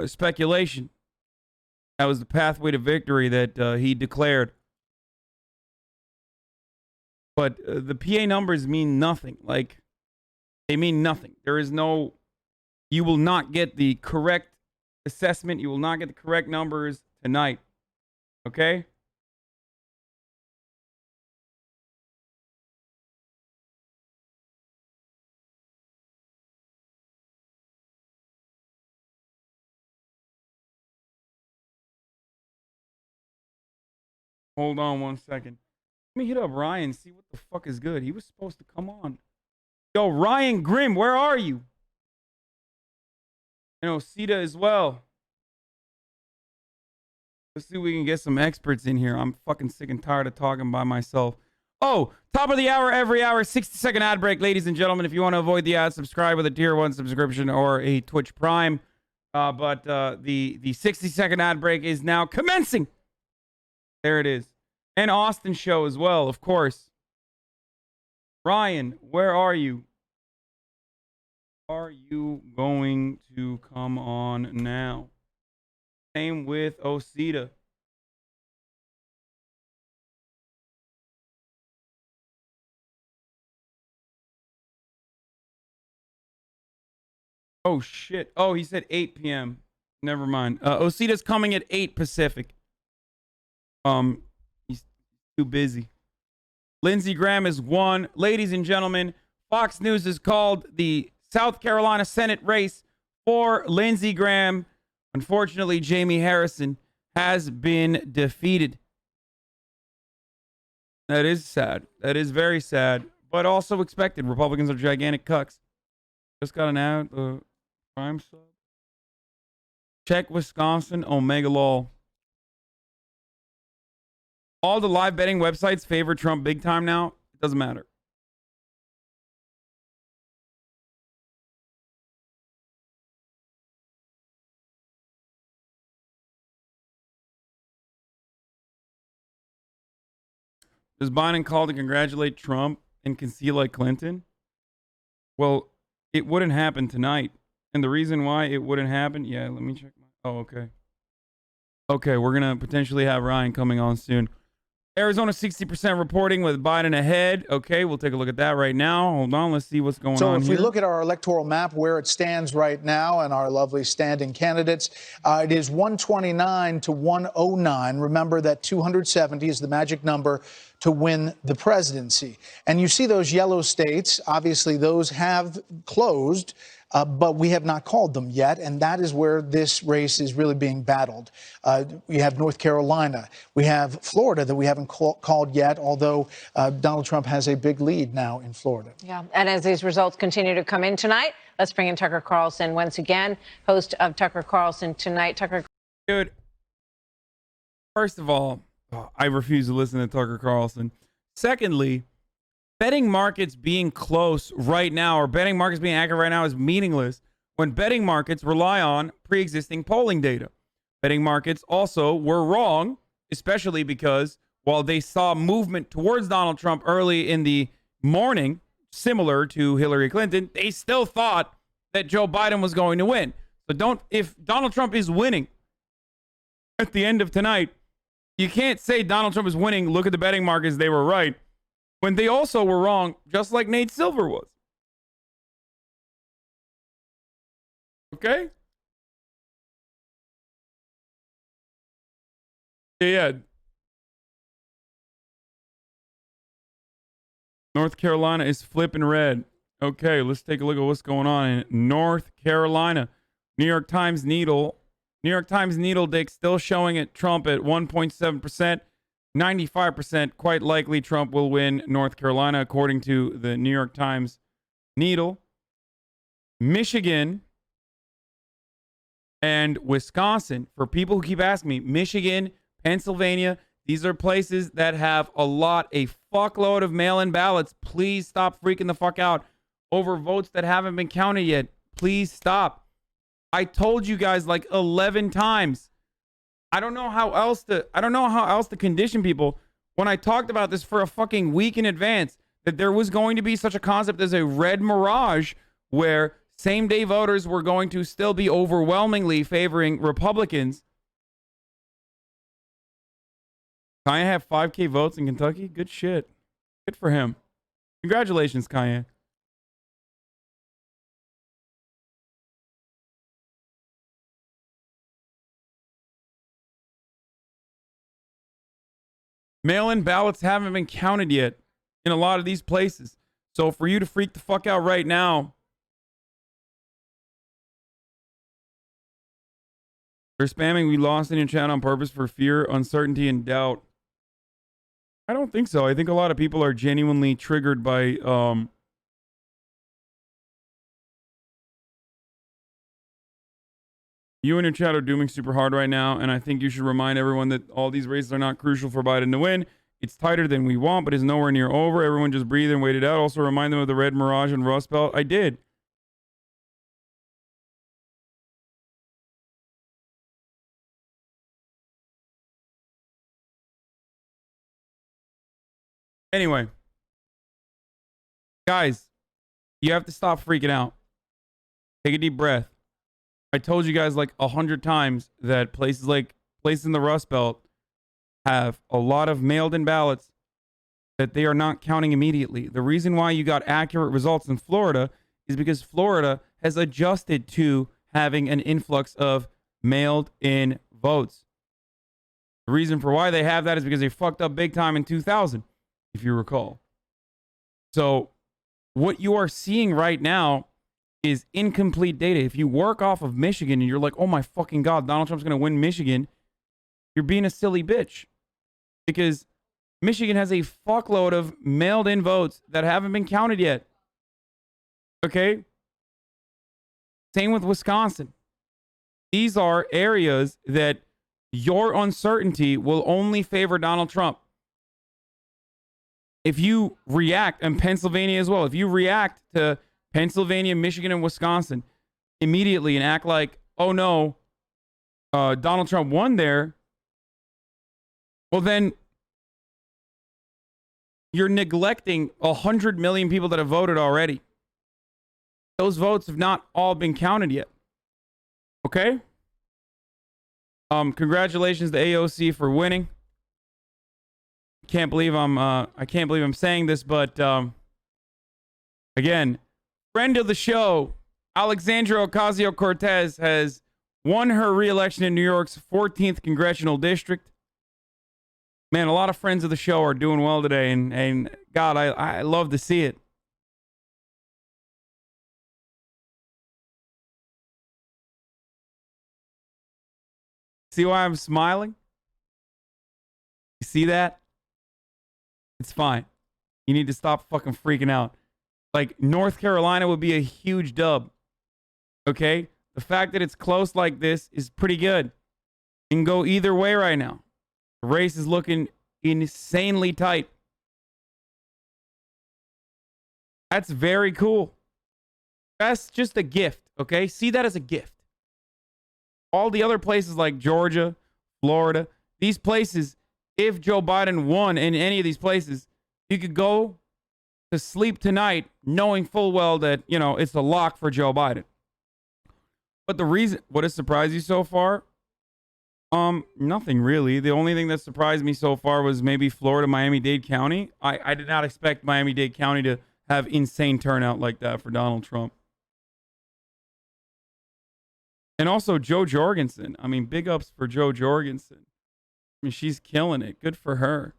speculation. That was the pathway to victory that he declared. But the PA numbers mean nothing. Like, they mean nothing. There is no... You will not get the correct assessment. You will not get the correct numbers tonight. Okay? Hold on 1 second. Let me hit up Ryan, see what the fuck is good. He was supposed to come on. Yo, Ryan Grimm, where are you? And Osita as well. Let's see if we can get some experts in here. I'm fucking sick and tired of talking by myself. Oh, top of the hour, every hour, 60-second ad break. Ladies and gentlemen, if you want to avoid the ad, subscribe with a tier 1 subscription or a Twitch Prime. But the 60-second ad break is now commencing. There it is. And Austin show as well, of course. Ryan, where are you? Are you going to come on now? Same with Osita. Oh, shit. Oh, he said 8 p.m. Never mind. Osita's coming at 8 Pacific. He's too busy. Lindsey Graham is 1. Ladies and gentlemen, Fox News has called the South Carolina Senate race for Lindsey Graham. Unfortunately, Jamie Harrison has been defeated. That is sad. That is very sad, but also expected. Republicans are gigantic cucks. Just got an ad. Prime sub. Check Wisconsin. Omega Lol. All the live betting websites favor Trump big time now. It doesn't matter. Does Biden call to congratulate Trump and conceal like Clinton? Well, it wouldn't happen tonight. And the reason why it wouldn't happen... Yeah, let me check my... Oh, okay. Okay, we're going to potentially have Ryan coming on soon. Arizona 60% reporting with Biden ahead. Okay, we'll take a look at that right now. Hold on, let's see what's going on So if here. we look at our electoral map, where it stands right now and our lovely standing candidates, it is 129 to 109. Remember that 270 is the magic number to win the presidency. And you see those yellow states, obviously those have closed, but we have not called them yet, and that is where this race is really being battled. We have North Carolina. We have Florida that we haven't called yet, although Donald Trump has a big lead now in Florida. Yeah, and as these results continue to come in tonight, let's bring in Tucker Carlson once again, host of Tucker Carlson Tonight. Tucker. Dude, first of all, I refuse to listen to Tucker Carlson. Secondly, betting markets being close right now, or betting markets being accurate right now, is meaningless when betting markets rely on pre-existing polling data. Betting markets also were wrong, especially because while they saw movement towards Donald Trump early in the morning, similar to Hillary Clinton, they still thought that Joe Biden was going to win. So if Donald Trump is winning at the end of tonight, you can't say Donald Trump is winning. Look at the betting markets. They were right. When they also were wrong, just like Nate Silver was. Okay? Yeah. North Carolina is flipping red. Okay, let's take a look at what's going on in North Carolina. New York Times Needle Dick still showing it Trump at 1.7%. 95% quite likely Trump will win North Carolina, according to the New York Times Needle. Michigan and Wisconsin. For people who keep asking me, Michigan, Pennsylvania, these are places that have a fuckload of mail-in ballots. Please stop freaking the fuck out over votes that haven't been counted yet. Please stop. I told you guys like 11 times. I don't know how else to condition people when I talked about this for a fucking week in advance, that there was going to be such a concept as a red mirage where same day voters were going to still be overwhelmingly favoring Republicans. Kanye have 5K votes in Kentucky? Good shit. Good for him. Congratulations, Kanye. Mail-in ballots haven't been counted yet in a lot of these places. So for you to freak the fuck out right now, they're spamming "we lost" in your chat on purpose for fear, uncertainty, and doubt. I don't think so. I think a lot of people are genuinely triggered by you and your chat are dooming super hard right now, and I think you should remind everyone that all these races are not crucial for Biden to win. It's tighter than we want, but is nowhere near over. Everyone just breathe and wait it out. Also remind them of the red Mirage and Rust Belt. I did. Anyway, guys, you have to stop freaking out. Take a deep breath. I told you guys like 100 times that places in the Rust Belt have a lot of mailed-in ballots that they are not counting immediately. The reason why you got accurate results in Florida is because Florida has adjusted to having an influx of mailed-in votes. The reason for why they have that is because they fucked up big time in 2000, if you recall. So what you are seeing right now is incomplete data. If you work off of Michigan and you're like, oh my fucking God, Donald Trump's going to win Michigan, you're being a silly bitch. Because Michigan has a fuckload of mailed-in votes that haven't been counted yet. Okay? Same with Wisconsin. These are areas that your uncertainty will only favor Donald Trump. If you react, and Pennsylvania as well, if you react to Pennsylvania, Michigan, and Wisconsin immediately and act like, oh no, Donald Trump won there, well then you're neglecting 100 million people that have voted already. Those votes have not all been counted yet. Okay? Congratulations to AOC for winning. I can't believe I'm saying this, but again, friend of the show, Alexandria Ocasio-Cortez has won her re-election in New York's 14th congressional district. Man, a lot of friends of the show are doing well today, and God, I love to see it. See why I'm smiling? You see that? It's fine. You need to stop fucking freaking out. Like, North Carolina would be a huge dub. Okay? The fact that it's close like this is pretty good. It can go either way right now. The race is looking insanely tight. That's very cool. That's just a gift, okay? See that as a gift. All the other places like Georgia, Florida, these places, if Joe Biden won in any of these places, you could go to sleep tonight knowing full well that, you know, it's a lock for Joe Biden. But the reason, what has surprised you so far? Nothing really. The only thing that surprised me so far was maybe Florida, Miami-Dade County. I did not expect Miami-Dade County to have insane turnout like that for Donald Trump. And also Joe Jorgensen. I mean, big ups for Joe Jorgensen. I mean, she's killing it. Good for her.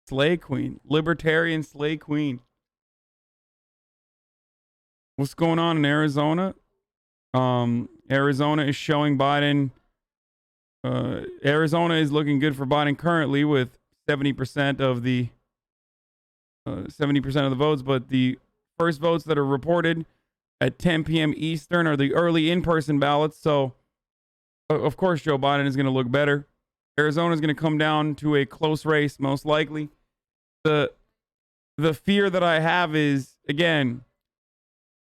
Slay Queen. Libertarian Slay Queen. What's going on in Arizona? Arizona is showing Biden. Arizona is looking good for Biden currently with 70% of the 70% of the votes, but the first votes that are reported at 10 p.m. Eastern are the early in-person ballots. So, of course, Joe Biden is going to look better. Arizona is going to come down to a close race, most likely. The fear that I have is, again,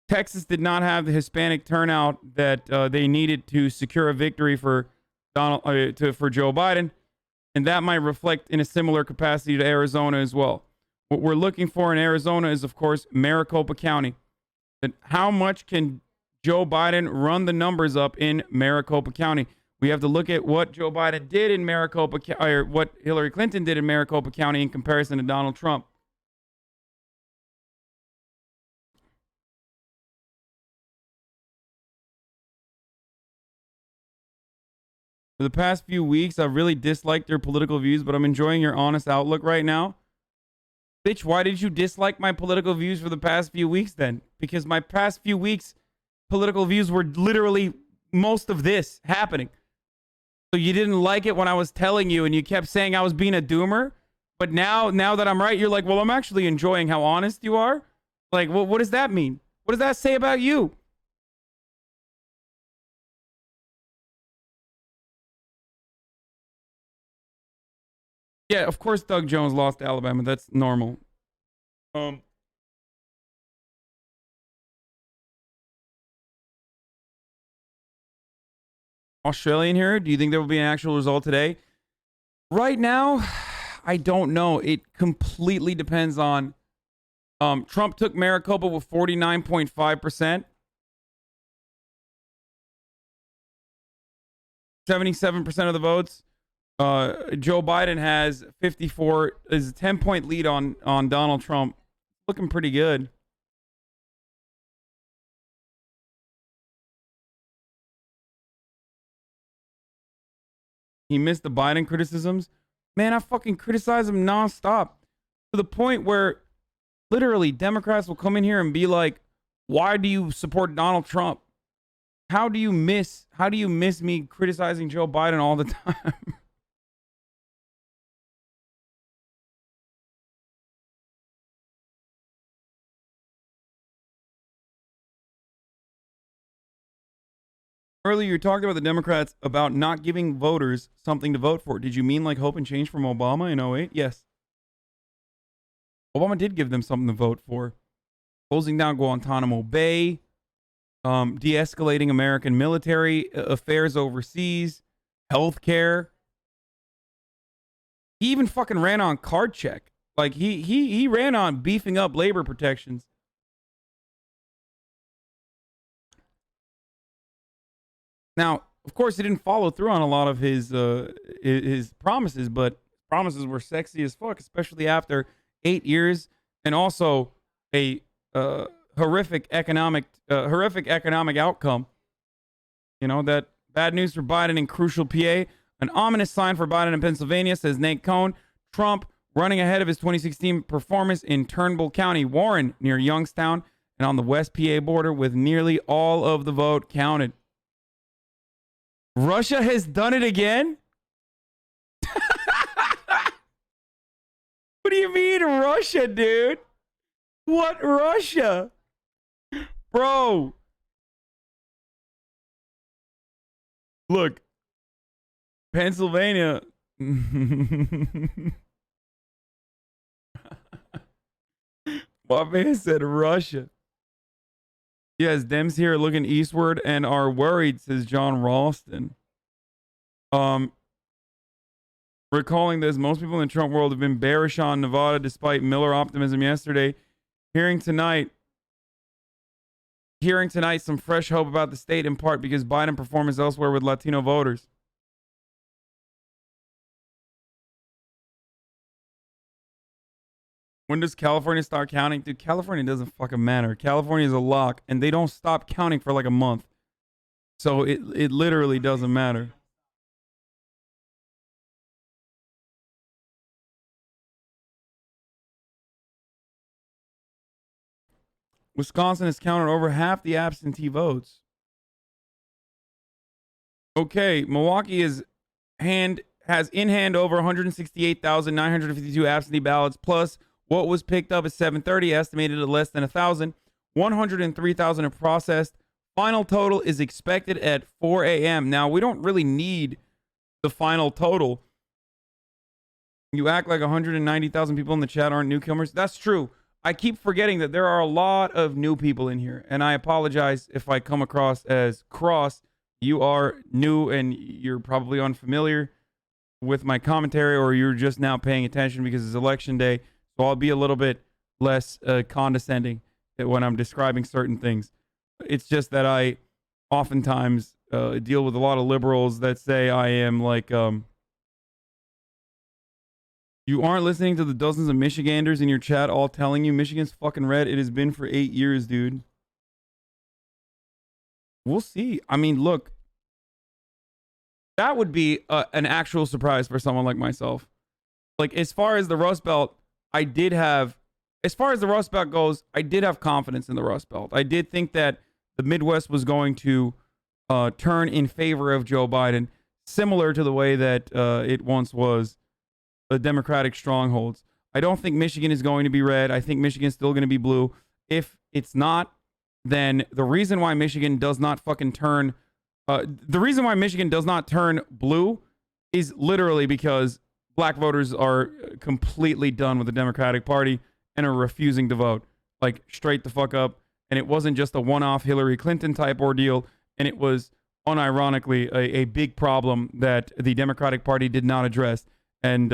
Texas did not have the Hispanic turnout that they needed to secure a victory for for Joe Biden, and that might reflect in a similar capacity to Arizona as well. What we're looking for in Arizona is, of course, Maricopa County. But how much can Joe Biden run the numbers up in Maricopa County? We have to look at what Joe Biden did in Maricopa County, or what Hillary Clinton did in Maricopa County in comparison to Donald Trump. For the past few weeks, I've really disliked your political views, but I'm enjoying your honest outlook right now. Bitch, why did you dislike my political views for the past few weeks then? Because my past few weeks, political views were literally most of this happening. So you didn't like it when I was telling you and you kept saying I was being a doomer. But now that I'm right, you're like, well, I'm actually enjoying how honest you are. Like, what does that mean? What does that say about you? Yeah, of course Doug Jones lost to Alabama. That's normal. Australian here. Do you think there will be an actual result today? Right now, I don't know. It completely depends on. Trump took Maricopa with 49.5%. 77% of the votes. Joe Biden has 54, is a 10-point lead on Donald Trump. Looking pretty good. He missed the Biden criticisms. Man, I fucking criticize him nonstop to the point where literally Democrats will come in here and be like, why do you support Donald Trump? How do you miss me criticizing Joe Biden all the time? Earlier, you talked about the Democrats about not giving voters something to vote for. Did you mean like hope and change from Obama in 08? Yes. Obama did give them something to vote for. Closing down Guantanamo Bay, de-escalating American military affairs overseas, healthcare. He even fucking ran on card check. Like he ran on beefing up labor protections. Now, of course, he didn't follow through on a lot of his promises, but promises were sexy as fuck, especially after 8 years and also a horrific economic outcome. You know, that bad news for Biden in crucial PA, an ominous sign for Biden in Pennsylvania, says Nate Cohn. Trump running ahead of his 2016 performance in Turnbull County, Warren near Youngstown, and on the West PA border with nearly all of the vote counted. Russia has done it again? What do you mean Russia, dude? What Russia? Bro. Look. Pennsylvania. My man said Russia. Yes, Dems here looking eastward and are worried, says John Ralston. Recalling this, most people in the Trump world have been bearish on Nevada despite Miller optimism yesterday. Hearing tonight some fresh hope about the state, in part because Biden performance elsewhere with Latino voters. When does California start counting? Dude, California doesn't fucking matter. California is a lock, and they don't stop counting for like a month. So it literally doesn't matter. Wisconsin has counted over half the absentee votes. Okay, Milwaukee has in hand over 168,952 absentee ballots, plus what was picked up at 7:30, estimated at less than 1,000. 103,000 are processed. Final total is expected at 4 a.m. Now, we don't really need the final total. You act like 190,000 people in the chat aren't newcomers. That's true. I keep forgetting that there are a lot of new people in here, and I apologize if I come across as cross. You are new and you're probably unfamiliar with my commentary, or you're just now paying attention because it's election day. So I'll be a little bit less condescending when I'm describing certain things. It's just that I oftentimes deal with a lot of liberals that say I am like, you aren't listening to the dozens of Michiganders in your chat all telling you Michigan's fucking red. It has been for 8 years, dude. We'll see. I mean, look, that would be an actual surprise for someone like myself. Like, as far as the Rust Belt, as far as the Rust Belt goes, I did have confidence in the Rust Belt. I did think that the Midwest was going to turn in favor of Joe Biden, similar to the way that it once was the Democratic strongholds. I don't think Michigan is going to be red. I think Michigan's still going to be blue. If it's not, then the reason why Michigan does not fucking turn, the reason why Michigan does not turn blue is literally because black voters are completely done with the Democratic Party and are refusing to vote, like straight the fuck up. And it wasn't just a one-off Hillary Clinton type ordeal, and it was unironically a big problem that the Democratic Party did not address. And,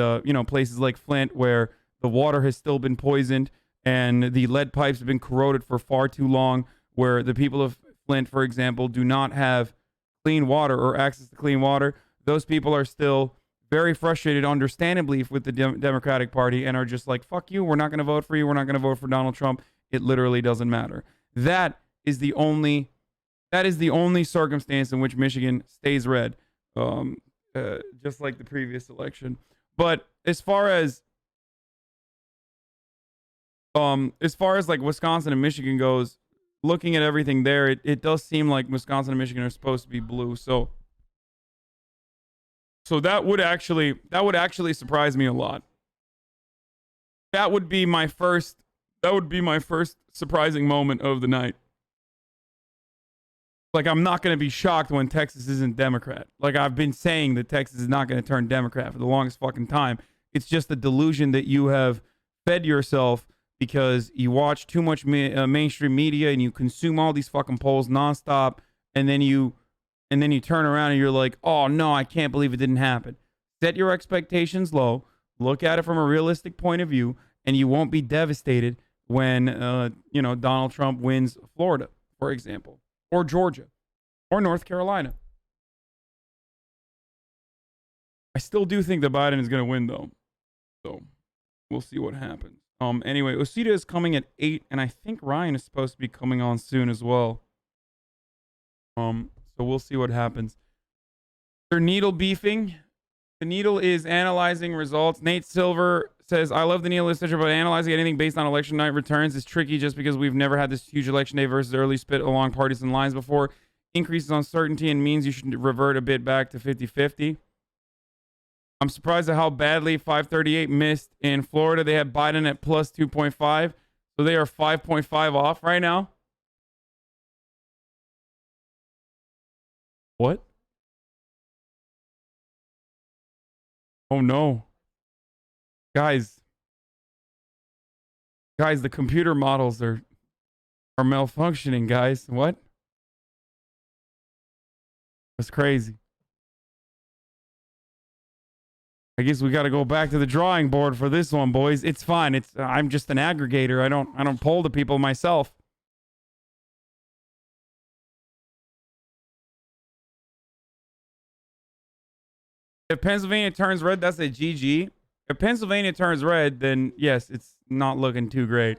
places like Flint where the water has still been poisoned and the lead pipes have been corroded for far too long, where the people of Flint, for example, do not have clean water or access to clean water. Those people are still very frustrated, understandably, with the Democratic Party and are just like, fuck you, we're not going to vote for you. We're not going to vote for Donald Trump. It literally doesn't matter. That is the only circumstance in which Michigan stays red, just like the previous election. But as far as like Wisconsin and Michigan goes, looking at everything there, it does seem like Wisconsin and Michigan are supposed to be blue. So that would actually surprise me a lot. That would be my first surprising moment of the night. Like, I'm not going to be shocked when Texas isn't Democrat. Like, I've been saying that Texas is not going to turn Democrat for the longest fucking time. It's just a delusion that you have fed yourself because you watch too much mainstream media and you consume all these fucking polls nonstop, and then you turn around and you're like, oh no, I can't believe it didn't happen. Set your expectations low, look at it from a realistic point of view, and you won't be devastated when Donald Trump wins Florida, for example, or Georgia, or North Carolina. I still do think that Biden is going to win, though. So we'll see what happens. Anyway, Osita is coming at 8, and I think Ryan is supposed to be coming on soon as well. So we'll see what happens. They're needle beefing. The Needle is analyzing results. Nate Silver says, I love the Needle literature, but analyzing anything based on election night returns is tricky just because we've never had this huge election day versus early split along partisan lines before. Increases uncertainty and means you should revert a bit back to 50-50. I'm surprised at how badly 538 missed in Florida. They had Biden at plus 2.5, so they are 5.5 off right now. What? Oh no. Guys, the computer models are malfunctioning, guys. What? That's crazy. I guess we got to go back to the drawing board for this one, boys. It's fine. I'm just an aggregator. I don't poll the people myself. If Pennsylvania turns red, that's a GG. If Pennsylvania turns red, then yes, it's not looking too great.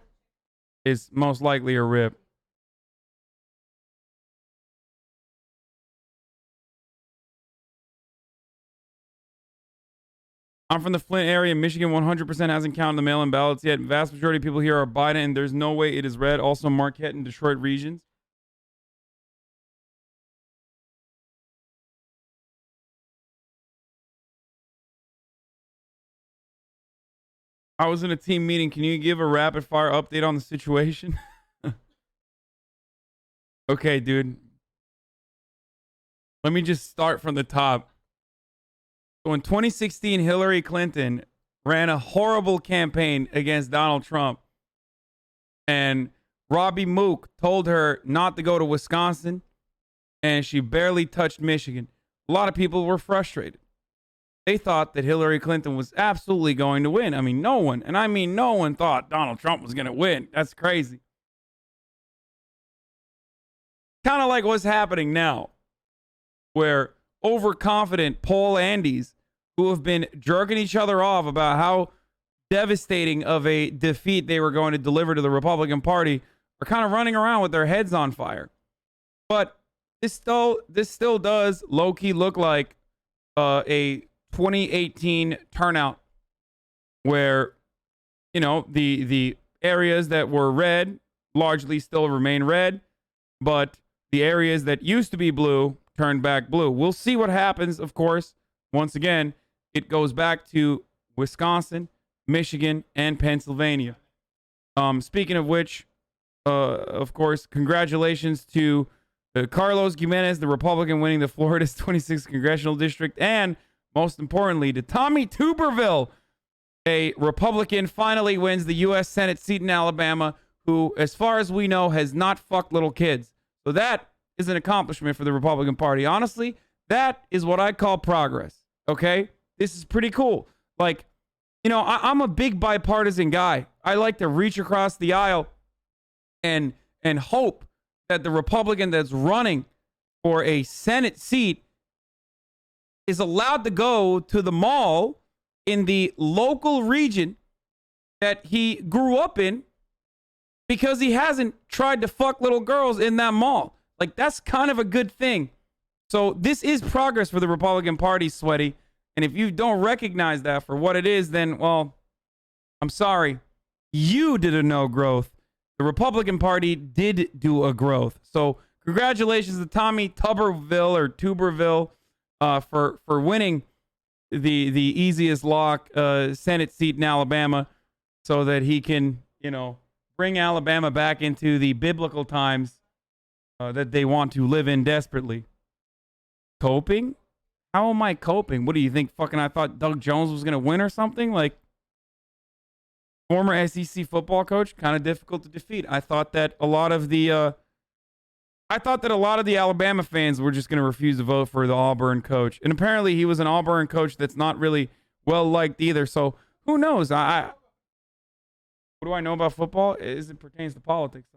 It's most likely a rip. I'm from the Flint area. Michigan 100% hasn't counted the mail-in ballots yet. Vast majority of people here are Biden, and there's no way it is red. Also, Marquette and Detroit regions. I was in a team meeting. Can you give a rapid fire update on the situation? Okay, dude. Let me just start from the top. So in 2016, Hillary Clinton ran a horrible campaign against Donald Trump. And Robbie Mook told her not to go to Wisconsin. And she barely touched Michigan. A lot of people were frustrated. They thought that Hillary Clinton was absolutely going to win. I mean, no one thought Donald Trump was going to win. That's crazy. kind of like what's happening now, where overconfident Paul Andys, who have been jerking each other off about how devastating of a defeat they were going to deliver to the Republican Party, are kind of running around with their heads on fire. But this still does low-key look like a 2018 turnout where, you know, the areas that were red largely still remain red, but the areas that used to be blue turned back blue. We'll see what happens, of course. Once again, it goes back to Wisconsin, Michigan, and Pennsylvania. Speaking of which, of course, congratulations to Carlos Gimenez, the Republican winning the Florida's 26th congressional district, and most importantly, to Tommy Tuberville, a Republican, finally wins the U.S. Senate seat in Alabama, who, as far as we know, has not fucked little kids. So that is an accomplishment for the Republican Party. Honestly, that is what I call progress. Okay? This is pretty cool. Like, you know, I'm a big bipartisan guy. I like to reach across the aisle and hope that the Republican that's running for a Senate seat is allowed to go to the mall in the local region that he grew up in because he hasn't tried to fuck little girls in that mall. Like, that's kind of a good thing. So this is progress for the Republican Party, Sweaty. And if you don't recognize that for what it is, then, well, I'm sorry. You did a no growth. The Republican Party did do a growth. So congratulations to Tommy Tuberville for winning the easiest lock Senate seat in Alabama, so that he can, you know, bring Alabama back into the biblical times that they want to live in desperately. Coping? How am I coping? What do you think? Fucking, I thought Doug Jones was going to win or something? Like, former SEC football coach, kind of difficult to defeat. I thought that a lot of the Alabama fans were just going to refuse to vote for the Auburn coach. And apparently he was an Auburn coach that's not really well liked either. So who knows? What do I know about football? As it pertains to politics.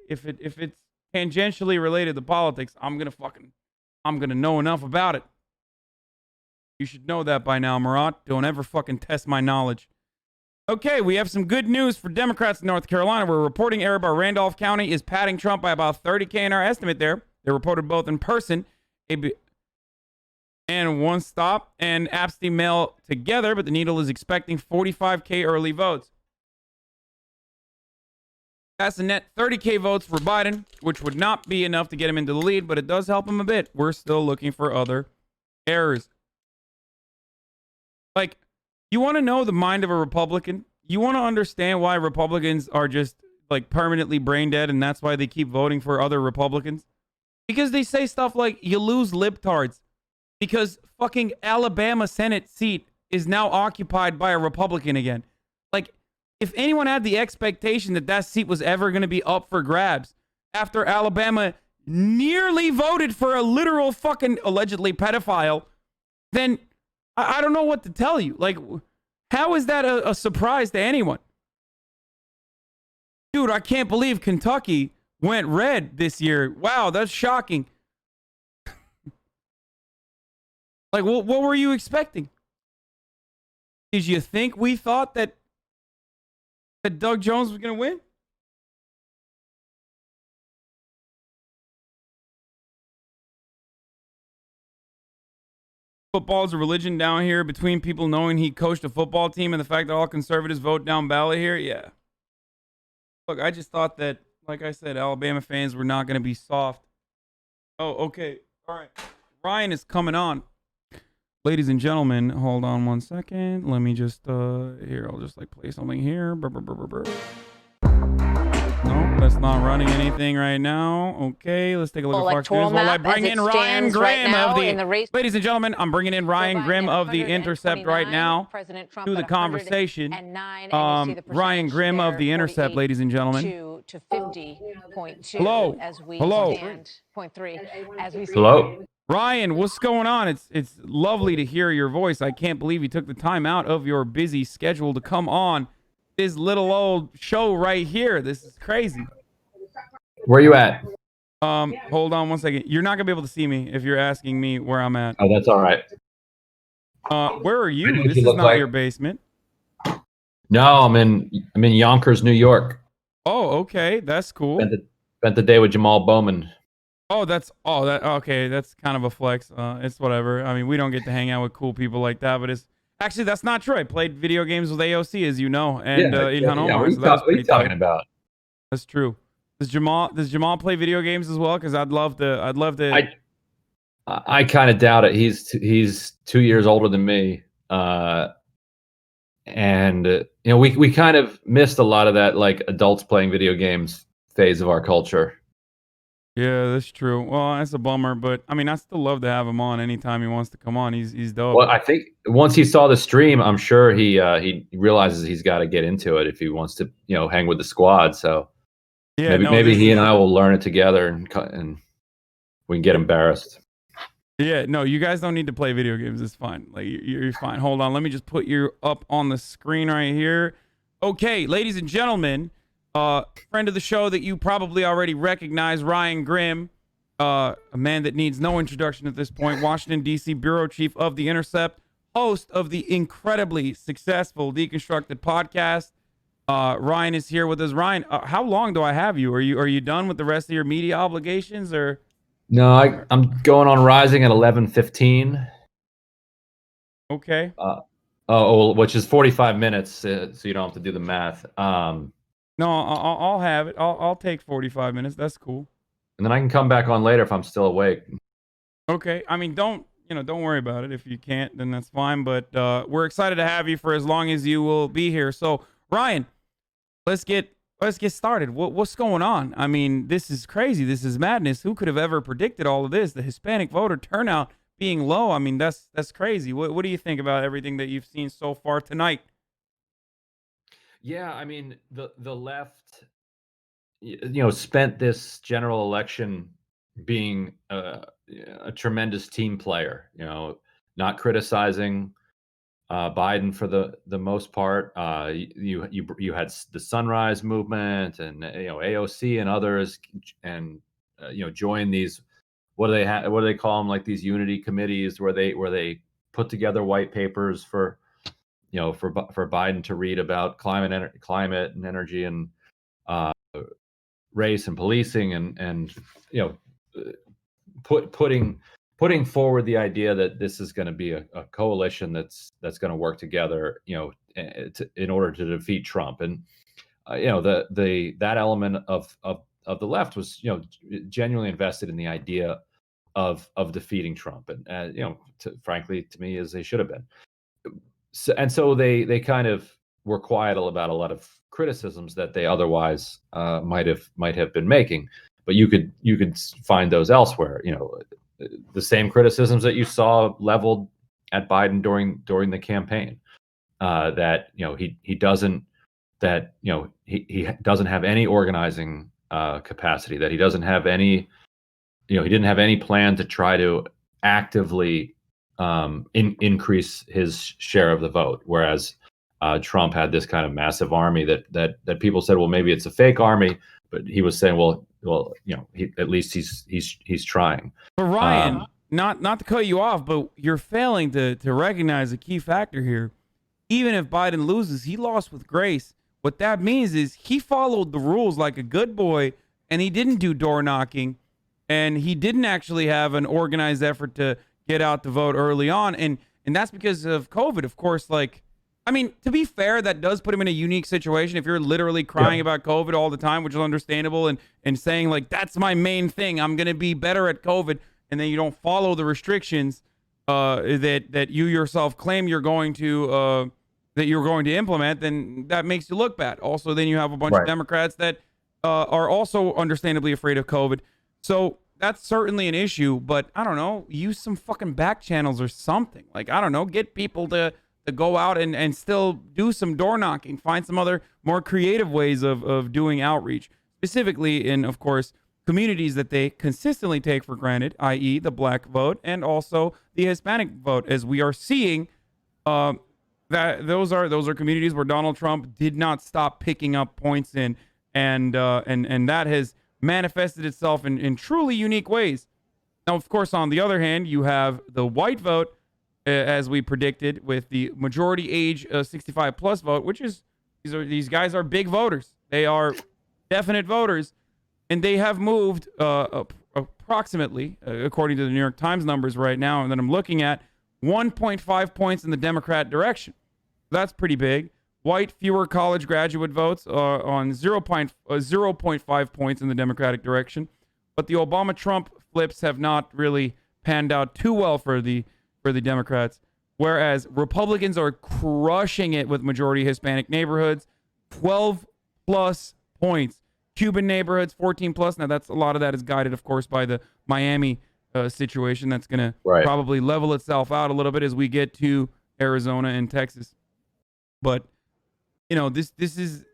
If it's tangentially related to politics, I'm going to know enough about it. You should know that by now, Marat. Don't ever fucking test my knowledge. Okay, we have some good news for Democrats in North Carolina. We're reporting error by Randolph County is patting Trump by about 30K in our estimate there. They reported both in person and One Stop and Absentee Mail together, but the Needle is expecting 45K early votes. That's a net 30K votes for Biden, which would not be enough to get him into the lead, but it does help him a bit. We're still looking for other errors. Like, you want to know the mind of a Republican? You want to understand why Republicans are just, like, permanently brain dead, and that's why they keep voting for other Republicans? Because they say stuff like, you lose libtards. Because fucking Alabama Senate seat is now occupied by a Republican again. Like, if anyone had the expectation that that seat was ever going to be up for grabs after Alabama nearly voted for a literal fucking allegedly pedophile, then I don't know what to tell you. Like, how is that a surprise to anyone? Dude, I can't believe Kentucky went red this year. Wow, that's shocking. Like, what were you expecting? Did you think we thought that Doug Jones was going to win? Football's a religion down here between people knowing he coached a football team and the fact that all conservatives vote down ballot here. Yeah. Look, I just thought that, like I said, Alabama fans were not going to be soft. Oh, okay. All right. Ryan is coming on. Ladies and gentlemen, hold on one second. Let me just, here, I'll just like play something here. No, that's not running anything right now. Okay, let's take a look at Fox News while I bring in Ryan Grimm of the, ladies and gentlemen, I'm bringing in Ryan Grimm of the Intercept right now to the conversation. Ryan Grimm of the Intercept, ladies and gentlemen. To 50.2 hello. As we hello. Stand, 0.3 as we hello. Ryan, what's going on? It's lovely to hear your voice. I can't believe you took the time out of your busy schedule to come on this little old show right here. This is crazy. Where you at? Hold on one second. You're not gonna be able to see me if you're asking me where I'm at. Oh, that's all right. Where are I you? know what This you is look not like. your basement. No, I'm in Yonkers, New York. Oh, okay, that's cool. Spent the day with Jamal Bowman. Oh, okay. That's kind of a flex. It's whatever. I mean, we don't get to hang out with cool people like that, but it's actually that's not true. I played video games with AOC, as you know, and Ilhan Omar, so that was What are you pretty talking tight. about? That's true. Does Jamal play video games as well? Because I'd love to. I kind of doubt it. He's 2 years older than me, and we kind of missed a lot of that like adults playing video games phase of our culture. Yeah, that's true. Well, that's a bummer, but I mean, I still love to have him on anytime he wants to come on. He's dope. Well, I think once he saw the stream, I'm sure he realizes he's got to get into it if he wants to hang with the squad. So Yeah, maybe he and I will learn it together and we can get embarrassed. Yeah, no, you guys don't need to play video games. It's fine. Like you're fine. Hold on, let me just put you up on the screen right here. Okay, ladies and gentlemen, friend of the show that you probably already recognize, Ryan Grimm, a man that needs no introduction at this point, Washington D.C. bureau chief of the Intercept, host of the incredibly successful Deconstructed podcast. Ryan is here with us. Ryan, how long do I have you? Are you done with the rest of your media obligations, or? No, I'm going on Rising at 11:15. Okay. Which is 45 minutes, so you don't have to do the math. No, I'll have it. I'll take 45 minutes. That's cool. And then I can come back on later if I'm still awake. Okay. I mean, don't worry about it. If you can't, then that's fine. But we're excited to have you for as long as you will be here. So, Ryan, let's get started. What's going on? I mean, this is crazy. This is madness. Who could have ever predicted all of this? The Hispanic voter turnout being low. I mean, that's crazy. What do you think about everything that you've seen so far tonight? Yeah, I mean, the left, spent this general election being a tremendous team player. Not criticizing Biden for the most part. You had the Sunrise Movement and AOC and others, and join these. What do they call them? Like these unity committees where they put together white papers for Biden to read about climate and energy and race and policing and putting forward the idea that this is going to be a coalition that's going to work together, in order to defeat Trump. And that element of the left was genuinely invested in the idea of defeating Trump, and frankly, to me, as they should have been. So they kind of were quiet about a lot of criticisms that they otherwise might have been making, but you could find those elsewhere. The same criticisms that you saw leveled at Biden during the campaign, that he doesn't have any organizing capacity, that he doesn't have any he didn't have any plan to try to actively increase his share of the vote, whereas Trump had this kind of massive army that people said, well, maybe it's a fake army, but he was saying, well, at least he's trying. But Ryan, not to cut you off, but you're failing to recognize a key factor here. Even if Biden loses, he lost with grace. What that means is he followed the rules like a good boy, and he didn't do door knocking, and he didn't actually have an organized effort to get out the vote early on, and that's because of COVID, of course. Like, I mean, to be fair, that does put him in a unique situation. If you're literally crying about COVID all the time, which is understandable, and saying like, that's my main thing, I'm gonna be better at COVID, and then you don't follow the restrictions that you yourself claim you're going to implement, then that makes you look bad. Also, then you have a bunch of Democrats that are also understandably afraid of COVID. So that's certainly an issue, but I don't know, use some fucking back channels or something. Like, I don't know, get people to go out and still do some door knocking, find some other more creative ways of doing outreach, specifically in, of course, communities that they consistently take for granted, i.e. the black vote and also the Hispanic vote, as we are seeing that those are communities where Donald Trump did not stop picking up points in, and that has manifested itself in truly unique ways. Now, of course, on the other hand, you have the white vote, as we predicted, with the majority age 65 plus vote, which is these guys are big voters. They are definite voters, and they have moved approximately, according to the New York Times numbers right now, and that I'm looking at, 1.5 points in the Democrat direction. That's pretty big. White, fewer college graduate votes on 0.5 points in the Democratic direction. But the Obama-Trump flips have not really panned out too well for the Democrats, whereas Republicans are crushing it with majority Hispanic neighborhoods, 12 plus points. Cuban neighborhoods, 14 plus. Now, that's a lot of that is guided, of course, by the Miami situation. That's going to probably level itself out a little bit as we get to Arizona and Texas. But, you know, this is,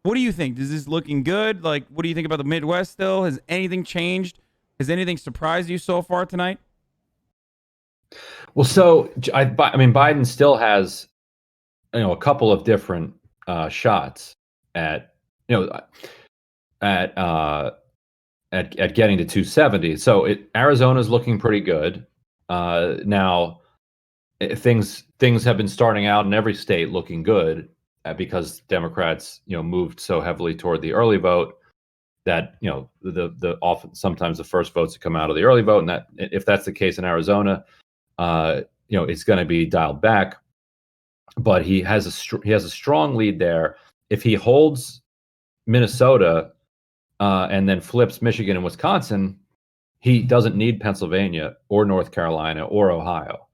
what do you think? Is this looking good? Like, what do you think about the Midwest still? Has anything changed? Has anything surprised you so far tonight? Well, so I mean, Biden still has, a couple of different shots at, at getting to 270. So Arizona's looking pretty good. Now, things have been starting out in every state looking good because Democrats, moved so heavily toward the early vote that the often sometimes the first votes that come out of the early vote, and that if that's the case in Arizona, it's going to be dialed back. But he has a strong lead there. If he holds Minnesota and then flips Michigan and Wisconsin, he doesn't need Pennsylvania or North Carolina or Ohio,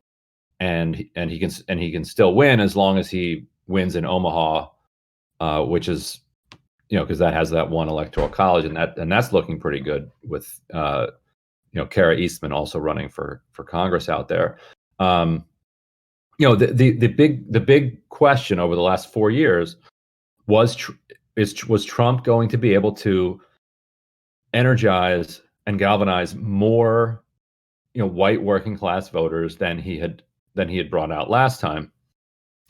and he can still win as long as he wins in Omaha, which is because that has that one electoral college, and that's looking pretty good with Kara Eastman also running for Congress out there. The big question over the last 4 years was Trump going to be able to energize and galvanize more white working class voters than he had brought out last time?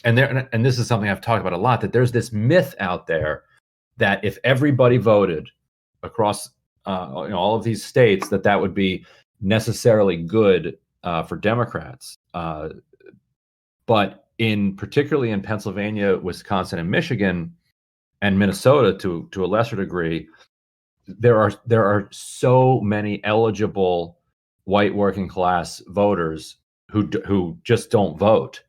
And this is something I've talked about a lot, that there's this myth out there that if everybody voted across all of these states, that would be necessarily good for Democrats. But particularly in Pennsylvania, Wisconsin, and Michigan, and Minnesota to a lesser degree, there are so many eligible white working class voters who just don't vote,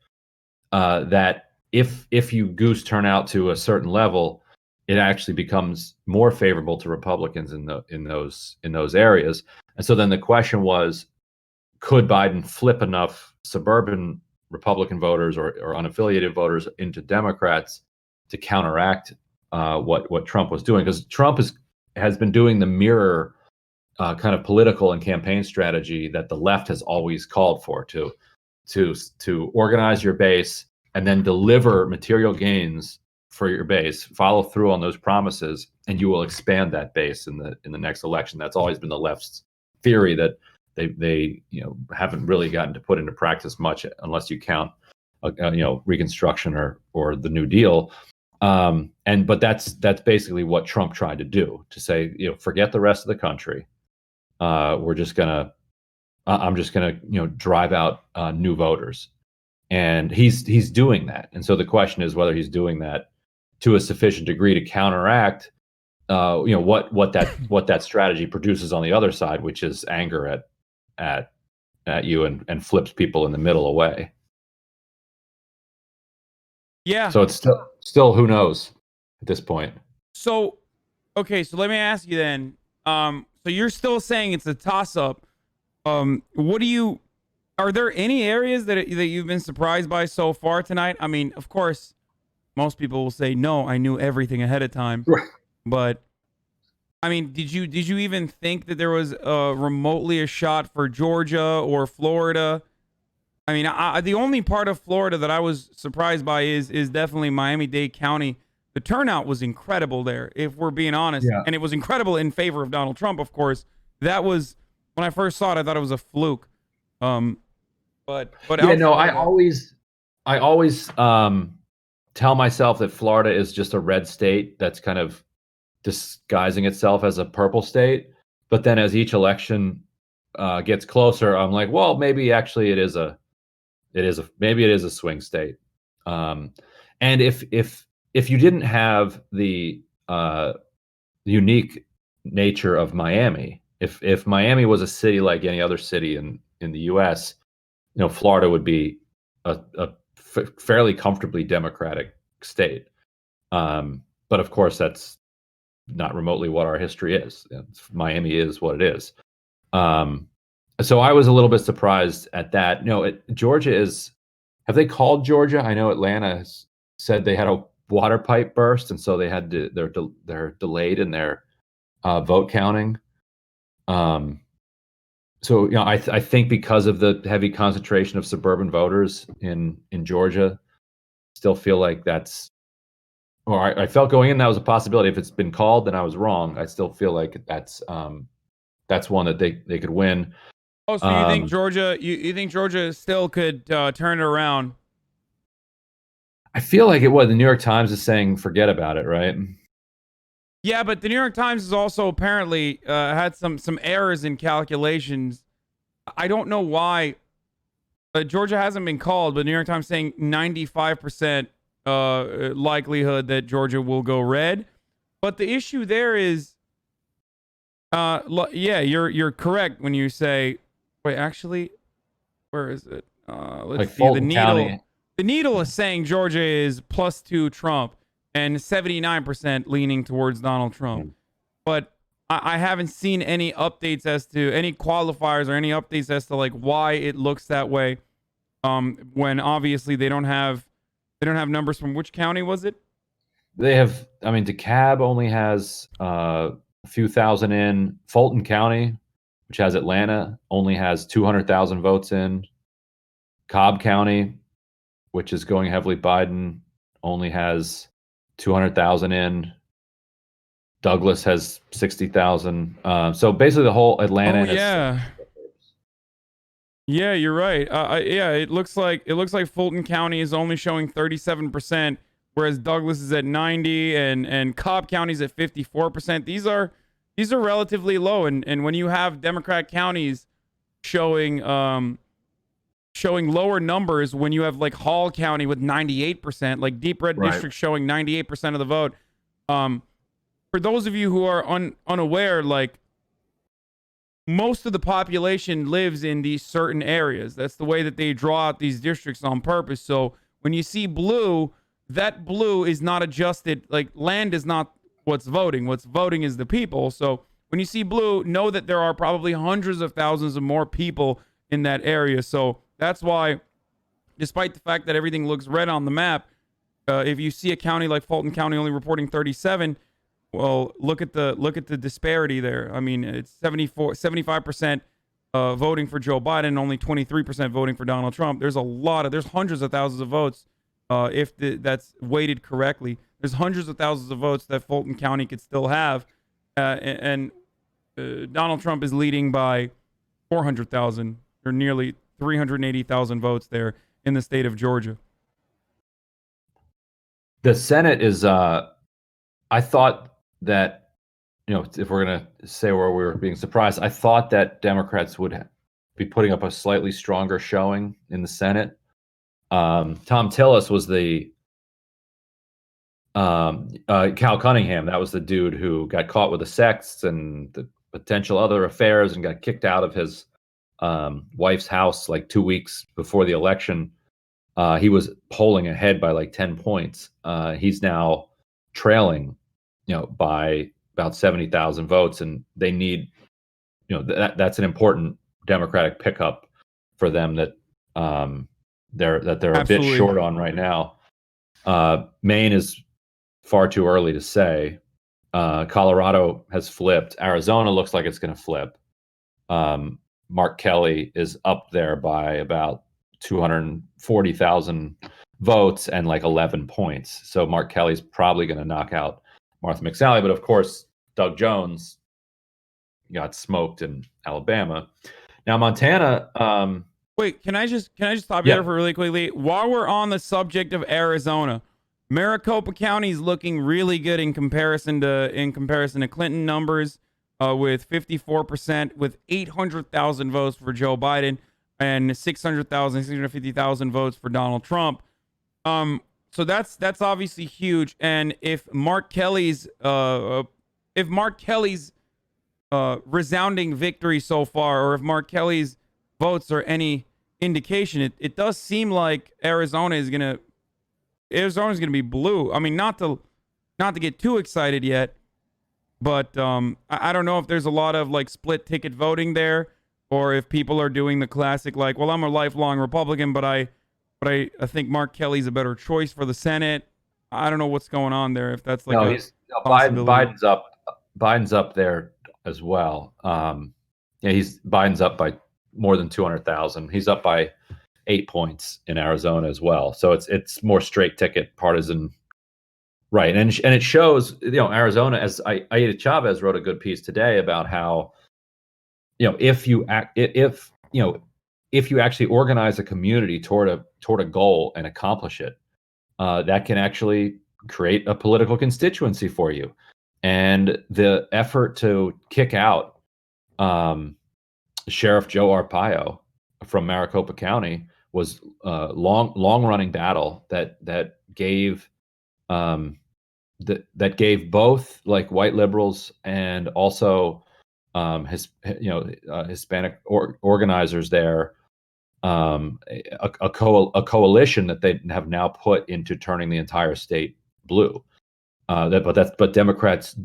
that if you goose turnout to a certain level, it actually becomes more favorable to Republicans in those areas. And so then the question was, could Biden flip enough suburban Republican voters or unaffiliated voters into Democrats to counteract what Trump was doing? Because Trump has been doing the mirror kind of political and campaign strategy that the left has always called for, to organize your base and then deliver material gains for your base, follow through on those promises, and you will expand that base in the next election. That's always been the left's theory, that they haven't really gotten to put into practice much, unless you count Reconstruction or the New Deal. But that's basically what Trump tried to do, to say, forget the rest of the country. I'm just gonna drive out new voters, and he's doing that. And so the question is whether he's doing that to a sufficient degree to counteract what that strategy produces on the other side, which is anger at you and flips people in the middle away. Yeah. So it's still who knows at this point. So, okay, so let me ask you then. So you're still saying it's a toss-up. Are there any areas that you've been surprised by so far tonight? I mean, of course, most people will say, no, I knew everything ahead of time. Right. But I mean, did you even think that there was remotely a shot for Georgia or Florida? I mean, the only part of Florida that I was surprised by is definitely Miami-Dade County. The turnout was incredible there, if we're being honest. Yeah. And it was incredible in favor of Donald Trump, of course. That was, when I first saw it, I thought it was a fluke. But yeah, no, I always tell myself that Florida is just a red state that's kind of disguising itself as a purple state. But then as each election gets closer, I'm like, well, maybe actually it is a swing state. And if you didn't have the unique nature of Miami, if Miami was a city like any other city in the U.S., Florida would be a fairly comfortably Democratic state. But of course, that's not remotely what our history is. Miami is what it is. So I was a little bit surprised at that. Georgia is. Have they called Georgia? I know Atlanta has said they had a water pipe burst, and so they had to. They're delayed in their vote counting. So I think because of the heavy concentration of suburban voters in Georgia, still feel like that's. Or I felt going in that was a possibility. If it's been called, then I was wrong. I still feel like that's one that they could win. Oh, so you think Georgia? You think Georgia still could turn it around? I feel like the New York Times is saying forget about it, right? Yeah, but the New York Times has also apparently had some errors in calculations. I don't know why Georgia hasn't been called, but New York Times saying 95% likelihood that Georgia will go red. But the issue there is, yeah, you're correct when you say, wait, actually, where is it? Let's see. Fulton County. The needle is saying Georgia is +2 Trump and 79% leaning towards Donald Trump. But I haven't seen any updates as to any qualifiers or any updates as to like why it looks that way. When obviously they don't have numbers from which county was it? They have. I mean, DeKalb only has a few thousand in. Fulton County, which has Atlanta, only has 200,000 votes in. Cobb County, which is going heavily Biden, only has 200,000 in. Douglas has 60,000. So basically, the whole Atlanta. Oh yeah. Yeah, you're right. Yeah, it looks like Fulton County is only showing 37%, whereas Douglas is at 90, and Cobb County is at 54%. These are relatively low, and when you have Democrat counties showing lower numbers, when you have like Hall County with 98%, like deep red districts showing 98% of the vote. For those of you who are unaware, like most of the population lives in these certain areas. That's the way that they draw out these districts on purpose. So when you see blue, that blue is not adjusted. Like land is not what's voting. What's voting is the people. So when you see blue, know that there are probably hundreds of thousands of more people in that area. So that's why, despite the fact that everything looks red on the map, if you see a county like Fulton County only reporting 37, well, look at the disparity there. I mean, it's 75% voting for Joe Biden, only 23% voting for Donald Trump. There's hundreds of thousands of votes if that's weighted correctly. There's hundreds of thousands of votes that Fulton County could still have, and Donald Trump is leading by 400,000 or nearly 380,000 votes there in the state of Georgia. The Senate is. I thought that, if we're going to say where we were being surprised, I thought that Democrats would be putting up a slightly stronger showing in the Senate. Tom Tillis was the Cal Cunningham. That was the dude who got caught with the sex and the potential other affairs and got kicked out of his wife's house like 2 weeks before the election. He was polling ahead by like 10 points. He's now trailing by about 70,000 votes, and they need, that's an important Democratic pickup for them that they're Absolutely. A bit short on right now. Maine is far too early to say. Colorado has flipped. Arizona looks like it's going to flip. Mark Kelly is up there by about 240,000 votes and like 11 points. So Mark Kelly's probably going to knock out Martha McSally, but of course, Doug Jones got smoked in Alabama. Now, Montana. Wait, can I just stop you there for really quickly? While we're on the subject of Arizona, Maricopa County is looking really good in comparison to Clinton numbers, with 54%, with 800,000 votes for Joe Biden and 650,000 votes for Donald Trump. So that's obviously huge. And if Mark Kelly's resounding victory so far, or if Mark Kelly's votes are any indication, it does seem like Arizona's gonna be blue. I mean, not to get too excited yet, but I don't know if there's a lot of like split ticket voting there, or if people are doing the classic like, well, I'm a lifelong Republican, but I think Mark Kelly's a better choice for the Senate. I don't know what's going on there. If that's like Biden's up there as well. Biden's up by more than 200,000. He's up by 8 points in Arizona as well. So it's more straight ticket partisan, right? And it shows, Arizona, as Aida Chavez wrote a good piece today about how, if you actually organize a community toward a goal and accomplish it, that can actually create a political constituency for you. And the effort to kick out Sheriff Joe Arpaio from Maricopa County was a long running battle that gave both like white liberals and also Hispanic organizers there a coalition that they have now put into turning the entire state blue. But Democrats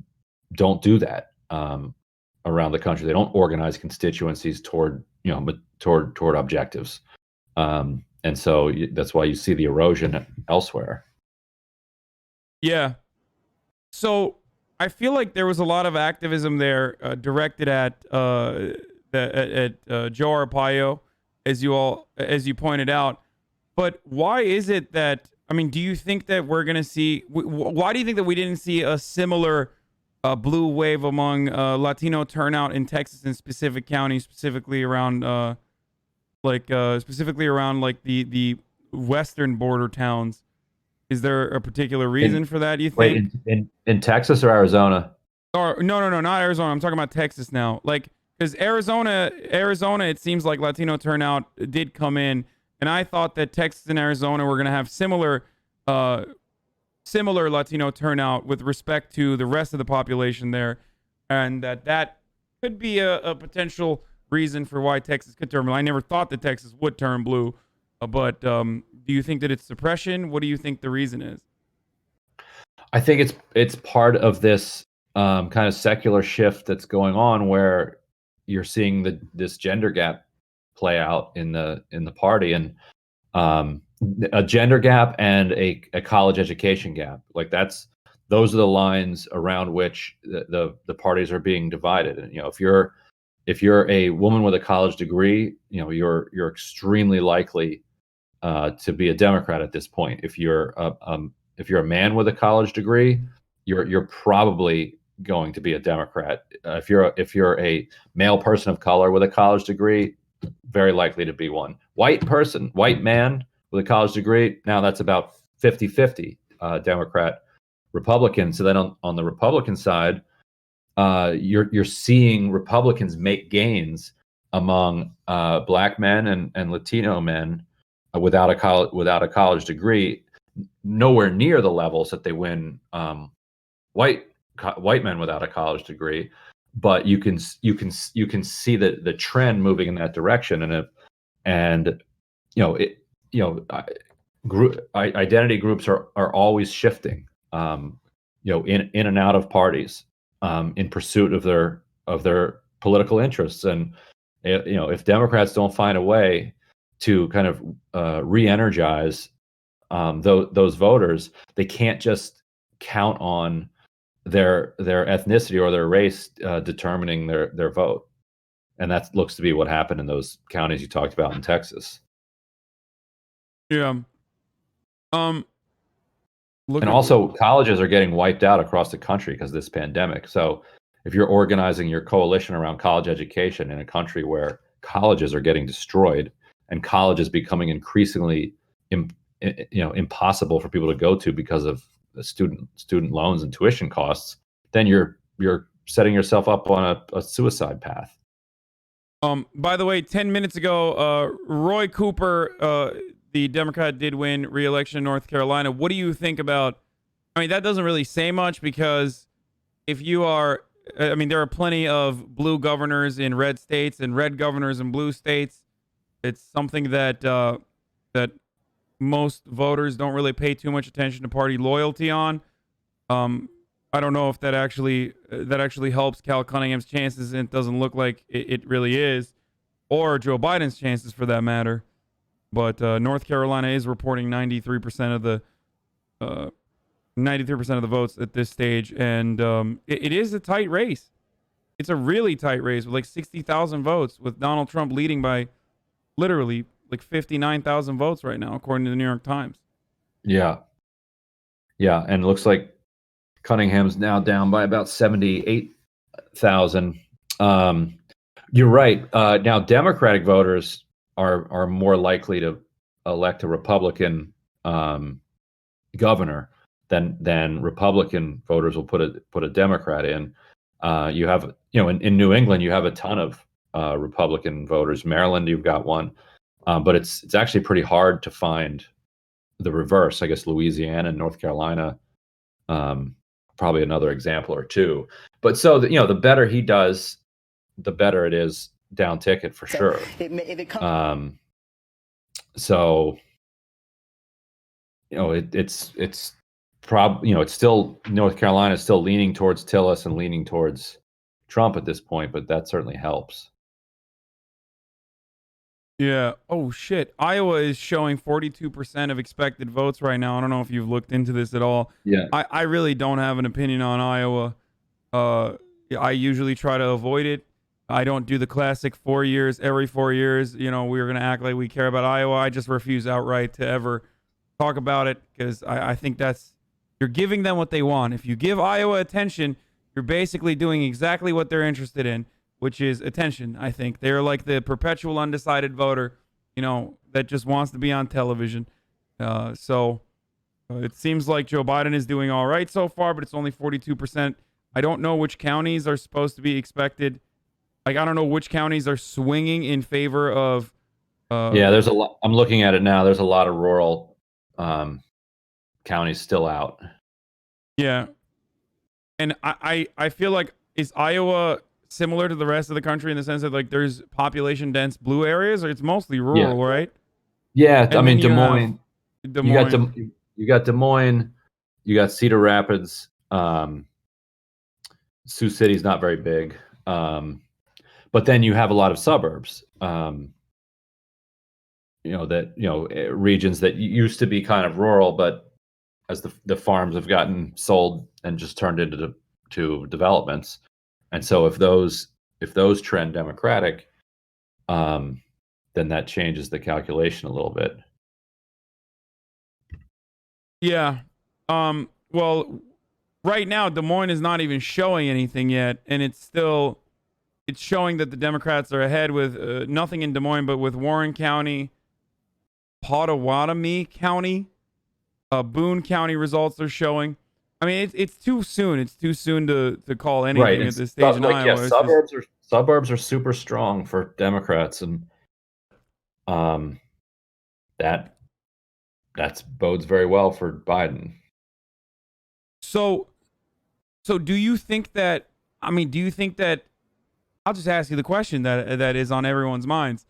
don't do that around the country. They don't organize constituencies toward objectives, and so that's why you see the erosion elsewhere. Yeah. So I feel like there was a lot of activism there directed at Joe Arpaio, as you pointed out. But why is it that? I mean, do you think that we're gonna see? Why do you think that we didn't see a similar blue wave among Latino turnout in Texas and specific counties, specifically around the western border towns? Is there a particular reason for that, you think? Wait, in Texas or Arizona? Or no, not Arizona. I'm talking about Texas now. Like, because Arizona, it seems like Latino turnout did come in, and I thought that Texas and Arizona were going to have similar Latino turnout with respect to the rest of the population there, and that could be a potential reason for why Texas could turn blue. I never thought that Texas would turn blue, but do you think that it's suppression? What do you think the reason is? I think it's part of this kind of secular shift that's going on, where you're seeing this gender gap play out in the party, and a gender gap and a college education gap. Like those are the lines around which the parties are being divided. And if you're a woman with a college degree, you're extremely likely to be a Democrat at this point. If you're a man with a college degree, you're probably going to be a Democrat. If you're a male person of color with a college degree, very likely to be one. White man with a college degree, now that's about 50-50 Democrat Republican. So then on the Republican side, you're seeing Republicans make gains among black men and Latino men without a college degree, nowhere near the levels that they win white men without a college degree. But you can see the trend moving in that direction, identity groups are always shifting, in and out of parties, in pursuit of their political interests. And if Democrats don't find a way to kind of re-energize those voters, they can't just count on their ethnicity or their race determining their vote. And that looks to be what happened in those counties you talked about in Texas. Yeah. And also, colleges are getting wiped out across the country because of this pandemic. So if you're organizing your coalition around college education in a country where colleges are getting destroyed and college is becoming increasingly impossible for people to go to because of the student loans and tuition costs, then you're setting yourself up on a suicide path. By the way, 10 minutes ago, Roy Cooper, the Democrat, did win re-election in North Carolina. What do you think about? I mean, that doesn't really say much, because if you are, I mean, there are plenty of blue governors in red states and red governors in blue states. It's something that that most voters don't really pay too much attention to party loyalty on. I don't know if that actually helps Cal Cunningham's chances, and it doesn't look like it really is, or Joe Biden's chances for that matter. But North Carolina is reporting 93% of the 93% of the votes at this stage, and it is a tight race. It's a really tight race with like 60,000 votes, with Donald Trump leading by literally like 59,000 votes right now, according to the New York Times. Yeah, and it looks like Cunningham's now down by about 78,000. You're right. Now, Democratic voters are more likely to elect a Republican governor than Republican voters will put a Democrat in. You have, in New England, you have a ton of Republican voters. Maryland, you've got one, but it's actually pretty hard to find the reverse. I guess Louisiana and North Carolina, probably another example or two. But so the better he does, the better it is down ticket for sure. So it's probably, it's still, North Carolina is still leaning towards Tillis and leaning towards Trump at this point, but that certainly helps. Yeah. Oh shit. Iowa is showing 42% of expected votes right now. I don't know if you've looked into this at all. Yeah. I really don't have an opinion on Iowa. I usually try to avoid it. I don't do the classic 4 years. Every 4 years, we're going to act like we care about Iowa. I just refuse outright to ever talk about it, because I think you're giving them what they want. If you give Iowa attention, you're basically doing exactly what they're interested in, which is attention. I think they're like the perpetual undecided voter, that just wants to be on television. So it seems like Joe Biden is doing all right so far, but it's only 42%. I don't know which counties are supposed to be expected. Like, I don't know which counties are swinging in favor of. Yeah, there's a lot. I'm looking at it now. There's a lot of rural counties still out. Yeah. And I feel like, is Iowa similar to the rest of the country in the sense that, like, there's population dense blue areas, or it's mostly rural, right? Yeah, And I mean, then Des Moines. You got Des Moines, you got Cedar Rapids, Sioux City's not very big. But then you have a lot of suburbs, regions that used to be kind of rural, but as the farms have gotten sold and just turned into developments. And so if those trend Democratic, then that changes the calculation a little bit. Yeah. Well, right now, Des Moines is not even showing anything yet, and it's showing that the Democrats are ahead with nothing in Des Moines, but with Warren County, Pottawatomie County, Boone County results are showing. I mean, it's too soon. It's too soon to call anything at this stage in Iowa. Yeah, suburbs are super strong for Democrats, and that bodes very well for Biden. So do you think that? I mean, do you think that? I'll just ask you the question that is on everyone's minds.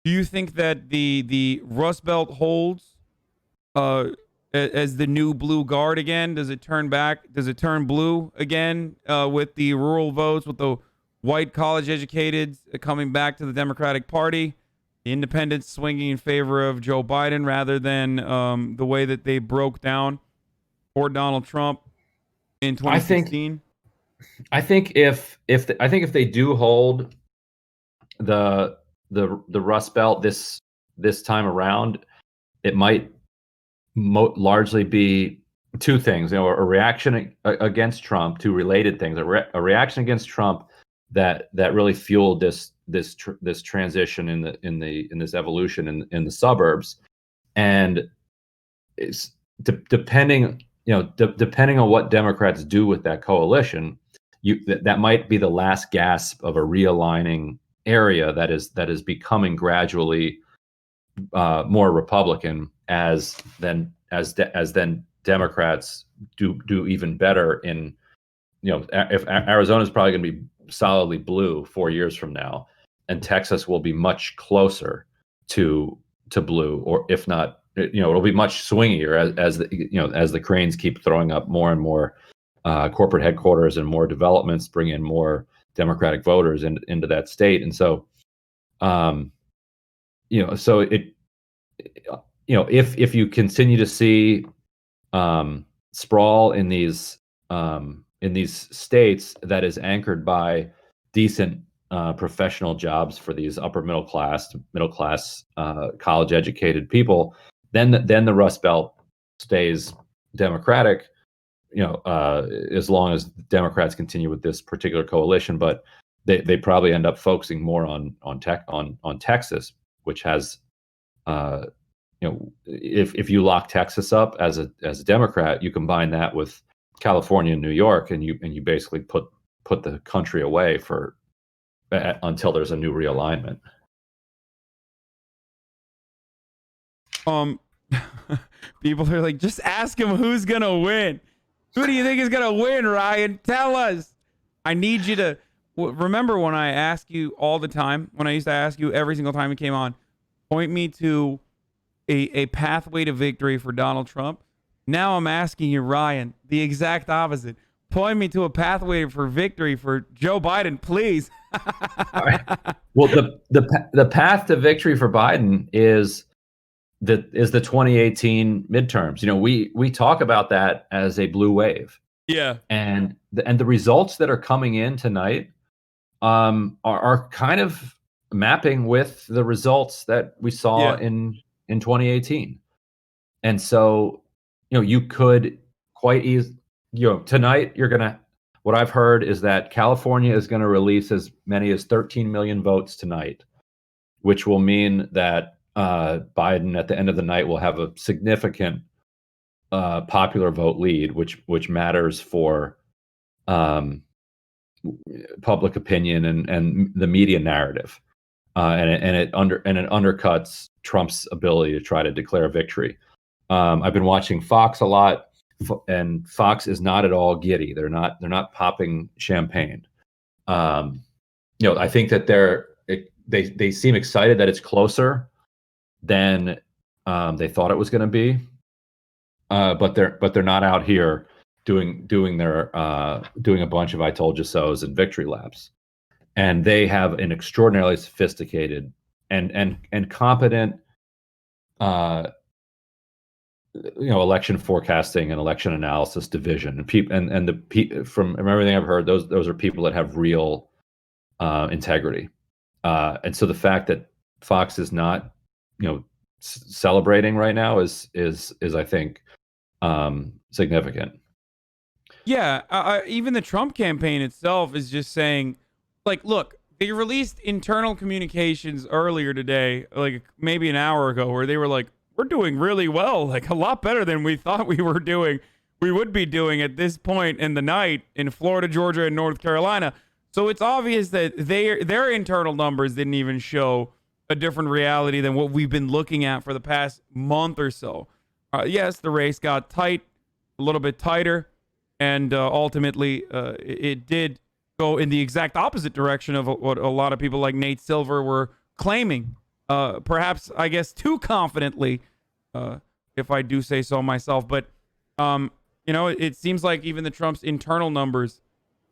Do you think that the Rust Belt holds as the new blue guard again? Does it turn back? Does it turn blue again with the rural votes, with the white college educated coming back to the Democratic Party, the independents swinging in favor of Joe Biden rather than the way that they broke down for Donald Trump in 2016? I think if they do hold the Rust Belt this time around, it might largely be two things. A reaction against Trump, two related things. A reaction against Trump that really fueled this transition in this evolution in the suburbs, and depending, depending on what Democrats do with that coalition, that might be the last gasp of a realigning area that is becoming gradually more Republican as then Democrats do even better in, if Arizona's probably going to be solidly blue 4 years from now, and Texas will be much closer to blue, or if not, it'll be much swingier as the cranes keep throwing up more and more corporate headquarters and more developments, bring in more Democratic voters into that state. And so, if you continue to see sprawl in these states that is anchored by decent professional jobs for these upper middle class college educated people, then the Rust Belt stays Democratic, as long as Democrats continue with this particular coalition. But they probably end up focusing more on Texas, which has, if you lock Texas up as a Democrat, you combine that with California and New York, and you basically put the country away until there's a new realignment. People are like, just ask him who's gonna win. Who do you think is gonna win, Ryan? Tell us. I need you to remember when I ask you all the time, when I used to ask you every single time you came on, point me to a pathway to victory for Donald Trump. Now I'm asking you, Ryan, the exact opposite. Point me to a pathway for victory for Joe Biden, please. All right. Well, the path to victory for Biden is the 2018 midterms. We talk about that as a blue wave. Yeah. And the results that are coming in tonight are kind of mapping with the results that we saw in 2018. And so, you could quite easily, tonight what I've heard is that California is going to release as many as 13 million votes tonight, which will mean that Biden at the end of the night will have a significant popular vote lead, which matters for public opinion and the media narrative, and it undercuts Trump's ability to try to declare victory. I've been watching Fox a lot, and Fox is not at all giddy. They're not popping champagne. I think that they seem excited that it's closer than they thought it was going to be, but they're not out here doing a bunch of I told you so's and victory laps. And they have an extraordinarily sophisticated and competent election forecasting and election analysis division, and from everything I've heard, those are people that have real integrity, and so the fact that Fox is not celebrating right now is I think significant. Yeah, even the Trump campaign itself is just saying, like, look, they released internal communications earlier today, like maybe an hour ago, where they were like, we're doing really well, like a lot better than we thought we would be doing at this point in the night in Florida, Georgia, and North Carolina. So it's obvious that their internal numbers didn't even show a different reality than what we've been looking at for the past month or so. Yes, the race got tight, a little bit tighter, and ultimately it did go in the exact opposite direction of what a lot of people like Nate Silver were claiming. Perhaps, I guess, too confidently, if I do say so myself. But, it seems like even the Trump's internal numbers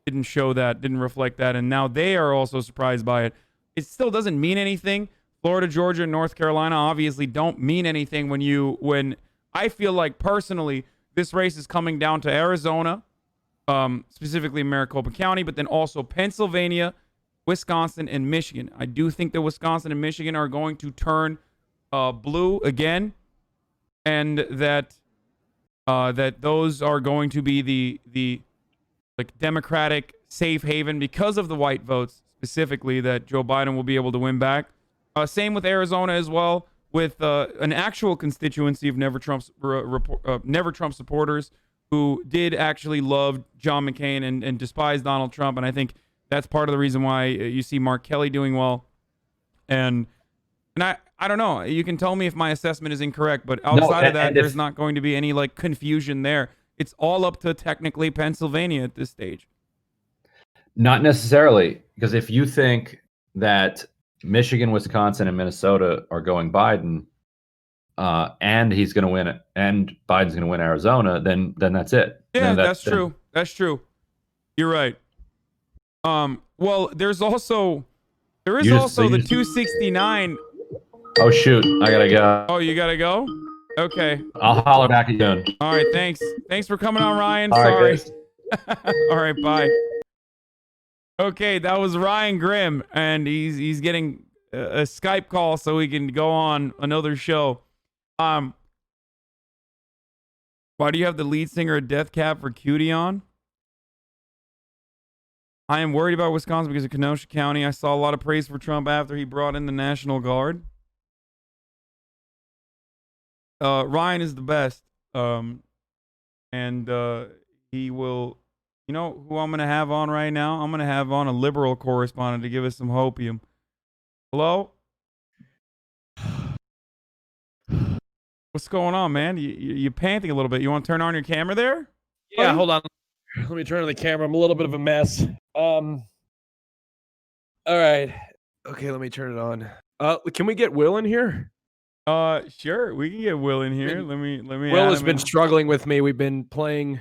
didn't reflect that. And now they are also surprised by it. It still doesn't mean anything. Florida, Georgia, and North Carolina obviously don't mean anything when I feel like personally this race is coming down to Arizona, specifically Maricopa County, but then also Pennsylvania, Wisconsin, and Michigan. I do think that Wisconsin and Michigan are going to turn blue again, and that those are going to be the like Democratic safe haven because of the white votes specifically that Joe Biden will be able to win back. Same with Arizona as well. with an actual constituency of Never Trump supporters who did actually love John McCain and despise Donald Trump. And I think that's part of the reason why you see Mark Kelly doing well. And I don't know. You can tell me if my assessment is incorrect, but outside of that, there's not going to be any like confusion there. It's all up to technically Pennsylvania at this stage. Not necessarily, because if you think that Michigan, Wisconsin, and Minnesota are going Biden, and he's going to win it, and Biden's going to win Arizona, then that's it. Yeah, that's true. That's true. You're right. Well, there is also the 269. Oh shoot, I gotta go. Oh, you gotta go? Okay. I'll holler back at you. All right, thanks. Thanks for coming on, Ryan. All Sorry. Right, all right, bye. Okay, that was Ryan Grimm, and he's getting a Skype call so he can go on another show. Why do you have the lead singer of Death Cab for Cutie on? I am worried about Wisconsin because of Kenosha County. I saw a lot of praise for Trump after he brought in the National Guard. Ryan is the best. And he will, you know who I'm going to have on right now? I'm going to have on a liberal correspondent to give us some hopium. Hello? What's going on, man? You're panting a little bit. You want to turn on your camera there? Yeah, hold on. Let me turn on the camera. I'm a little bit of a mess. All right. Okay, let me turn it on. Can we get Will in here? Sure. We can get Will in here. Let me. Will has been struggling with me. We've been playing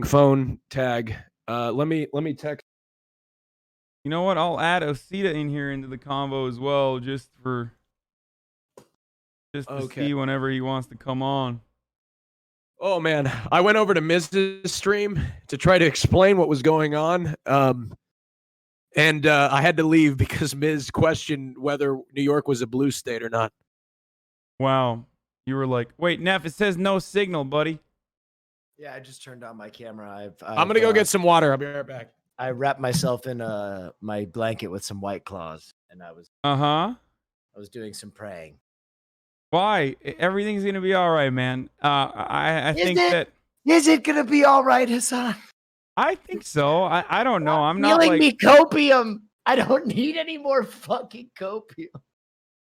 phone tag. Let me text. You know what? I'll add Osita in here into the convo as well, just to see whenever he wants to come on. Oh man, I went over to Miz's stream to try to explain what was going on. And I had to leave because Miz questioned whether New York was a blue state or not. Wow. You were like, wait, Neff, it says no signal, buddy. Yeah, I just turned on my camera. I'm going to go get some water. I'll be right back. I wrapped myself in my blanket with some White Claws, and I was doing some praying. Why? Everything's going to be all right, man. I think that... Is it going to be all right, Hasan? I think so. I don't know. I'm not like... me copium. I don't need any more fucking copium.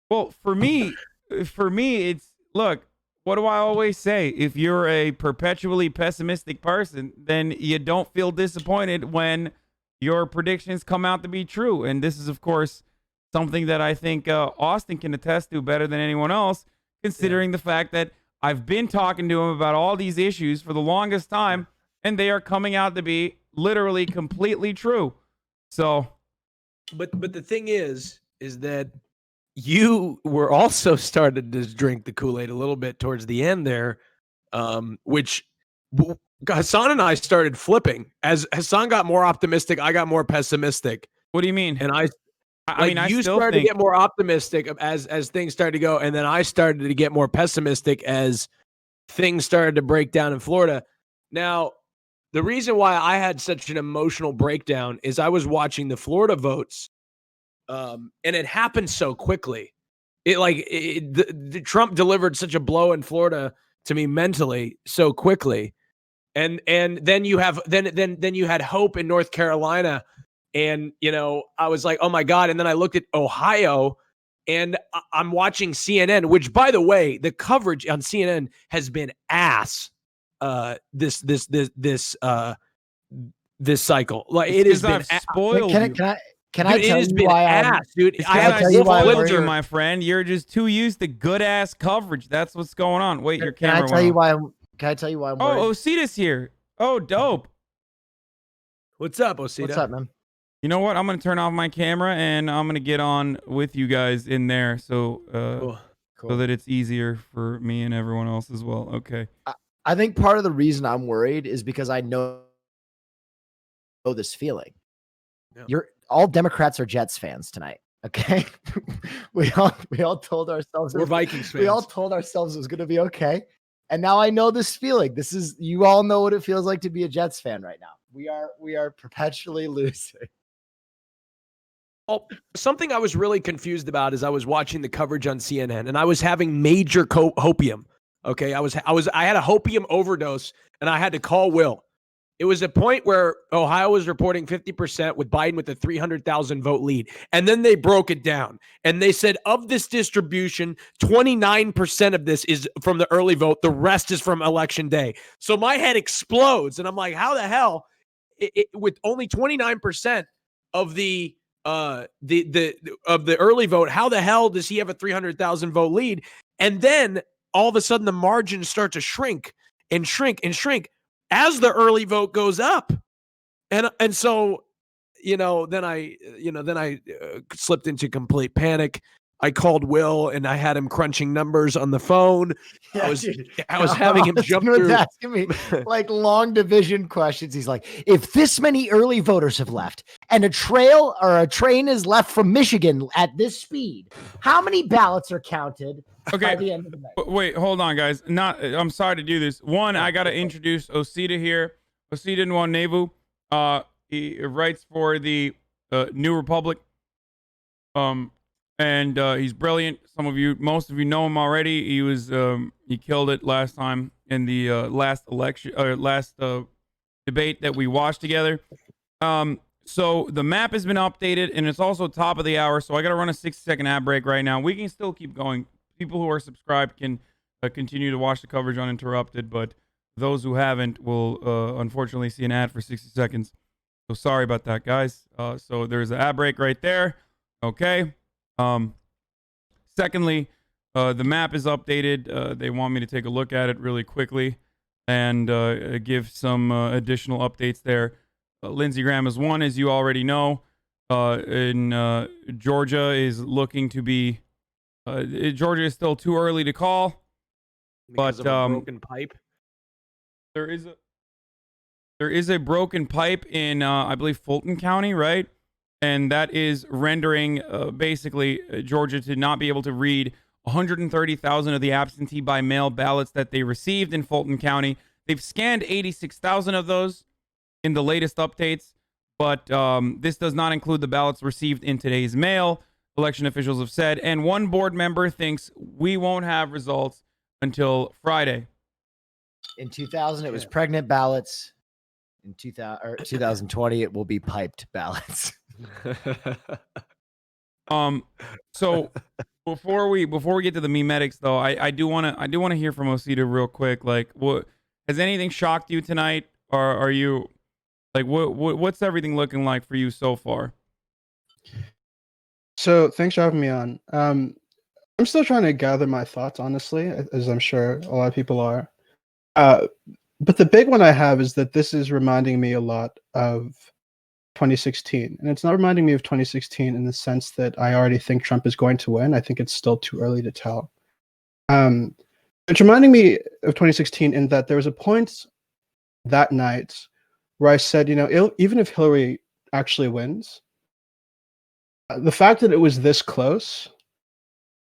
Well, for me, it's... Look, what do I always say? If you're a perpetually pessimistic person, then you don't feel disappointed when your predictions come out to be true. And this is, of course, something that I think Austin can attest to better than anyone else, considering the fact that I've been talking to him about all these issues for the longest time, and they are coming out to be literally completely true. So, but the thing is that you were also started to drink the Kool-Aid a little bit towards the end there, which Hasan and I started flipping. As Hasan got more optimistic, I got more pessimistic. What do you mean? And I mean, you still started to get more optimistic as things started to go, and then I started to get more pessimistic as things started to break down in Florida. Now, the reason why I had such an emotional breakdown is I was watching the Florida votes, and it happened so quickly. The Trump delivered such a blow in Florida to me mentally so quickly, and then you have then you had hope in North Carolina. And, you know, I was like, oh, my God. And then I looked at Ohio and I'm watching CNN, which, by the way, the coverage on CNN has been ass this cycle. Like it has been spoiled. Can I tell you why ass, dude? I spoiled you, my friend. You're just too used to good ass coverage. That's what's going on. Wait, your camera. Can I tell you why I'm worried? Oh, Osita's here. Oh, dope. What's up, Osita? What's up, man? You know what? I'm going to turn off my camera and I'm going to get on with you guys in there so so that it's easier for me and everyone else as well. Okay. I think part of the reason I'm worried is because I know this feeling. Yeah. All Democrats are Jets fans tonight. Okay. we all told ourselves we're Vikings fans. We all told ourselves it was going to be okay. And now I know this feeling. You all know what it feels like to be a Jets fan right now. We are perpetually losing. Oh, something I was really confused about is I was watching the coverage on CNN and I was having major hopium. Okay, I had a hopium overdose and I had to call Will. It was a point where Ohio was reporting 50% with Biden with a 300,000 vote lead. And then they broke it down. And they said of this distribution, 29% of this is from the early vote. The rest is from election day. So my head explodes. And I'm like, how the hell, with only 29% of the early vote, how the hell does he have a 300,000 vote lead? And then all of a sudden the margins start to shrink and shrink and shrink as the early vote goes up. And so, then I slipped into complete panic. I called Will and I had him crunching numbers on the phone. Yeah, I was having him jump through. Asking me like long division questions. He's like, if this many early voters have left and a train is left from Michigan at this speed, how many ballots are counted by the end of the night? Wait, hold on, guys. I'm sorry to do this. One, I got to introduce Osita here. Osita Nwanevu. He writes for the New Republic. And he's brilliant. Most of you know him already. He killed it last time in the last debate that we watched together. So the map has been updated and it's also top of the hour. So I got to run a 60-second ad break right now. We can still keep going. People who are subscribed can continue to watch the coverage uninterrupted, but those who haven't will unfortunately see an ad for 60 seconds. So sorry about that, guys. So there's an ad break right there. Okay. Secondly, the map is updated. They want me to take a look at it really quickly and give some additional updates there. Lindsey Graham is one, as you already know. In Georgia is looking to be. Georgia is still too early to call, because but of a broken pipe. There is a broken pipe in I believe Fulton County, right? And that is rendering basically Georgia to not be able to read 130,000 of the absentee by mail ballots that they received in Fulton County. They've scanned 86,000 of those in the latest updates, but this does not include the ballots received in today's mail, election officials have said. And one board member thinks we won't have results until Friday. In 2000, it was pregnant ballots. In 2020, it will be piped ballots. So before we get to the memetics though, I do want to hear from Osita real quick. Like, what has anything shocked you tonight? Or are you like what's everything looking like for you so far? So thanks for having me on. I'm still trying to gather my thoughts, honestly, as I'm sure a lot of people are. But the big one I have is that this is reminding me a lot of 2016. And it's not reminding me of 2016 in the sense that I already think Trump is going to win. I think it's still too early to tell. It's reminding me of 2016 in that there was a point that night where I said, even if Hillary actually wins, the fact that it was this close,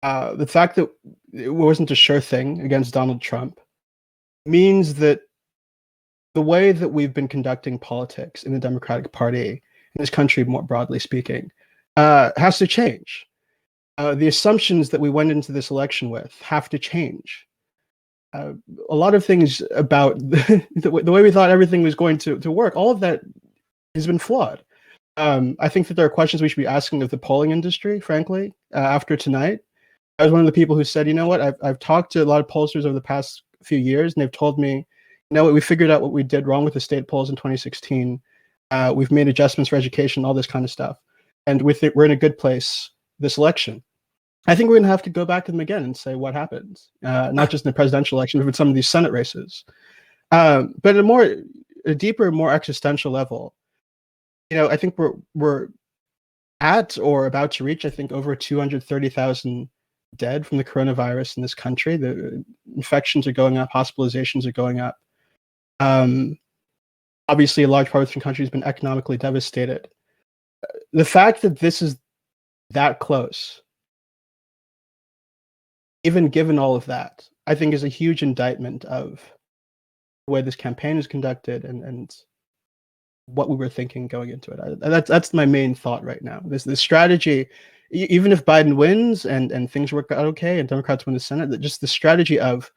the fact that it wasn't a sure thing against Donald Trump, means that the way that we've been conducting politics in the Democratic Party, in this country more broadly speaking, has to change. The assumptions that we went into this election with have to change. A lot of things about the way we thought everything was going to work, all of that has been flawed. I think that there are questions we should be asking of the polling industry, frankly, after tonight. I was one of the people who said, you know what, I've talked to a lot of pollsters over the past few years, and they've told me, we figured out what we did wrong with the state polls in 2016. We've made adjustments for education, all this kind of stuff. And with it, we're in a good place this election. I think we're going to have to go back to them again and say what happens, not just in the presidential election, but with some of these Senate races. But at a deeper, more existential level, I think we're at or about to reach, I think, over 230,000 dead from the coronavirus in this country. The infections are going up, hospitalizations are going up. Obviously, a large part of the country has been economically devastated. The fact that this is that close, even given all of that, I think is a huge indictment of the way this campaign is conducted and what we were thinking going into it. That's my main thought right now. This strategy, even if Biden wins and things work out okay and Democrats win the Senate, just the strategy of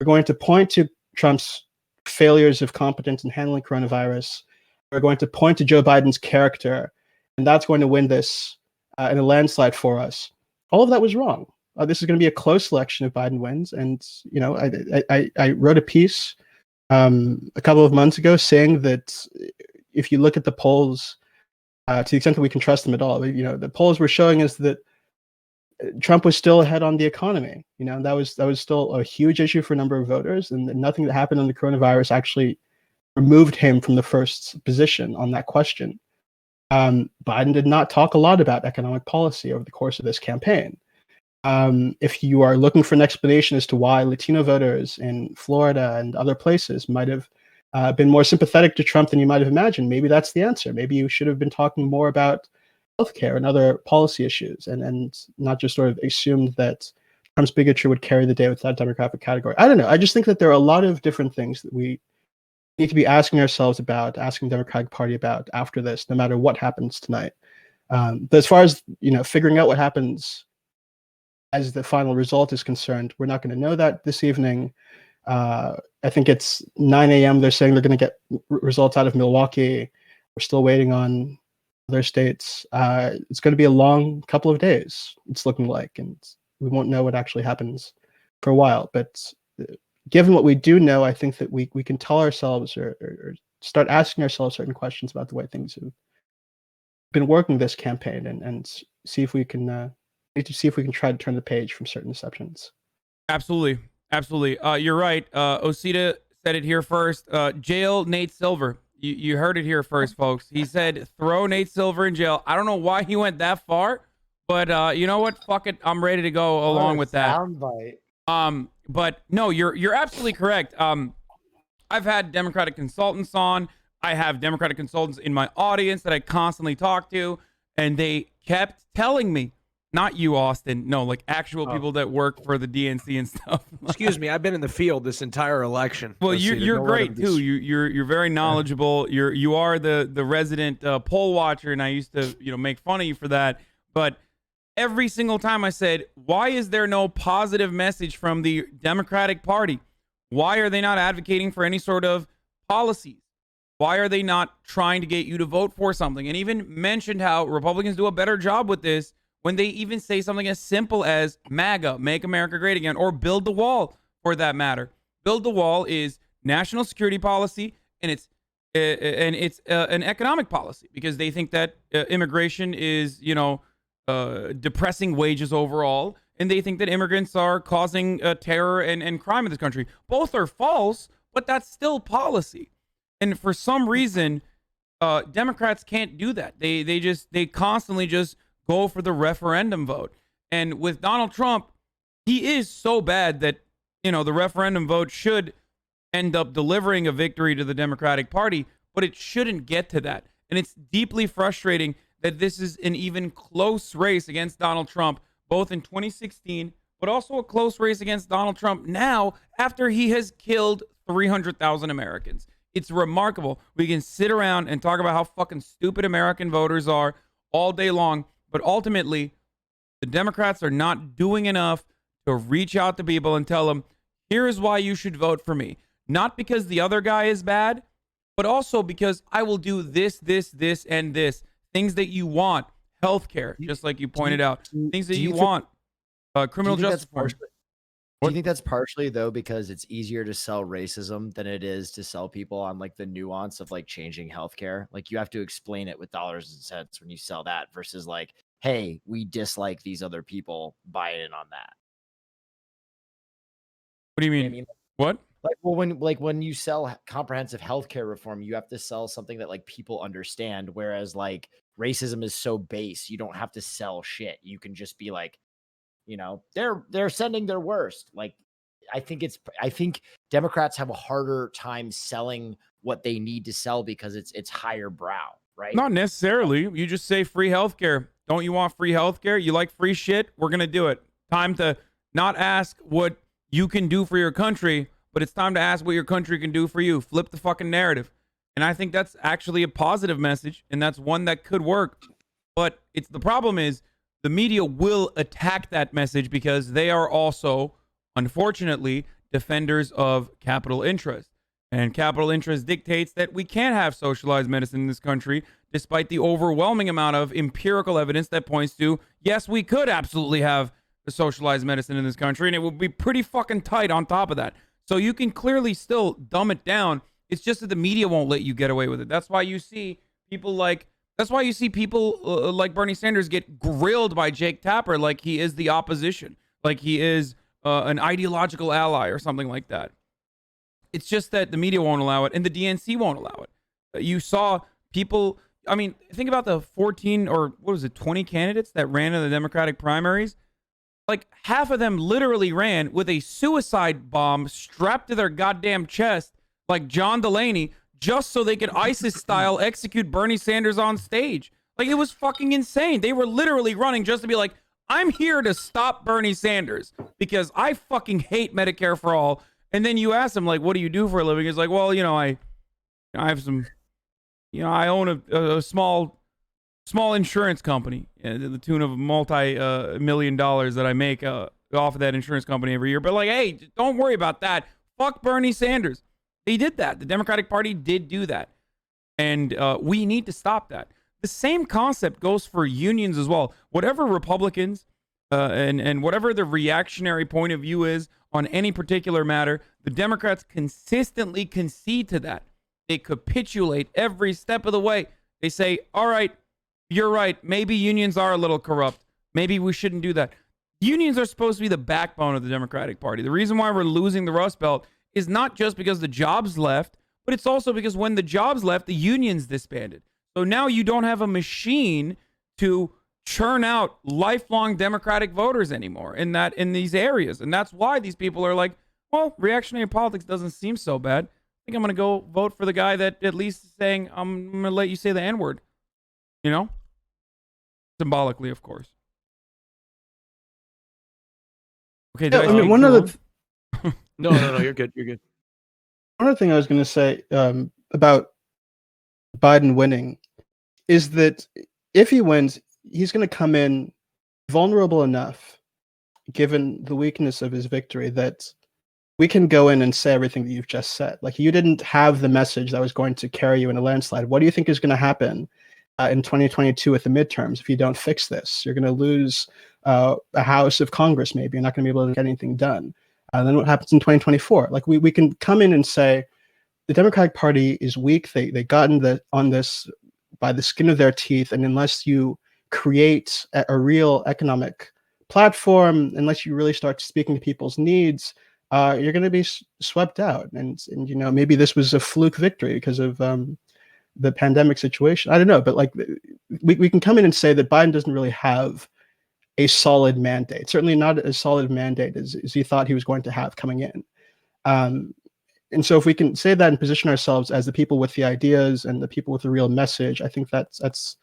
we're going to point to Trump's failures of competence in handling coronavirus. We're going to point to Joe Biden's character, and that's going to win this in a landslide for us. All of that was wrong. This is going to be a close election if Biden wins. And, you know, I wrote a piece a couple of months ago saying that if you look at the polls, to the extent that we can trust them at all, you know, the polls were showing us that Trump was still ahead on the economy. You know, that was still a huge issue for a number of voters, and nothing that happened on the coronavirus actually removed him from the first position on that question. Biden did not talk a lot about economic policy over the course of this campaign. If you are looking for an explanation as to why Latino voters in Florida and other places might have been more sympathetic to Trump than you might have imagined, maybe that's the answer. Maybe you should have been talking more about healthcare and other policy issues, and not just sort of assumed that Trump's bigotry would carry the day with that demographic category. I don't know. I just think that there are a lot of different things that we need to be asking ourselves about, asking the Democratic Party about after this, no matter what happens tonight. But as far as, you know, figuring out what happens as the final result is concerned, we're not going to know that this evening. I think it's 9 a.m. They're saying they're going to get results out of Milwaukee. We're still waiting on other states. It's going to be a long couple of days, it's looking like, and we won't know what actually happens for a while. But given what we do know, I think that we can tell ourselves or start asking ourselves certain questions about the way things have been working this campaign, and see if we can try to turn the page from certain deceptions. Absolutely. You're right. Osita said it here first. Jail Nate Silver. You heard it here first, folks. He said throw Nate Silver in jail. I don't know why he went that far, but you know what? Fuck it. I'm ready to go along with that. Soundbite. But no, you're absolutely correct. I've had Democratic consultants on. I have Democratic consultants in my audience that I constantly talk to, and they kept telling me, not you, Austin, no, like actual people that work for the DNC and stuff. Excuse me, I've been in the field this entire election. Well, you're great too. You're very knowledgeable. You are the resident poll watcher, and I used to make fun of you for that. But every single time I said, why is there no positive message from the Democratic Party? Why are they not advocating for any sort of policies? Why are they not trying to get you to vote for something? And even mentioned how Republicans do a better job with this when they even say something as simple as MAGA, Make America Great Again, or Build the Wall, for that matter. Build the Wall is national security policy, and it's an economic policy, because they think that immigration is, depressing wages overall, and they think that immigrants are causing terror and crime in this country. Both are false, but that's still policy. And for some reason, Democrats can't do that. They constantly just go for the referendum vote. And with Donald Trump, he is so bad that, the referendum vote should end up delivering a victory to the Democratic Party, but it shouldn't get to that. And it's deeply frustrating that this is an even close race against Donald Trump, both in 2016, but also a close race against Donald Trump now after he has killed 300,000 Americans. It's remarkable. We can sit around and talk about how fucking stupid American voters are all day long, but ultimately, the Democrats are not doing enough to reach out to people and tell them, here is why you should vote for me. Not because the other guy is bad, but also because I will do this, and this. Things that you want. Healthcare, just like you pointed out. Things that you want. Criminal justice. Do you think that's partially, though, because it's easier to sell racism than it is to sell people on, like, the nuance of, like, changing healthcare? Like, you have to explain it with dollars and cents when you sell that versus, like, hey, we dislike these other people, buy in on that. What do you mean? I mean, what? When you sell comprehensive healthcare reform, you have to sell something that, like, people understand, whereas, like, racism is so base, you don't have to sell shit. You can just be like, they're sending their worst. Like, I think Democrats have a harder time selling what they need to sell because it's higher brow, right? Not necessarily. You just say free healthcare. Don't you want free healthcare? You like free shit? We're going to do it. Time to not ask what you can do for your country, but it's time to ask what your country can do for you. Flip the fucking narrative. And I think that's actually a positive message, and that's one that could work. But the problem is the media will attack that message because they are also, unfortunately, defenders of capital interest. And capital interest dictates that we can't have socialized medicine in this country, despite the overwhelming amount of empirical evidence that points to, yes, we could absolutely have socialized medicine in this country, and it would be pretty fucking tight on top of that. So you can clearly still dumb it down. It's just that the media won't let you get away with it. That's why you see people like Bernie Sanders get grilled by Jake Tapper like he is the opposition, like he is an ideological ally or something like that. It's just that the media won't allow it and the DNC won't allow it. You saw people, I mean, think about the 14 or 20 candidates that ran in the Democratic primaries. Like half of them literally ran with a suicide bomb strapped to their goddamn chest, like John Delaney, just so they could ISIS style execute Bernie Sanders on stage. Like it was fucking insane. They were literally running just to be like, I'm here to stop Bernie Sanders because I fucking hate Medicare for all. And then you ask him, like, what do you do for a living? He's like, well, I have some, I own a small insurance company to the tune of multi-million dollars that I make off of that insurance company every year. But like, hey, don't worry about that. Fuck Bernie Sanders. They did that. The Democratic Party did do that. And we need to stop that. The same concept goes for unions as well. Whatever Republicans and whatever the reactionary point of view is on any particular matter, the Democrats consistently concede to that. They capitulate every step of the way. They say, all right, you're right. Maybe unions are a little corrupt. Maybe we shouldn't do that. Unions are supposed to be the backbone of the Democratic Party. The reason why we're losing the Rust Belt is not just because the jobs left, but it's also because when the jobs left, the unions disbanded. So now you don't have a machine to churn out lifelong Democratic voters anymore in these areas. And that's why these people are like, well, reactionary politics doesn't seem so bad. I think I'm going to go vote for the guy that at least is saying, I'm going to let you say the N-word. Symbolically, of course. Okay, Yeah, I mean, one of the No, you're good. You're good. one other thing I was going to say about Biden winning is that if he wins, he's going to come in vulnerable enough, given the weakness of his victory, that we can go in and say everything that you've just said. Like, you didn't have the message that was going to carry you in a landslide. What do you think is going to happen in 2022 with the midterms if you don't fix this? You're going to lose a House of Congress, maybe. You're not going to be able to get anything done. And then what happens in 2024? Like, we can come in and say, the Democratic Party is weak. They got on this by the skin of their teeth. And unless you create a real economic platform, unless you really start speaking to people's needs, you're going to be swept out. And maybe this was a fluke victory because of the pandemic situation. I don't know, but like we can come in and say that Biden doesn't really have a solid mandate. Certainly not as solid mandate as he thought he was going to have coming in. And so if we can say that and position ourselves as the people with the ideas and the people with the real message, I think that's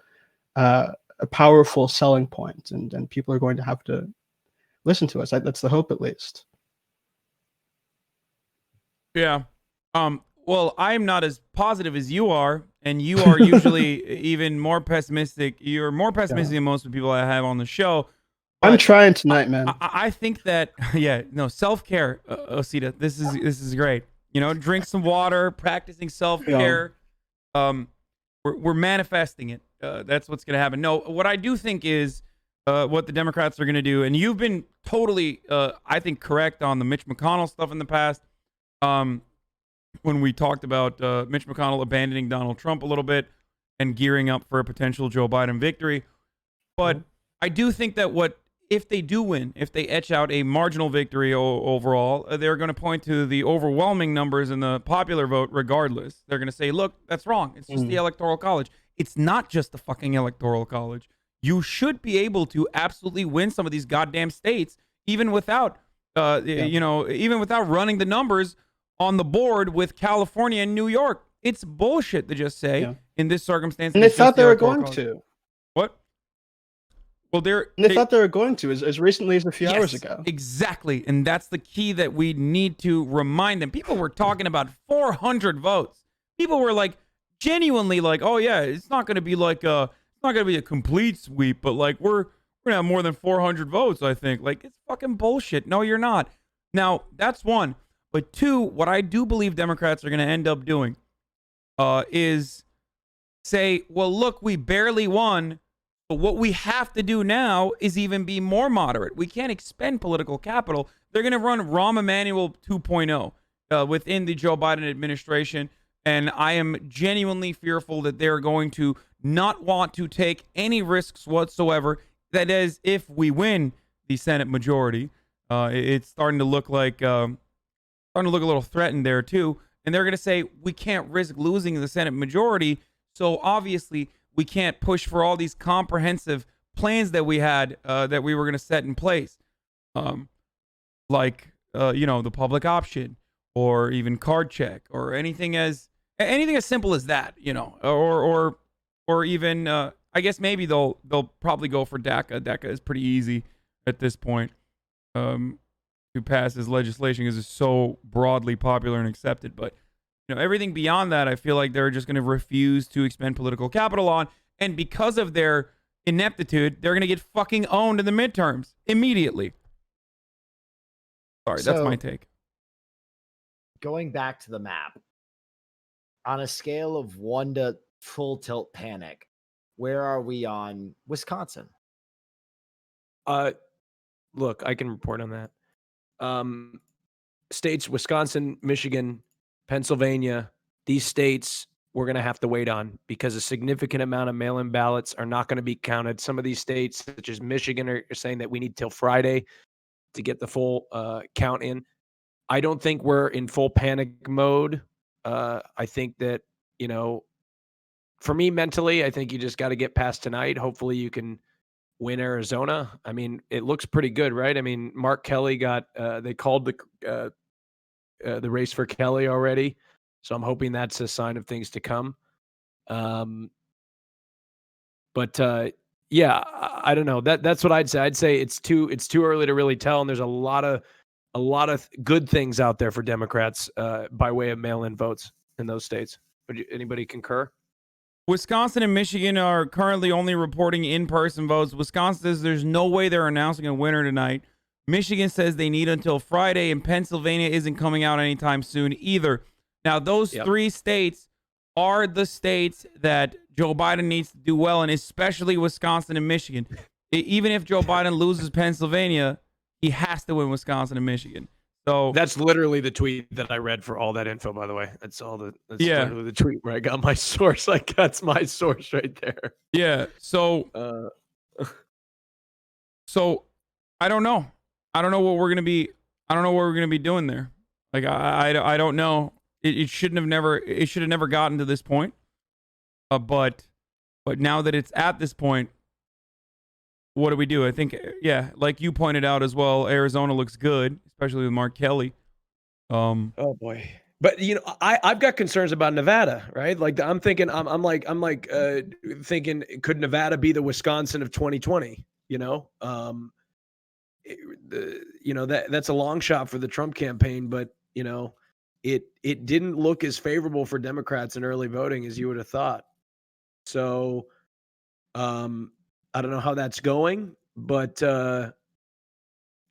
a powerful selling point, and people are going to have to listen to us. That's the hope, at least. Yeah. Well, I'm not as positive as you are, and you are usually even more pessimistic. You're more pessimistic than most of the people I have on the show. I'm trying tonight, man. I think that self-care, Osita. This is great. Drink some water, practicing self-care. We're manifesting it. That's what's going to happen. No, what I do think is what the Democrats are going to do, and you've been totally, I think, correct on the Mitch McConnell stuff in the past. When we talked about Mitch McConnell abandoning Donald Trump a little bit and gearing up for a potential Joe Biden victory. But I do think that if they do win, if they etch out a marginal victory overall, they're going to point to the overwhelming numbers in the popular vote regardless. They're going to say, look, that's wrong. It's just the Electoral College. It's not just the fucking Electoral College. You should be able to absolutely win some of these goddamn states, even without, even without running the numbers on the board with California and New York. It's bullshit to just say in this circumstance. And they thought they were going to. What? Well, they thought they were going to as recently as a few hours ago. Exactly. And that's the key that we need to remind them. People were talking about 400 votes. People were like, genuinely like, oh yeah, it's not going to be like it's not going to be a complete sweep, but like we're going to have more than 400 votes, I think. Like, it's fucking bullshit. No, you're not. Now, that's one. But two, what I do believe Democrats are going to end up doing is say, well, look, we barely won, but what we have to do now is even be more moderate. We can't expend political capital. They're going to run Rahm Emanuel 2.0 within the Joe Biden administration, and I am genuinely fearful that they're going to not want to take any risks whatsoever. That is, if we win the Senate majority, it's starting to look like starting to look a little threatened there too. And they're going to say we can't risk losing the Senate majority, so obviously we can't push for all these comprehensive plans that we had that we were going to set in place, like the public option or even card check or anything as simple as that, or even I guess maybe they'll probably go for DACA. DACA is pretty easy at this point to pass as legislation because it's so broadly popular and accepted. But everything beyond that, I feel like they're just going to refuse to expend political capital on, and because of their ineptitude, they're going to get fucking owned in the midterms immediately. Sorry, that's my take. Going back to the map, on a scale of 1 to full tilt panic, where are we on Wisconsin? Look, I can report on that. States, Wisconsin, Michigan, Pennsylvania, these states we're going to have to wait on because a significant amount of mail-in ballots are not going to be counted. Some of these states, such as Michigan, are saying that we need till Friday to get the full count in. I don't think we're in full panic mode. I think that, for me mentally, I think you just got to get past tonight. Hopefully you can win Arizona. I mean, it looks pretty good, right? I mean, Mark Kelly they called the race for Kelly already. So I'm hoping that's a sign of things to come. But yeah, I don't know. That's what I'd say. I'd say it's too early to really tell. And there's a lot of good things out there for Democrats by way of mail-in votes in those states. Would anybody concur? Wisconsin and Michigan are currently only reporting in-person votes. Wisconsin says there's no way they're announcing a winner tonight. Michigan says they need until Friday, and Pennsylvania isn't coming out anytime soon either. Now, those three states are the states that Joe Biden needs to do well in, especially Wisconsin and Michigan. Even if Joe Biden loses Pennsylvania, he has to win Wisconsin and Michigan. So that's literally the tweet that I read for all that info, by the way. That's literally the tweet where I got my source. Like, that's my source right there. Yeah. So I don't know. I don't know what we're going to be. I don't know what we're going to be doing there. Like, I don't know. It should have never gotten to this point. But now that it's at this point, what do we do? I think, like you pointed out as well, Arizona looks good, especially with Mark Kelly. Oh boy. But I've got concerns about Nevada, right? Like I'm thinking, I'm thinking, could Nevada be the Wisconsin of 2020? That's a long shot for the Trump campaign, but it didn't look as favorable for Democrats in early voting as you would have thought. So, I don't know how that's going, but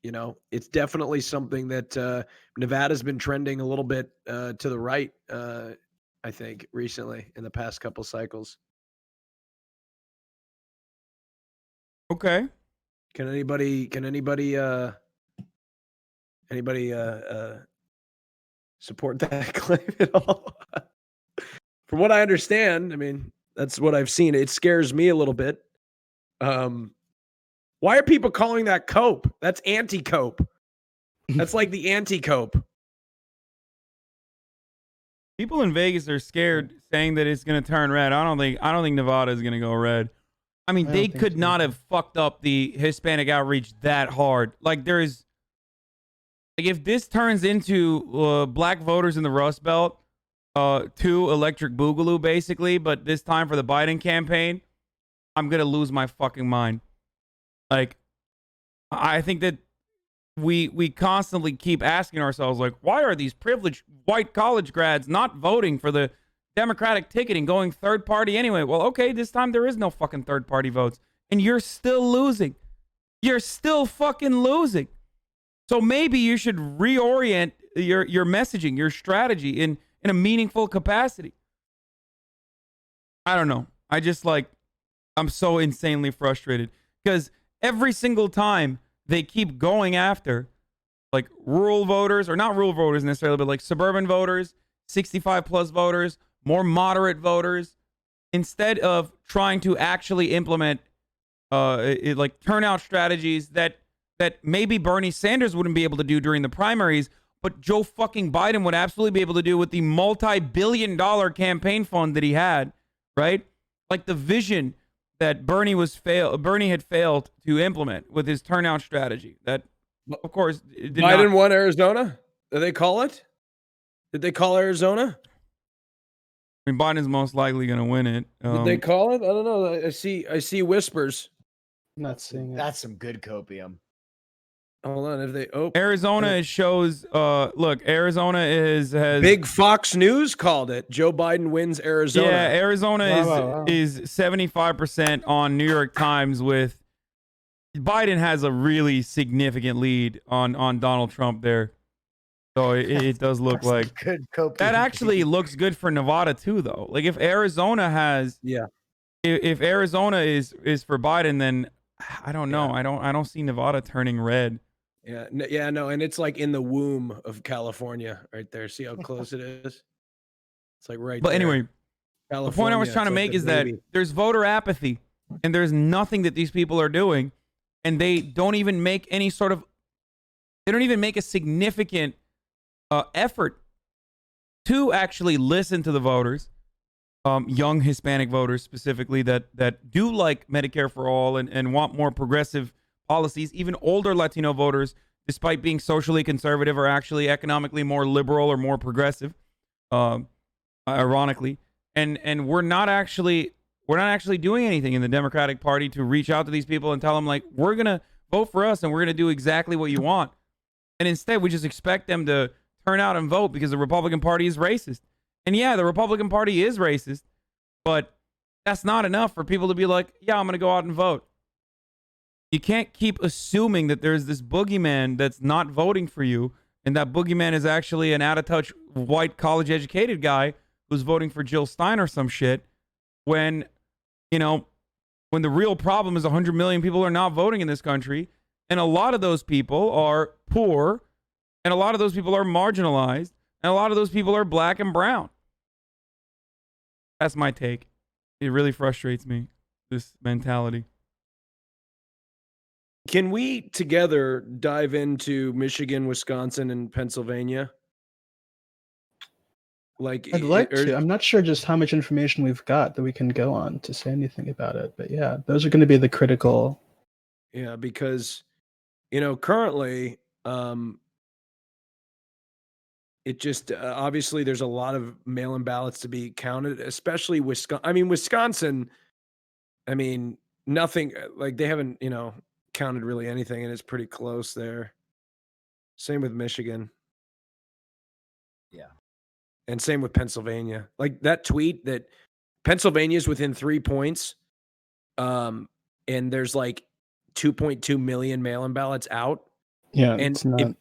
it's definitely something that Nevada's been trending a little bit to the right. I think recently in the past couple cycles. Okay. Can anybody support that claim at all? From what I understand, I mean, that's what I've seen. It scares me a little bit. Why are people calling that cope? That's anti-cope. That's like the anti-cope. People in Vegas are scared, saying that it's going to turn red. I don't think Nevada is going to go red. I mean, they could not have fucked up the Hispanic outreach that hard. Like, if this turns into black voters in the Rust Belt, to Electric Boogaloo, basically, but this time for the Biden campaign, I'm going to lose my fucking mind. Like, I think that we constantly keep asking ourselves, like, why are these privileged white college grads not voting for the Democratic ticketing, going third party anyway. Well, okay, this time there is no fucking third party votes. And you're still losing. You're still fucking losing. So maybe you should reorient your messaging, your strategy in a meaningful capacity. I don't know. I'm so insanely frustrated because every single time they keep going after like rural voters, or not rural voters necessarily, but like suburban voters, 65 plus voters, more moderate voters, instead of trying to actually implement like turnout strategies that maybe Bernie Sanders wouldn't be able to do during the primaries, but Joe fucking Biden would absolutely be able to do with the multi-billion-dollar campaign fund that he had, right? Like the vision that Bernie had failed to implement with his turnout strategy. That, of course, Biden won Arizona. Did they call it? Did they call Arizona? I mean, Biden's most likely going to win it. Did they call it? I don't know. I see whispers. I'm not seeing it. That's some good copium. Hold on. If they Arizona shows look, Arizona has Big Fox News called it. Joe Biden wins Arizona. Yeah, Arizona Wow. is 75% on New York Times, with Biden has a really significant lead on Donald Trump there. So it does look like good copium. that actually looks good for Nevada too, though. Like if Arizona has if Arizona is for Biden, then I don't know. I don't see Nevada turning red. No, and it's like in the womb of California right there. See how close it is? It's like right But there. anyway, the point I was trying to make is that there's voter apathy and there's nothing that these people are doing, and they don't even make any sort of, they don't even make a significant effort to actually listen to the voters, young Hispanic voters specifically that do like Medicare for all and want more progressive policies. Even older Latino voters, despite being socially conservative, are actually economically more liberal or more progressive, ironically. And we're not actually doing anything in the Democratic Party to reach out to these people and tell them, like, we're going to vote for us and we're going to do exactly what you want. And instead, we just expect them to turn out and vote because the Republican Party is racist. And yeah, the Republican Party is racist, but that's not enough for people to be like, yeah, I'm going to go out and vote. You can't keep assuming that there's this boogeyman that's not voting for you, and that boogeyman is actually an out-of-touch white college-educated guy who's voting for Jill Stein or some shit, when, when the real problem is 100 million people are not voting in this country, and a lot of those people are poor, and a lot of those people are marginalized, and a lot of those people are black and brown. That's my take. It really frustrates me, this mentality. Can we together dive into Michigan, Wisconsin, and Pennsylvania? I'd like to. I'm not sure just how much information we've got that we can go on to say anything about it. But yeah, those are going to be the critical. Yeah, because, currently, it just obviously there's a lot of mail-in ballots to be counted, especially Wisconsin. Nothing, like they haven't, counted really anything, and it's pretty close there. Same with Michigan. Yeah. And same with Pennsylvania. Like that tweet that Pennsylvania's within 3 points, and there's like 2.2 million mail-in ballots out. Yeah, and it's not.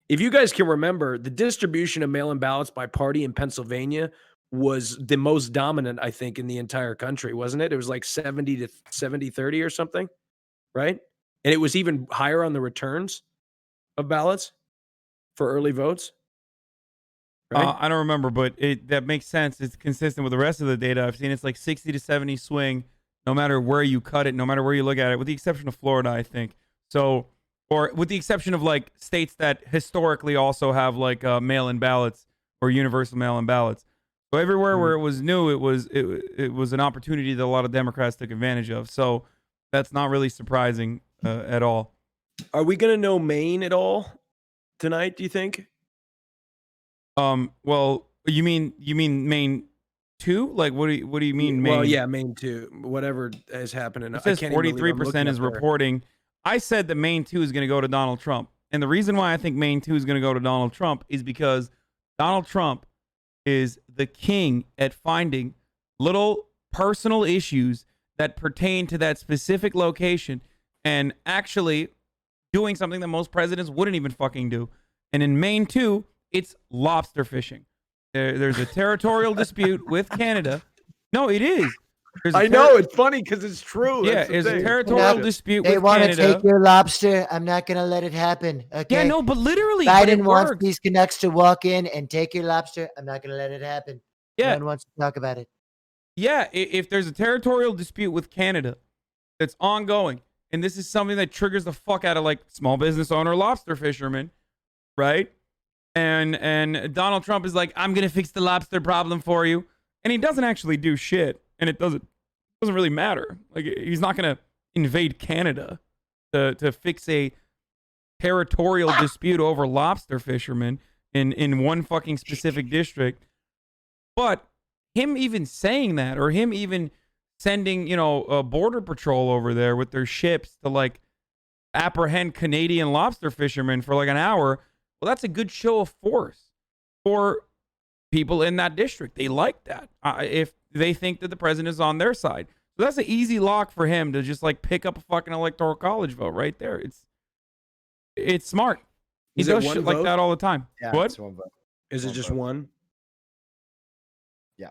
If you guys can remember, the distribution of mail-in ballots by party in Pennsylvania was the most dominant, I think, in the entire country, wasn't it? It was like 70-30 or something, right? And it was even higher on the returns of ballots for early votes. Right? I don't remember, but that makes sense. It's consistent with the rest of the data I've seen. It's like 60-70 swing, no matter where you cut it, no matter where you look at it, with the exception of Florida, I think. So, or with the exception of like states that historically also have like mail-in ballots or universal mail-in ballots. So everywhere where it was new, it was an opportunity that a lot of Democrats took advantage of. So that's not really surprising at all. Are we going to know Maine at all tonight, do you think? Well, you mean Maine 2? Like, what do you mean Maine? Well, yeah, Maine 2. Whatever is happening. It says 43% is reporting. I said that Maine 2 is going to go to Donald Trump. And the reason why I think Maine 2 is going to go to Donald Trump is because Donald Trump is the king at finding little personal issues that pertain to that specific location and actually doing something that most presidents wouldn't even fucking do. And in Maine, too, it's lobster fishing. There's a territorial dispute with Canada. No, it is. I know, it's funny because it's true. Yeah, That's the there's a thing. territorial dispute They with want to Canada. take your lobster. I'm not going to let it happen. Okay. Yeah, no, but literally, but it Biden wants works. these Canucks to walk in and take your lobster. I'm not going to let it happen. Yeah. No one wants to talk about it. Yeah, if there's a territorial dispute with Canada that's ongoing, and this is something that triggers the fuck out of like small business owner, lobster fishermen, right? And Donald Trump is like, I'm gonna fix the lobster problem for you, and he doesn't actually do shit, and it doesn't really matter. Like he's not gonna invade Canada to fix a territorial dispute over lobster fishermen in one fucking specific district, but him even saying that, or him even sending, a border patrol over there with their ships to like apprehend Canadian lobster fishermen for like an hour, well, that's a good show of force for people in that district. They like that if they think that the president is on their side. So that's an easy lock for him to just like pick up a fucking electoral college vote right there. It's smart. He Is it does one shit like vote? that all the time. Yeah, What? it's one vote. Is it just one? Yeah.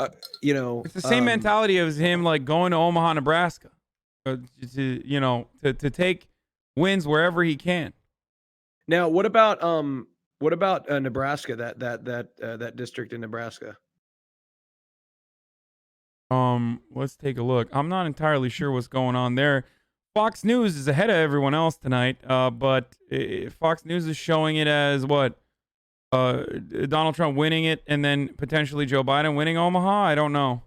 It's the same mentality as him like going to Omaha, Nebraska, to take wins wherever he can. Now, what about Nebraska? That district in Nebraska. Let's take a look. I'm not entirely sure what's going on there. Fox News is ahead of everyone else tonight, but Fox News is showing it as what? Donald Trump winning it and then potentially Joe Biden winning Omaha? I don't know.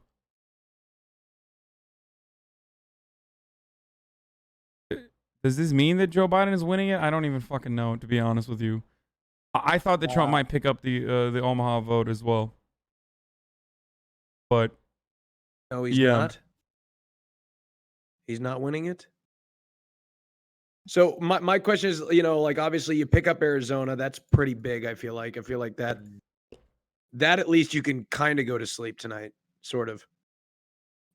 Does this mean that Joe Biden is winning it? I don't even fucking know, to be honest with you. I thought that Trump might pick up the Omaha vote as well. But No, he's not. He's not winning it. So my question is, like obviously you pick up Arizona, that's pretty big. I feel like that at least you can kind of go to sleep tonight, sort of.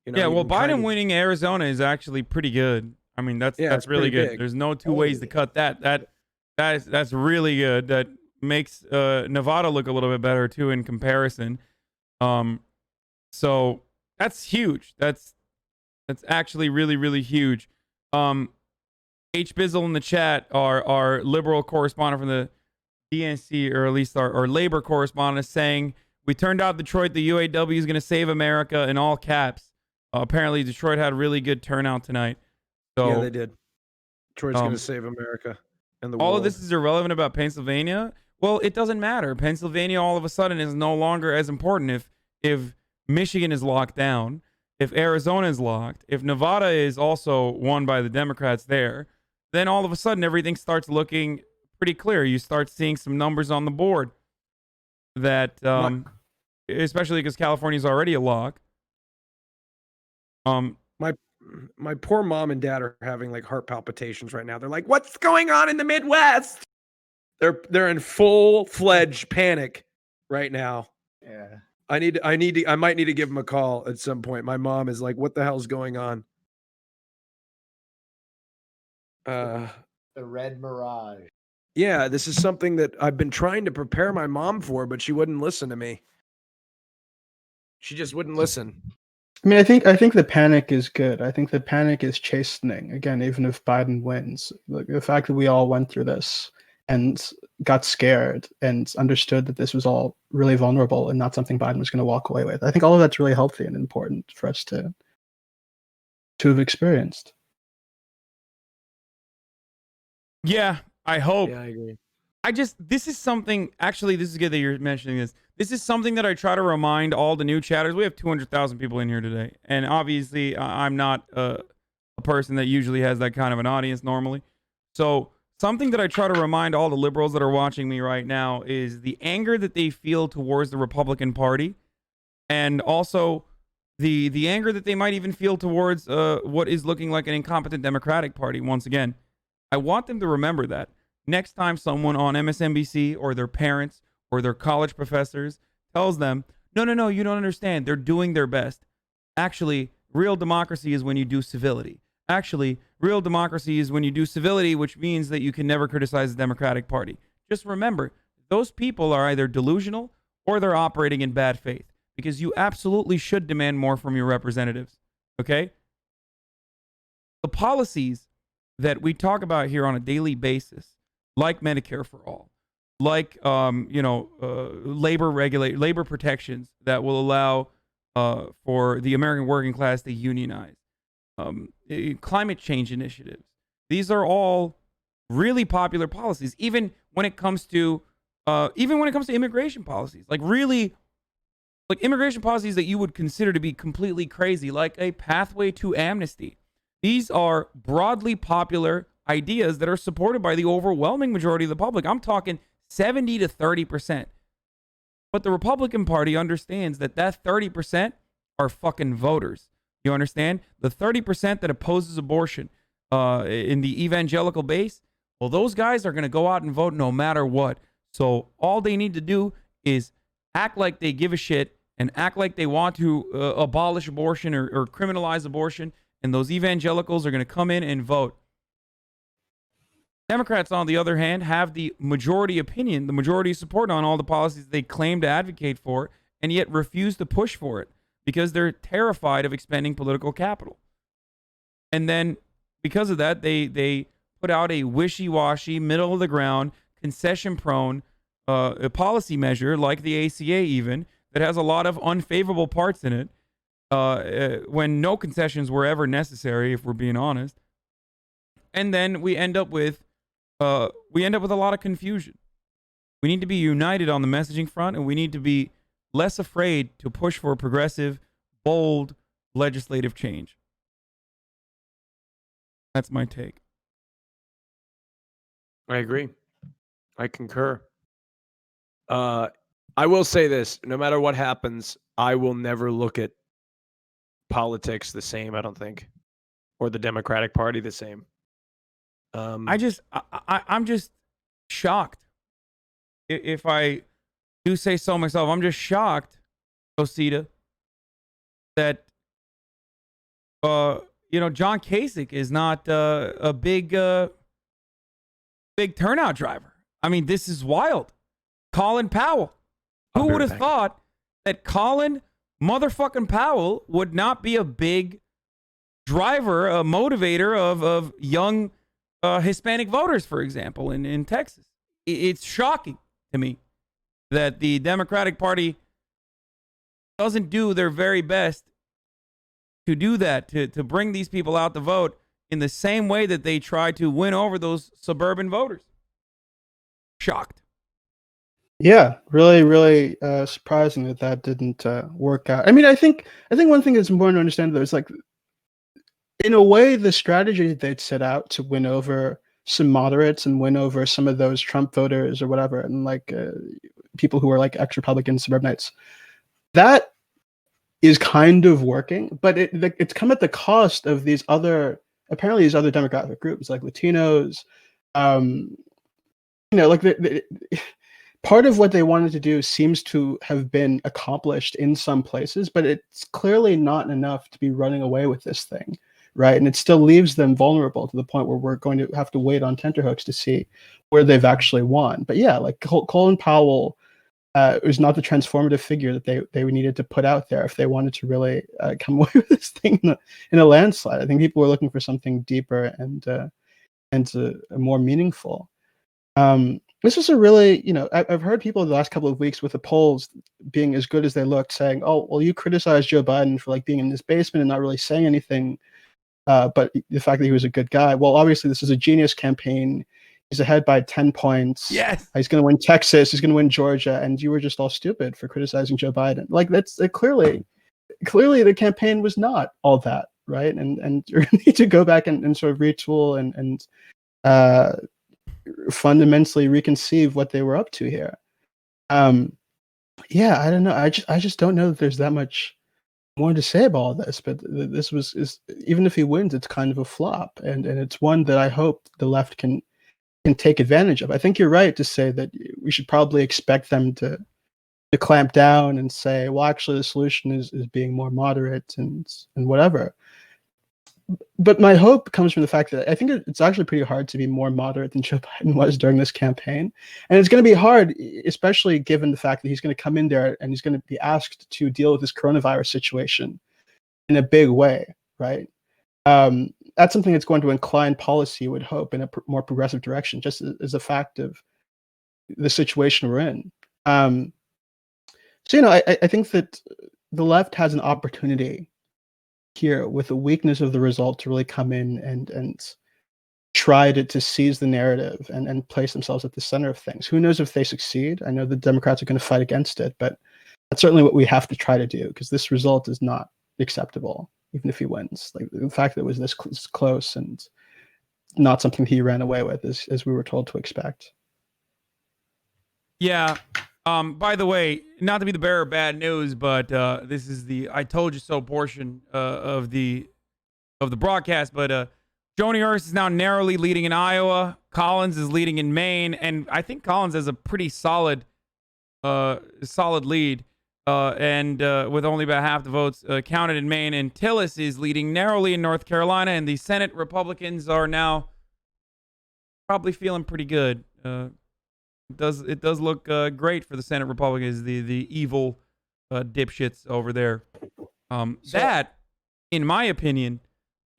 Yeah, well, Biden winning Arizona is actually pretty good. I mean, that's really good. big. There's no two ways to cut that. That's really good. That makes Nevada look a little bit better too in comparison. So that's huge. That's actually really, really huge. H Bizzle in the chat, our liberal correspondent from the DNC, or at least our labor correspondent, is saying, we turned out Detroit, the UAW is going to save America, in all caps. Apparently Detroit had a really good turnout tonight. So yeah, they did. Detroit's going to save America and the all world. of this is irrelevant about Pennsylvania. Well, it doesn't matter. Pennsylvania all of a sudden is no longer as important if Michigan is locked down, if Arizona is locked, if Nevada is also won by the Democrats there. Then all of a sudden everything starts looking pretty clear. You start seeing some numbers on the board that, especially because California's already a lock. My poor mom and dad are having like heart palpitations right now. They're like, "What's going on in the Midwest?" They're in full-fledged panic right now. Yeah. I might need to give them a call at some point. My mom is like, "What the hell's going on?" The Red Mirage. Yeah, this is something that I've been trying to prepare my mom for, but she wouldn't listen to me. She just wouldn't listen. I mean, I think the panic is good. I think the panic is chastening. Again, even if Biden wins, like the fact that we all went through this and got scared and understood that this was all really vulnerable and not something Biden was going to walk away with. I think all of that's really healthy and important for us to have experienced. Yeah, I hope. Yeah, I agree. This is something, actually, this is good that you're mentioning this. This is something that I try to remind all the new chatters. We have 200,000 people in here today. And obviously, I'm not a person that usually has that kind of an audience normally. So something that I try to remind all the liberals that are watching me right now is the anger that they feel towards the Republican Party. And also the anger that they might even feel towards what is looking like an incompetent Democratic Party once again. I want them to remember that next time someone on MSNBC or their parents or their college professors tells them, no, you don't understand. They're doing their best. Actually, real democracy is when you do civility. Actually, real democracy is when you do civility, which means that you can never criticize the Democratic Party. Just remember, those people are either delusional or they're operating in bad faith, because you absolutely should demand more from your representatives. Okay? The policies that we talk about here on a daily basis, like Medicare for all, like labor protections that will allow for the American working class to unionize, climate change initiatives. These are all really popular policies. Even when it comes to immigration policies, like immigration policies that you would consider to be completely crazy, like a pathway to amnesty. These are broadly popular ideas that are supported by the overwhelming majority of the public. I'm talking 70 to 30%. But the Republican Party understands that 30% are fucking voters. You understand? The 30% that opposes abortion in the evangelical base, well, those guys are going to go out and vote no matter what. So all they need to do is act like they give a shit and act like they want to abolish abortion or criminalize abortion, and those evangelicals are going to come in and vote. Democrats, on the other hand, have the majority opinion, the majority support on all the policies they claim to advocate for, and yet refuse to push for it because they're terrified of expending political capital. And then because of that, they put out a wishy-washy, middle-of-the-ground, concession-prone a policy measure like the ACA even, that has a lot of unfavorable parts in it when no concessions were ever necessary, if we're being honest. And then we end up with a lot of confusion. We need to be united on the messaging front, and we need to be less afraid to push for progressive, bold legislative change. That's my take. I agree. I concur. I will say this, no matter what happens, I will never look at politics the same, I don't think, or the Democratic Party the same. I'm just shocked. If I do say so myself, I'm just shocked, Osita, that John Kasich is not a big turnout driver. I mean, this is wild. Colin Powell. Who would have thought that Colin motherfucking Powell would not be a big driver, a motivator of young Hispanic voters, for example, in Texas? It's shocking to me that the Democratic Party doesn't do their very best to do that, to bring these people out to vote in the same way that they try to win over those suburban voters. Shocked. Yeah, really, really surprising that didn't work out. I mean, I think one thing that's important to understand, though, is like, in a way, the strategy that they'd set out to win over some moderates and win over some of those Trump voters or whatever, and like people who are like ex-Republican suburbanites, that is kind of working, but it's come at the cost of these other demographic groups like Latinos. Part of what they wanted to do seems to have been accomplished in some places, but it's clearly not enough to be running away with this thing, right? And it still leaves them vulnerable to the point where we're going to have to wait on tenterhooks to see where they've actually won. But yeah, like Colin Powell was not the transformative figure that they needed to put out there if they wanted to really come away with this thing in a landslide. I think people were looking for something deeper and more meaningful. This was a really, I've heard people the last couple of weeks with the polls being as good as they looked saying, oh, well, you criticized Joe Biden for like being in this basement and not really saying anything, but the fact that he was a good guy. Well, obviously this is a genius campaign. He's ahead by 10 points. Yes. He's going to win Texas. He's going to win Georgia. And you were just all stupid for criticizing Joe Biden. Like that's clearly the campaign was not all that, right? And you're going to need to go back and sort of retool and fundamentally reconceive what they were up to here. Yeah, I don't know. I just don't know that there's that much more to say about all this. But this is even if he wins, it's kind of a flop, and it's one that I hope the left can take advantage of. I think you're right to say that we should probably expect them to to clamp down and say, well, actually, the solution is being more moderate and whatever. But my hope comes from the fact that I think it's actually pretty hard to be more moderate than Joe Biden was during this campaign. And it's going to be hard, especially given the fact that he's going to come in there and he's going to be asked to deal with this coronavirus situation in a big way, right? That's something that's going to incline policy, you would hope, in a more progressive direction, just as a fact of the situation we're in. So, I think that the left has an opportunity here, with the weakness of the result, to really come in and try to seize the narrative and place themselves at the center of things. Who knows if they succeed? I know the Democrats are going to fight against it, but that's certainly what we have to try to do, because this result is not acceptable, even if he wins. Like, the fact that it was this close and not something he ran away with, as we were told to expect. Yeah. By the way, not to be the bearer of bad news, but this is the "I told you so" portion of the broadcast. But Joni Ernst is now narrowly leading in Iowa. Collins is leading in Maine, and I think Collins has a pretty solid lead, and with only about half the votes counted in Maine. And Tillis is leading narrowly in North Carolina, and the Senate Republicans are now probably feeling pretty good. It does look great for the Senate Republicans, the evil dipshits over there. That, in my opinion,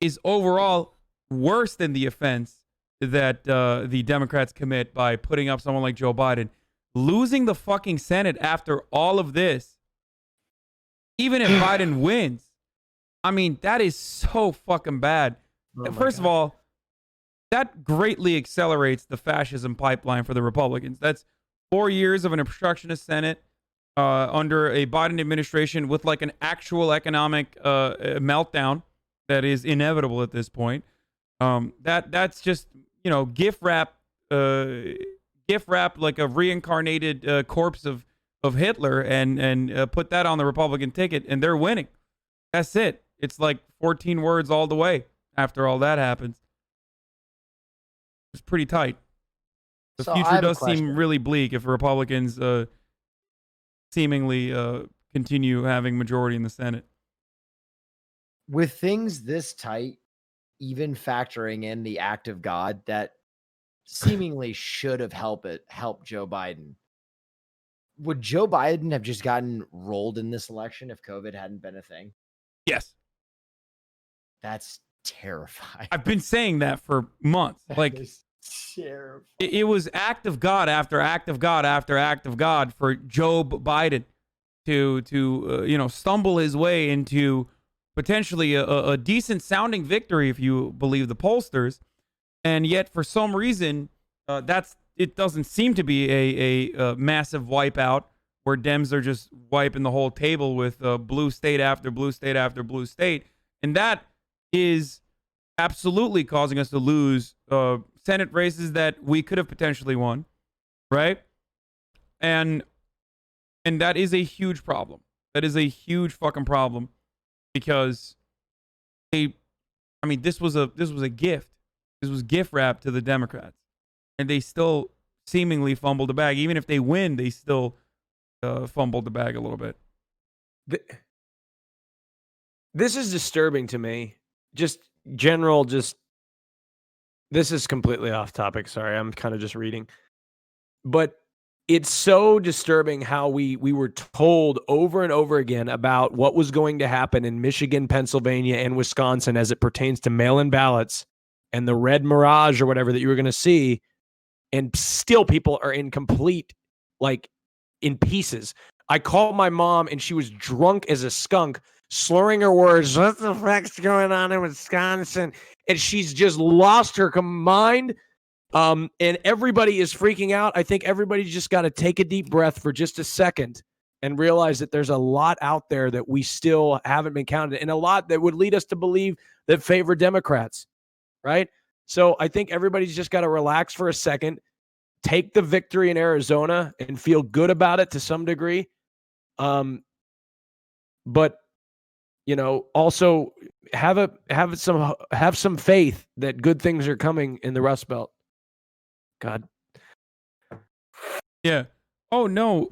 is overall worse than the offense that the Democrats commit by putting up someone like Joe Biden. Losing the fucking Senate after all of this, even if Biden wins, I mean, that is so fucking bad. First of all, that greatly accelerates the fascism pipeline for the Republicans. That's 4 years of an obstructionist Senate under a Biden administration with like an actual economic meltdown that is inevitable at this point. That's just, gift wrap like a reincarnated corpse of Hitler and put that on the Republican ticket, and they're winning. That's it. It's like 14 words all the way after all that happens. It's pretty tight. The future does seem really bleak if Republicans seemingly continue having majority in the Senate. With things this tight, even factoring in the act of God that seemingly should have helped Joe Biden, would Joe Biden have just gotten rolled in this election if COVID hadn't been a thing? Yes. That's terrifying. I've been saying that for months. Like, it was act of God after act of God after act of God for Joe Biden to stumble his way into potentially a decent sounding victory, if you believe the pollsters. And yet, for some reason, it doesn't seem to be a massive wipeout where Dems are just wiping the whole table with blue state after blue state after blue state. And that is absolutely causing us to lose Senate races that we could have potentially won, right? And that is a huge problem. That is a huge fucking problem, because this was a gift. This was gift wrapped to the Democrats, and they still seemingly fumbled the bag. Even if they win, they still fumbled the bag a little bit. This is disturbing to me. This is completely off topic. Sorry, I'm kind of just reading. But it's so disturbing how we were told over and over again about what was going to happen in Michigan, Pennsylvania, and Wisconsin as it pertains to mail-in ballots and the red mirage or whatever that you were going to see. And still people are in pieces. I called my mom and she was drunk as a skunk, slurring her words. What the fuck's going on in Wisconsin? And she's just lost her mind. And everybody is freaking out. I think everybody's just got to take a deep breath for just a second and realize that there's a lot out there that we still haven't been counted, and a lot that would lead us to believe that favor Democrats, right? So I think everybody's just got to relax for a second, take the victory in Arizona and feel good about it to some degree. But also have some faith that good things are coming in the Rust Belt. God. Yeah. Oh no.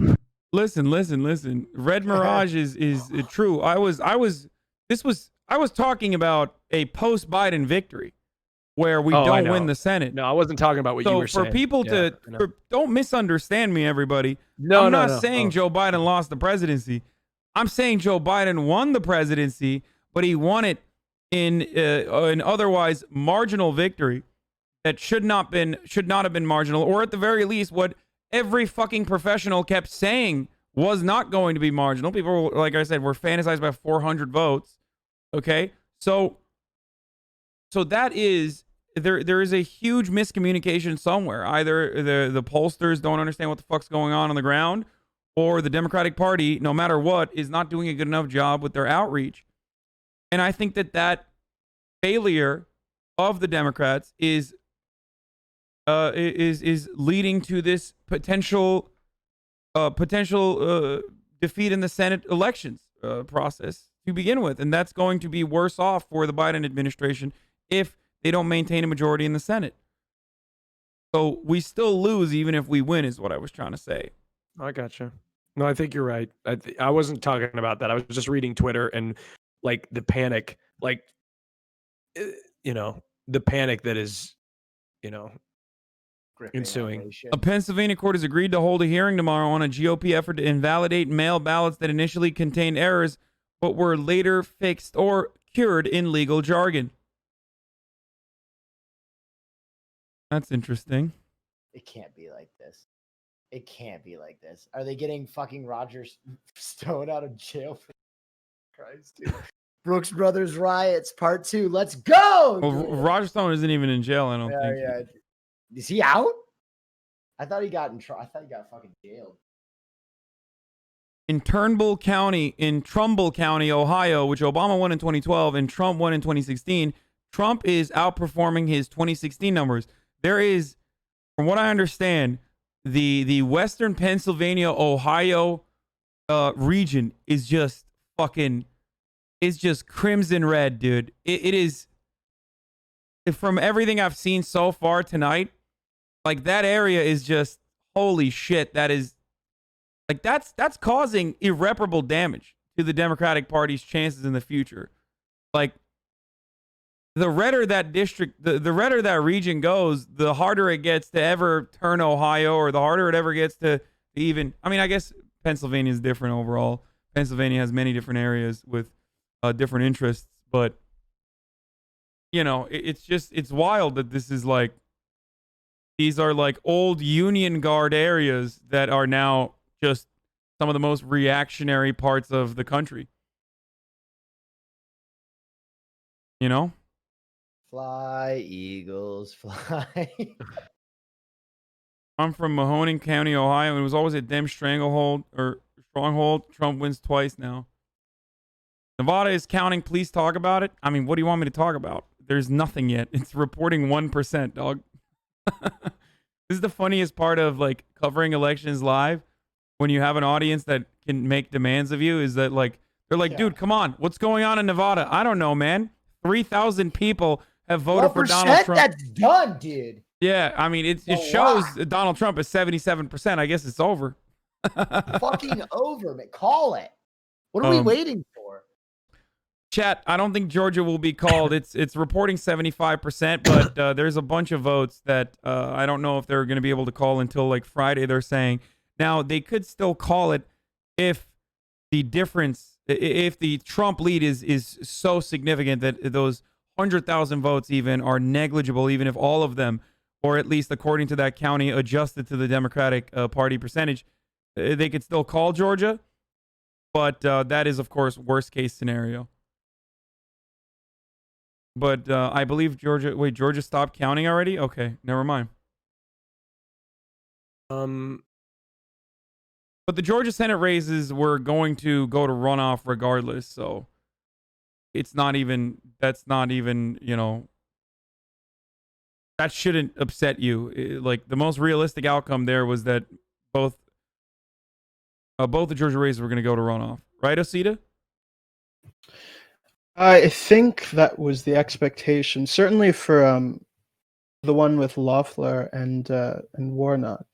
Listen. Red Mirage is true. I was talking about a post-Biden victory where we don't win the Senate. No, I wasn't talking about what you were saying. So for people don't misunderstand me, everybody. I'm not saying Joe Biden lost the presidency. I'm saying Joe Biden won the presidency, but he won it in an otherwise marginal victory that should not have been marginal, or at the very least, what every fucking professional kept saying was not going to be marginal. People, like I said, were fantasized by 400 votes. Okay, so that is there is a huge miscommunication somewhere. Either the pollsters don't understand what the fuck's going on the ground, or the Democratic Party, no matter what, is not doing a good enough job with their outreach. And I think that failure of the Democrats is leading to this potential defeat in the Senate elections process to begin with, and that's going to be worse off for the Biden administration if they don't maintain a majority in the Senate. So we still lose even if we win, is what I was trying to say. I gotcha. No, I think you're right. I wasn't talking about that. I was just reading Twitter and like the panic, like the panic that is, ensuing. A Pennsylvania court has agreed to hold a hearing tomorrow on a GOP effort to invalidate mail ballots that initially contained errors but were later fixed or cured in legal jargon. That's interesting. It can't be like this. It can't be like this. Are they getting fucking Roger Stone out of jail? For Christ, dude. Brooks Brothers riots part 2. Let's go. Well, Roger Stone isn't even in jail. I don't think. Yeah. Is he out? I thought he got in trouble. I thought he got fucking jailed. In Trumbull County, Ohio, which Obama won in 2012 and Trump won in 2016, Trump is outperforming his 2016 numbers. There is, from what I understand, the Western Pennsylvania, Ohio region is just crimson red, dude. It is, from everything I've seen so far tonight, like that area is just, holy shit. That is, like, that's causing irreparable damage to the Democratic Party's chances in the future. Like, the redder that district, the redder that region goes, the harder it gets to ever turn Ohio, or the harder it ever gets to even, I mean, I guess Pennsylvania is different overall. Pennsylvania has many different areas with different interests, but it's wild that this is like, these are like old Union Guard areas that are now just some of the most reactionary parts of the country. Fly, Eagles, fly. I'm from Mahoning County, Ohio, and it was always a Dem stranglehold or stronghold. Trump wins twice now. Nevada is counting. Please talk about it. I mean, what do you want me to talk about? There's nothing yet. It's reporting 1%, dog. This is the funniest part of like covering elections live, when you have an audience that can make demands of you, is that like, they're like, dude, come on. What's going on in Nevada? I don't know, man. 3,000 people have voted for Donald Trump. That's done, dude. Yeah, I mean, it shows Donald Trump is 77%. I guess it's over. Fucking over, man. Call it. What are we waiting for? Chat, I don't think Georgia will be called. It's reporting 75%, but there's a bunch of votes that I don't know if they're going to be able to call until like Friday, they're saying. Now, they could still call it if the Trump lead is so significant that those 100,000 votes even are negligible, even if all of them, or at least according to that county, adjusted to the Democratic Party percentage, they could still call Georgia. But that is, of course, worst case scenario. But I believe Georgia stopped counting already? Okay, never mind. But the Georgia Senate races were going to go to runoff regardless, so that's not even, that shouldn't upset you. Like, the most realistic outcome there was that both the Georgia races were going to go to runoff. Right, Osita? I think that was the expectation, certainly for the one with Loeffler and Warnock.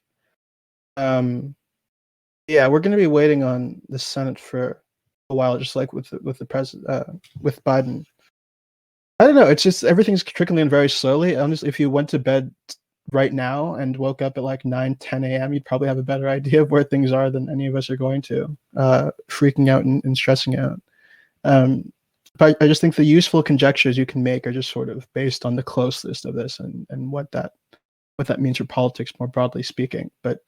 Yeah, we're going to be waiting on the Senate for a while, just like with the president, with Biden. I don't know. It's just everything's trickling in very slowly. Honestly, if you went to bed right now and woke up at like 9, 10 a.m., you'd probably have a better idea of where things are than any of us are going to, freaking out and stressing out. But I just think the useful conjectures you can make are just sort of based on the closeness of this and what that means for politics more broadly speaking. But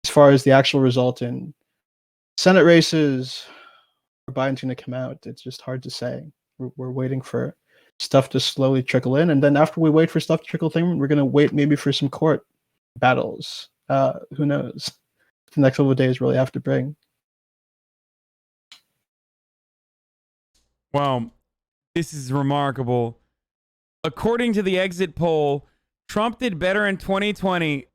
as far as the actual result in Senate races, where Biden's going to come out, it's just hard to say. We're waiting for stuff to slowly trickle in, and then after we wait for stuff to trickle in, we're going to wait maybe for some court battles. Who knows? The next couple of days really have to bring. Wow, this is remarkable. According to the exit poll, Trump did better in 2020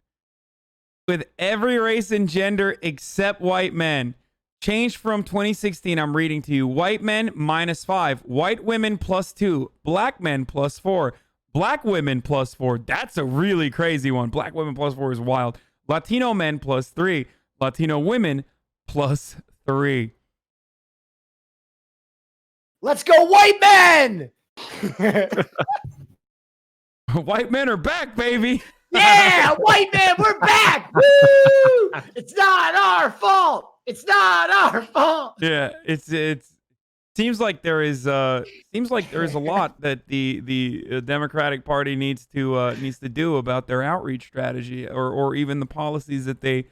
with every race and gender except white men. Changed from 2016, I'm reading to you. White men, -5. White women, +2. Black men, +4. Black women, +4. That's a really crazy one. Black women, +4 is wild. Latino men, +3. Latino women, +3. Let's go, white men! White men are back, baby. Yeah, white men, we're back! Woo! It's not our fault. It's not our fault. Yeah, it's seems like there is a lot that the Democratic Party needs to do about their outreach strategy or even the policies that they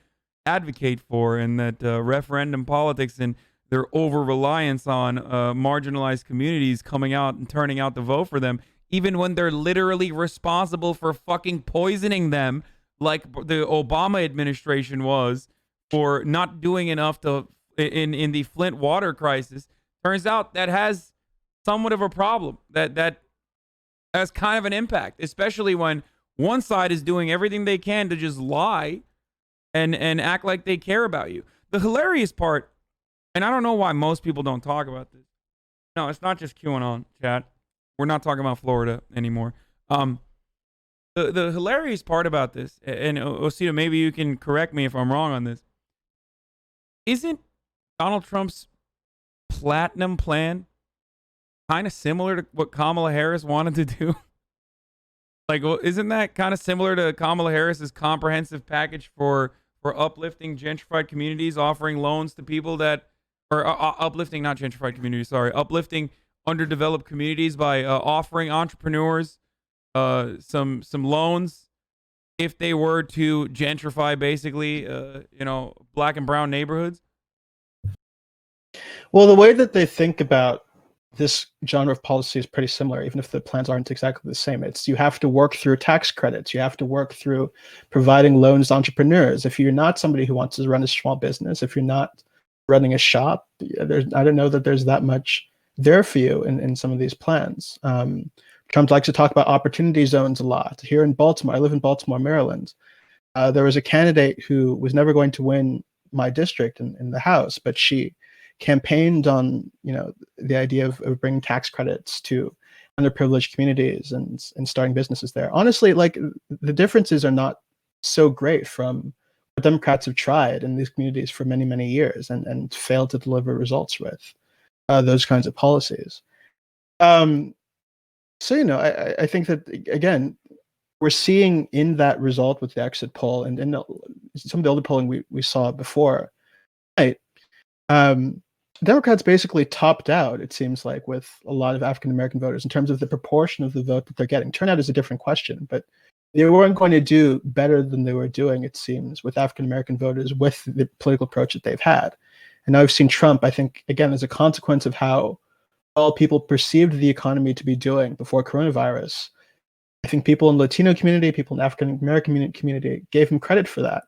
advocate for, and that referendum politics and their over reliance on marginalized communities coming out and turning out to vote for them, even when they're literally responsible for fucking poisoning them, like the Obama administration was, for not doing enough to in the Flint water crisis. Turns out that has somewhat of a problem. That has kind of an impact, especially when one side is doing everything they can to just lie and act like they care about you. The hilarious part, and I don't know why most people don't talk about this. No, it's not just QAnon, chat. We're not talking about Florida anymore. The hilarious part about this, and Osita, maybe you can correct me if I'm wrong on this, isn't Donald Trump's platinum plan kind of similar to what Kamala Harris wanted to do? Like, well, isn't that kind of similar to Kamala Harris's comprehensive package for uplifting gentrified communities, offering loans to people that, or uplifting, not gentrified communities, sorry, uplifting underdeveloped communities by offering entrepreneurs some loans if they were to gentrify, basically, black and brown neighborhoods? Well, the way that they think about this genre of policy is pretty similar, even if the plans aren't exactly the same. It's you have to work through tax credits. You have to work through providing loans to entrepreneurs. If you're not somebody who wants to run a small business, if you're not running a shop, I don't know that there's that much there for you in some of these plans. Trump likes to talk about opportunity zones a lot. Here in Baltimore, I live in Baltimore, Maryland. There was a candidate who was never going to win my district in the House, but she campaigned on the idea of bringing tax credits to underprivileged communities and starting businesses there. Honestly, like, the differences are not so great from what Democrats have tried in these communities for many, many years and failed to deliver results with those kinds of policies. So, I think that, again, we're seeing in that result with the exit poll and in some of the other polling we saw before, right? Democrats basically topped out, it seems like, with a lot of African-American voters in terms of the proportion of the vote that they're getting. Turnout is a different question, but they weren't going to do better than they were doing, it seems, with African-American voters with the political approach that they've had. And now we've seen Trump, I think, again, as a consequence of how well people perceived the economy to be doing before coronavirus. I think people in the Latino community, people in the African-American community gave him credit for that.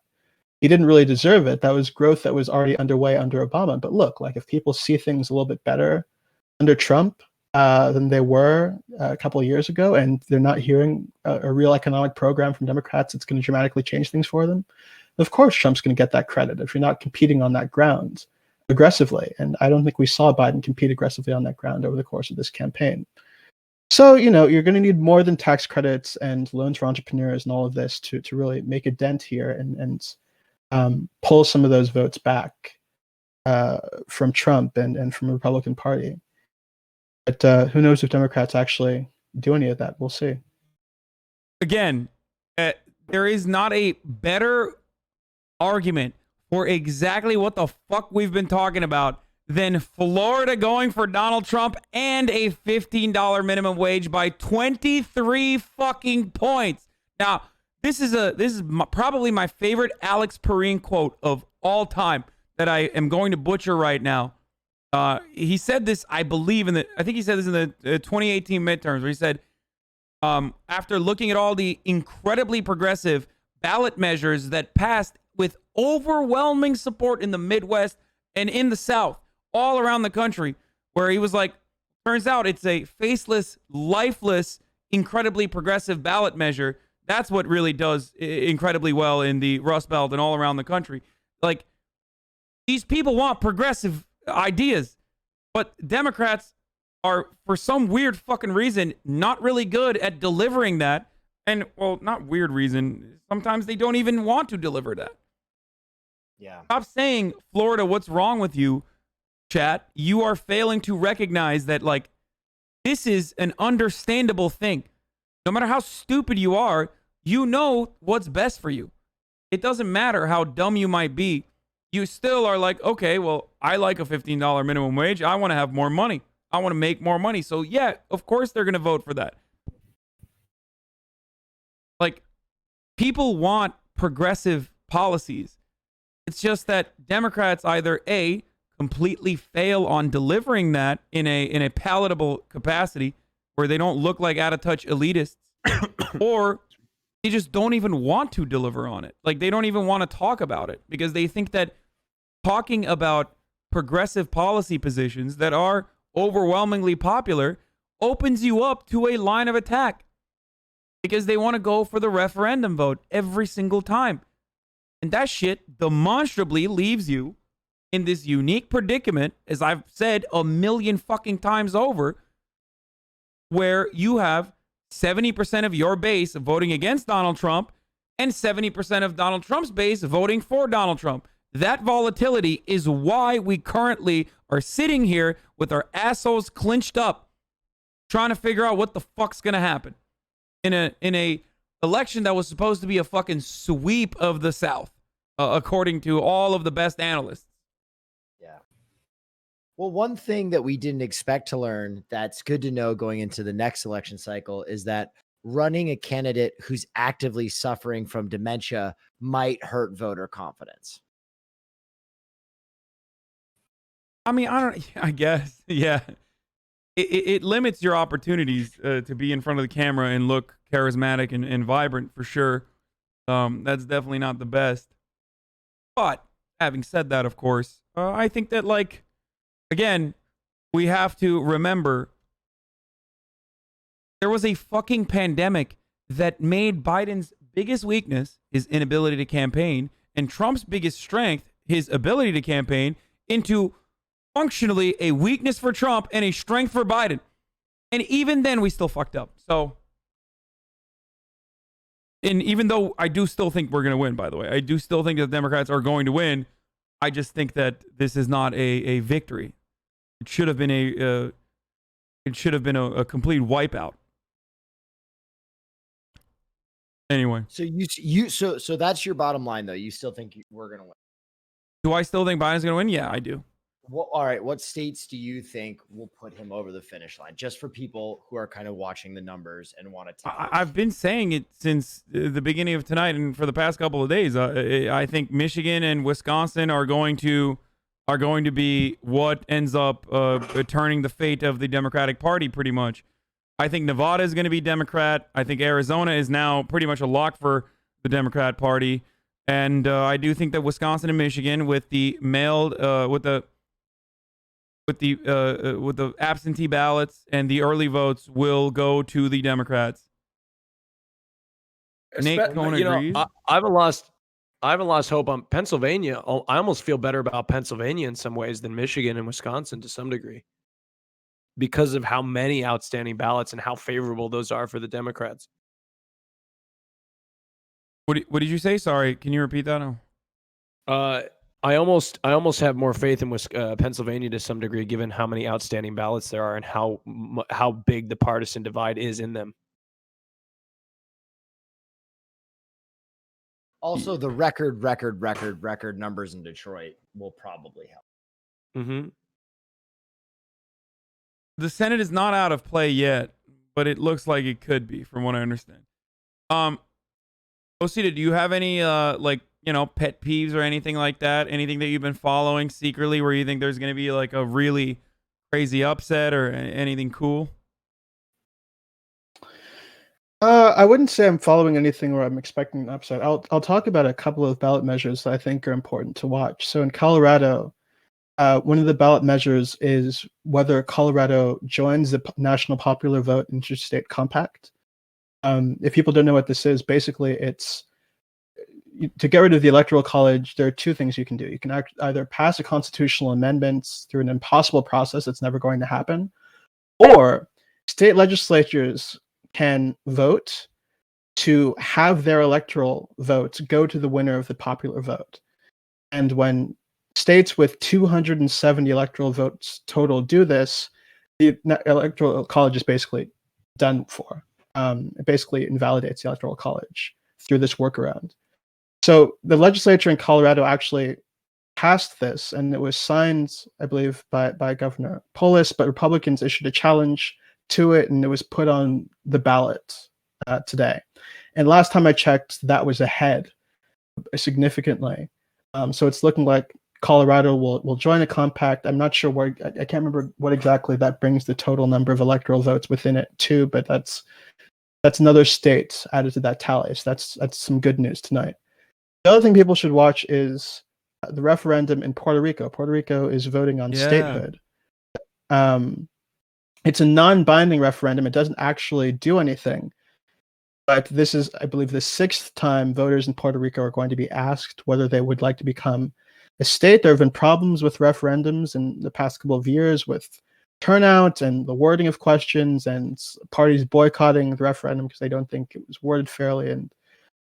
He didn't really deserve it. That was growth that was already underway under Obama. But look, like, if people see things a little bit better under Trump than they were a couple of years ago, and they're not hearing a real economic program from Democrats that's going to dramatically change things for them, of course Trump's going to get that credit if you're not competing on that ground aggressively. And I don't think we saw Biden compete aggressively on that ground over the course of this campaign. So, you're going to need more than tax credits and loans for entrepreneurs and all of this to really make a dent here and pull some of those votes back from Trump and from the Republican Party. But who knows if Democrats actually do any of that? We'll see. Again, there is not a better argument for exactly what the fuck we've been talking about than Florida going for Donald Trump and a $15 minimum wage by 23 fucking points. Now, this is probably my favorite Alex Perrine quote of all time that I am going to butcher right now. He said this, I believe, I think he said this in the 2018 midterms, where he said, after looking at all the incredibly progressive ballot measures that passed with overwhelming support in the Midwest and in the South, all around the country, where he was like, turns out it's a faceless, lifeless, incredibly progressive ballot measure. That's what really does incredibly well in the Rust Belt and all around the country. Like, these people want progressive ideas, but Democrats are, for some weird fucking reason, not really good at delivering that. And, well, not weird reason. Sometimes they don't even want to deliver that. Yeah. Stop saying, Florida, what's wrong with you, chat? You are failing to recognize that, like, this is an understandable thing. No matter how stupid you are, you know what's best for you. It doesn't matter how dumb you might be. You still are like, okay, well, I like a $15 minimum wage. I want to have more money. I want to make more money. So, yeah, of course they're going to vote for that. Like, people want progressive policies. It's just that Democrats either A, completely fail on delivering that in a palatable capacity where they don't look like out-of-touch elitists, or they just don't even want to deliver on it. Like, they don't even want to talk about it because they think that talking about progressive policy positions that are overwhelmingly popular opens you up to a line of attack because they want to go for the referendum vote every single time. And that shit demonstrably leaves you in this unique predicament, as I've said a million fucking times over, where you have 70% of your base voting against Donald Trump and 70% of Donald Trump's base voting for Donald Trump. That volatility is why we currently are sitting here with our assholes clinched up, trying to figure out what the fuck's gonna happen in a election that was supposed to be a fucking sweep of the South, according to all of the best analysts. Yeah. Well, one thing that we didn't expect to learn that's good to know going into the next election cycle is that running a candidate who's actively suffering from dementia might hurt voter confidence. I mean, I guess, yeah. It limits your opportunities to be in front of the camera and look charismatic and vibrant, for sure. That's definitely not the best. But having said that, of course, I think that, like, again, we have to remember there was a fucking pandemic that made Biden's biggest weakness his inability to campaign and Trump's biggest strength, his ability to campaign, into functionally a weakness for Trump and a strength for Biden. And even then, we still fucked up. So, and even though I do still think we're going to win, by the way, I do still think that the Democrats are going to win. I just think that this is not a victory. It should have been a complete wipeout. Anyway. So that's your bottom line, though. You still think we're going to win? Do I still think Biden's going to win? Yeah, I do. Well, all right. What states do you think will put him over the finish line? Just for people who are kind of watching the numbers and want to. I've been saying it since the beginning of tonight and for the past couple of days. I think Michigan and Wisconsin are going to be what ends up turning the fate of the Democratic Party, pretty much. I think Nevada is going to be Democrat. I think Arizona is now pretty much a lock for the Democrat Party, and I do think that Wisconsin and Michigan, with the mailed with the absentee ballots and the early votes, will go to the Democrats. Nate Cohn agrees. I haven't lost hope on Pennsylvania. I almost feel better about Pennsylvania in some ways than Michigan and Wisconsin to some degree, because of how many outstanding ballots and how favorable those are for the Democrats. What did you say? Sorry, can you repeat that? No. I almost have more faith in Pennsylvania to some degree, given how many outstanding ballots there are and how big the partisan divide is in them. Also, the record numbers in Detroit will probably help. Mm-hmm. The Senate is not out of play yet, but it looks like it could be, from what I understand. Osita, do you have any pet peeves or anything like that? Anything that you've been following secretly where you think there's going to be like a really crazy upset or anything cool? I wouldn't say I'm following anything where I'm expecting an upset. I'll talk about a couple of ballot measures that I think are important to watch. So in Colorado, one of the ballot measures is whether Colorado joins the National Popular Vote Interstate Compact. If people don't know what this is, basically it's to get rid of the Electoral College. There are two things you can do. You can either pass a constitutional amendments through an impossible process that's never going to happen, or state legislatures can vote to have their electoral votes go to the winner of the popular vote. And when states with 270 electoral votes total do this, the Electoral College is basically done for. It basically invalidates the Electoral College through this workaround. So the legislature in Colorado actually passed this, and it was signed, I believe, by Governor Polis, but Republicans issued a challenge to it, and it was put on the ballot today. And last time I checked, that was ahead significantly. So it's looking like Colorado will join a compact. I'm not sure where, I can't remember what exactly that brings the total number of electoral votes within it to, but that's another state added to that tally. So that's some good news tonight. The other thing people should watch is the referendum in Puerto Rico. Puerto Rico is voting on statehood. It's a non-binding referendum. It doesn't actually do anything. But this is, I believe, the 6th time voters in Puerto Rico are going to be asked whether they would like to become a state. There have been problems with referendums in the past couple of years with turnout and the wording of questions and parties boycotting the referendum because they don't think it was worded fairly and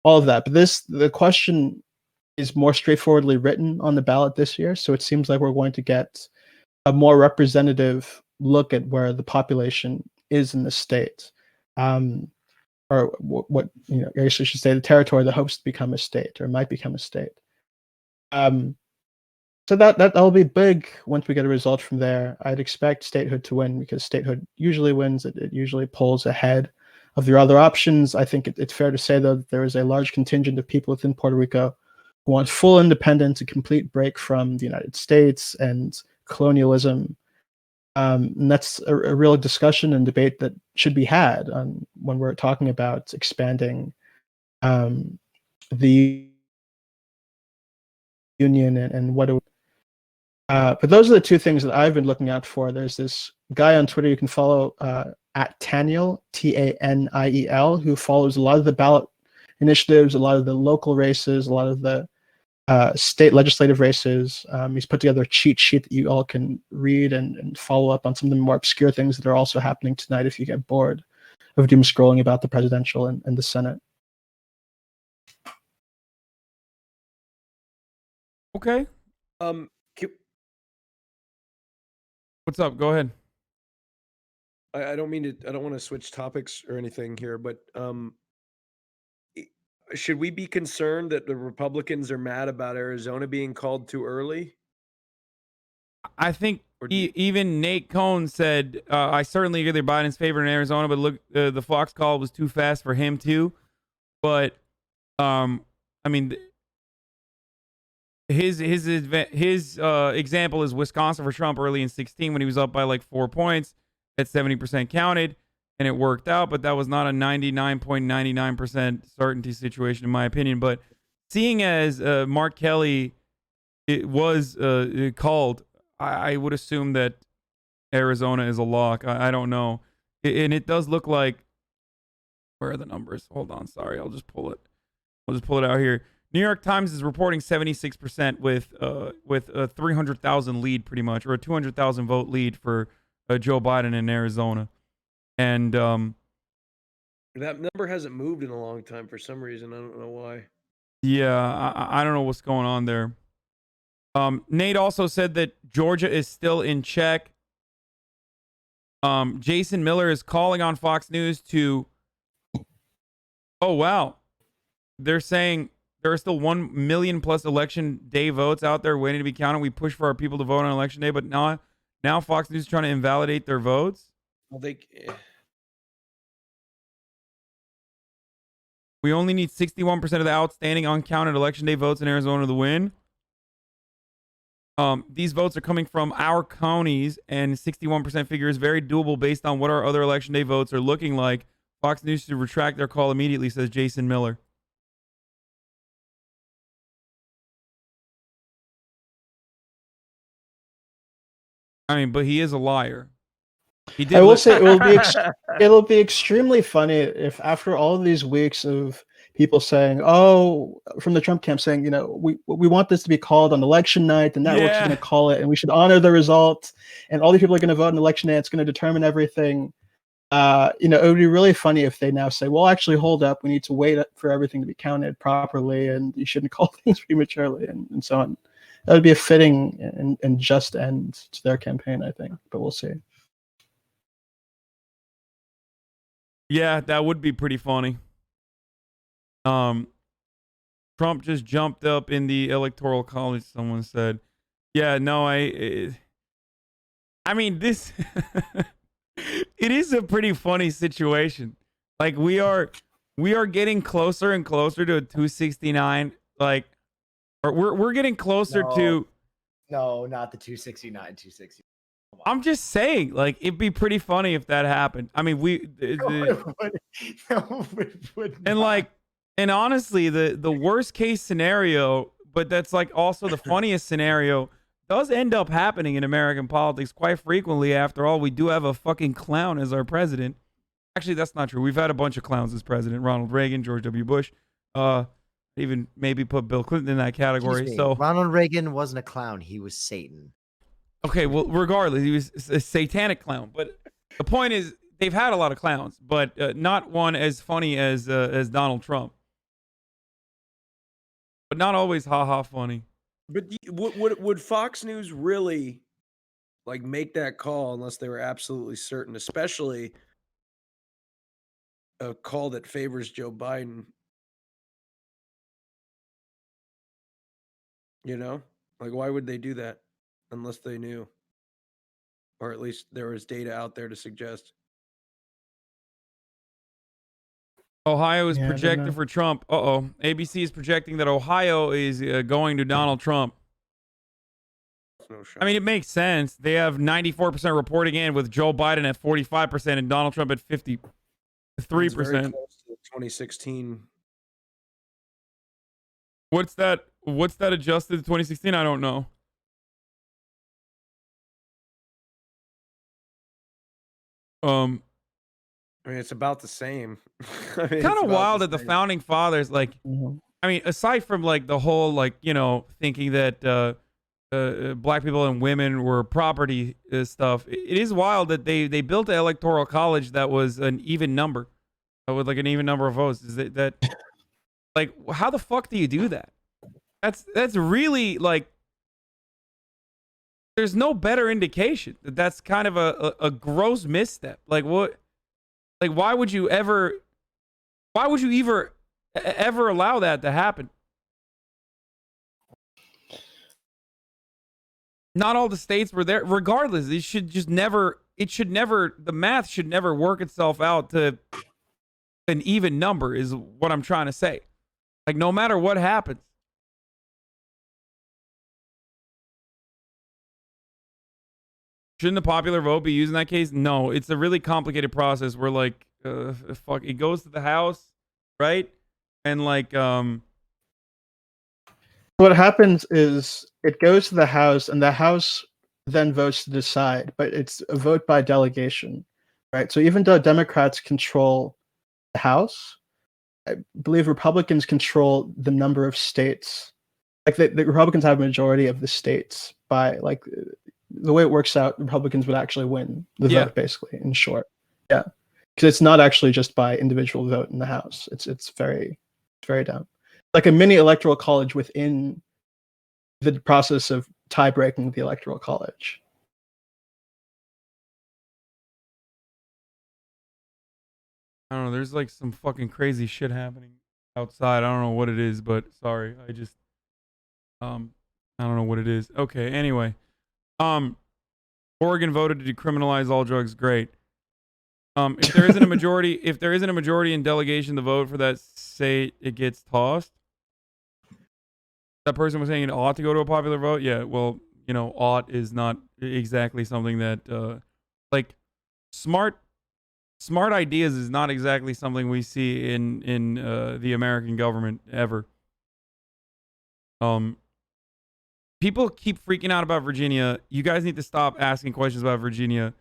all of that. But the question is more straightforwardly written on the ballot this year. So it seems like we're going to get a more representative look at where the population is in the state. Or what I guess I should say the territory that hopes to become a state or might become a state. So that'll be big once we get a result from there. I'd expect statehood to win because statehood usually wins. It usually pulls ahead of the other options. I think it's fair to say, though, that there is a large contingent of people within Puerto Rico who want full independence, a complete break from the United States and colonialism. And that's a real discussion and debate that should be had when we're talking about expanding the union and what it but those are the two things that I've been looking out for. There's this guy on Twitter you can follow at Taniel, Taniel, who follows a lot of the ballot initiatives, a lot of the local races, a lot of the state legislative races. He's put together a cheat sheet that you all can read and follow up on some of the more obscure things that are also happening tonight if you get bored of doom scrolling about the presidential and the Senate. Okay. What's up? Go ahead. I don't want to switch topics or anything here, but should we be concerned that the Republicans are mad about Arizona being called too early? I think even Nate Cohn said, I certainly agree that Biden's favored in Arizona, but look, the Fox call was too fast for him too. But, I mean, his example is Wisconsin for Trump early in 2016 when he was up by like 4 points at 70% counted, and it worked out, but that was not a 99.99% certainty situation in my opinion. But seeing as Mark Kelly it was called, I would assume that Arizona is a lock. I don't know. And it does look like, where are the numbers? Hold on. Sorry. I'll just pull it. I'll just pull it out here. New York Times is reporting 76% with a 300,000 lead pretty much, or a 200,000 vote lead for Joe Biden in Arizona. And that number hasn't moved in a long time for some reason. I don't know why. Yeah, I don't know what's going on there. Nate also said that Georgia is still in check. Jason Miller is calling on Fox News to. Oh wow, they're saying there are still 1 million plus election day votes out there waiting to be counted. We push for our people to vote on election day, but now Fox News is trying to invalidate their votes. Well, We only need 61% of the outstanding uncounted election day votes in Arizona to win. These votes are coming from our counties, and 61% figure is very doable based on what our other election day votes are looking like. Fox News should retract their call immediately, says Jason Miller. I mean, but he is a liar. He did. I will say it'll be extremely funny if after all of these weeks of people saying, "Oh," from the Trump camp saying, we want this to be called on election night. The networks are going to call it, and we should honor the result. And all these people are going to vote on election day. It's going to determine everything. It would be really funny if they now say, "Well, actually, hold up. We need to wait for everything to be counted properly, and you shouldn't call things prematurely," and so on. That would be a fitting and just end to their campaign, I think. But we'll see. Yeah, that would be pretty funny. Trump just jumped up in the electoral college, someone said. Yeah, no, I mean, this it is a pretty funny situation. Like we are getting closer and closer to a 269. Like we're getting closer to. No, not the 269, 260. I'm just saying, like, it'd be pretty funny if that happened. I mean, and honestly, the worst case scenario, but that's like also the funniest scenario, does end up happening in American politics quite frequently. After all, we do have a fucking clown as our president. Actually, that's not true. We've had a bunch of clowns as president: Ronald Reagan, George W. Bush, even maybe put Bill Clinton in that category. So Ronald Reagan wasn't a clown; he was Satan. Okay, well, regardless, he was a satanic clown. But the point is, they've had a lot of clowns, but not one as funny as Donald Trump. But not always ha-ha funny. But would Fox News really like make that call unless they were absolutely certain, especially a call that favors Joe Biden? Like why would they do that? Unless they knew, or at least there was data out there to suggest. Ohio is projected for Trump. ABC is projecting that Ohio is going to Donald Trump. No I mean, it makes sense. They have 94% reporting in with Joe Biden at 45% and Donald Trump at 53%. Very close to 2016. What's that adjusted to 2016? I don't know. I mean, it's about the same. Kind of wild that the founding fathers, like, I mean, aside from like the whole, like, thinking that black people and women were property stuff, it is wild that they built an electoral college that was an even number, with like an even number of votes. Is that like, how the fuck do you do that? That's really like. There's no better indication that that's kind of a gross misstep. Like what? Like why would you ever allow that to happen? Not all the states were there. Regardless, the math should never work itself out to an even number is what I'm trying to say. Like no matter what happens. Shouldn't the popular vote be used in that case? No, it's a really complicated process where like, it goes to the House, right? And like, what happens is it goes to the House, and the House then votes to decide, but it's a vote by delegation, right? So even though Democrats control the House, I believe Republicans control the number of states. Like the Republicans have a majority of the states by like. The way it works out, Republicans would actually win the vote, basically, in short. Yeah. Because it's not actually just by individual vote in the House. It's very dumb. Like a mini electoral college within the process of tie breaking the Electoral College. I don't know. There's like some fucking crazy shit happening outside. I don't know what it is, but sorry. I just I don't know what it is. Okay, anyway. Oregon voted to decriminalize all drugs. Great. If there isn't a majority in delegation to vote for that, say it gets tossed. That person was saying it ought to go to a popular vote. Yeah, well, you know, ought is not exactly something that like smart ideas is not exactly something we see in the American government ever. People keep freaking out about Virginia. You guys need to stop asking questions about Virginia.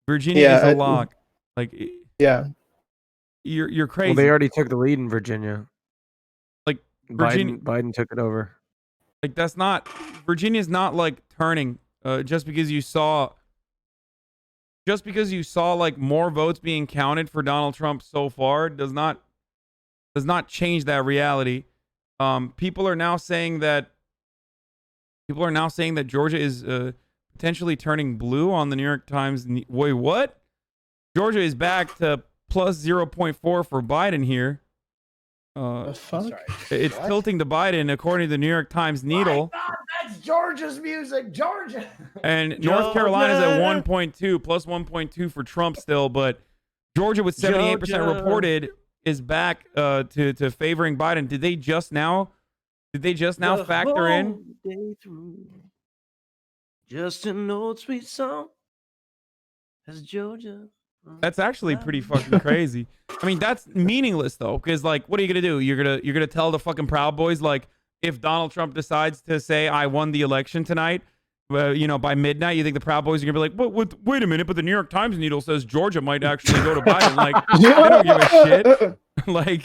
Virginia is a lock. Like, yeah, you're crazy. Well, they already took the lead in Virginia. Like Virginia, Biden took it over. Like that's not Virginia's not like turning just because you saw like more votes being counted for Donald Trump so far does not change that reality. People are now saying that Georgia is potentially turning blue on the New York Times. Wait, what? Georgia is back to plus 0.4 for Biden here. the fuck? It's tilting to Biden according to the New York Times Needle. My God, that's Georgia's music, Georgia. And North Carolina's at 1.2, plus 1.2 for Trump still, but Georgia with 78% reported is back to favoring Biden. Did they just now factor in? Just an old sweet song as Georgia. That's actually pretty fucking crazy. I mean, that's meaningless though, because like, what are you gonna do? You're gonna tell the fucking Proud Boys like, if Donald Trump decides to say I won the election tonight, you know, by midnight, you think the Proud Boys are gonna be like, wait a minute, but the New York Times Needle says Georgia might actually go to Biden. Like, they don't give a shit. Like,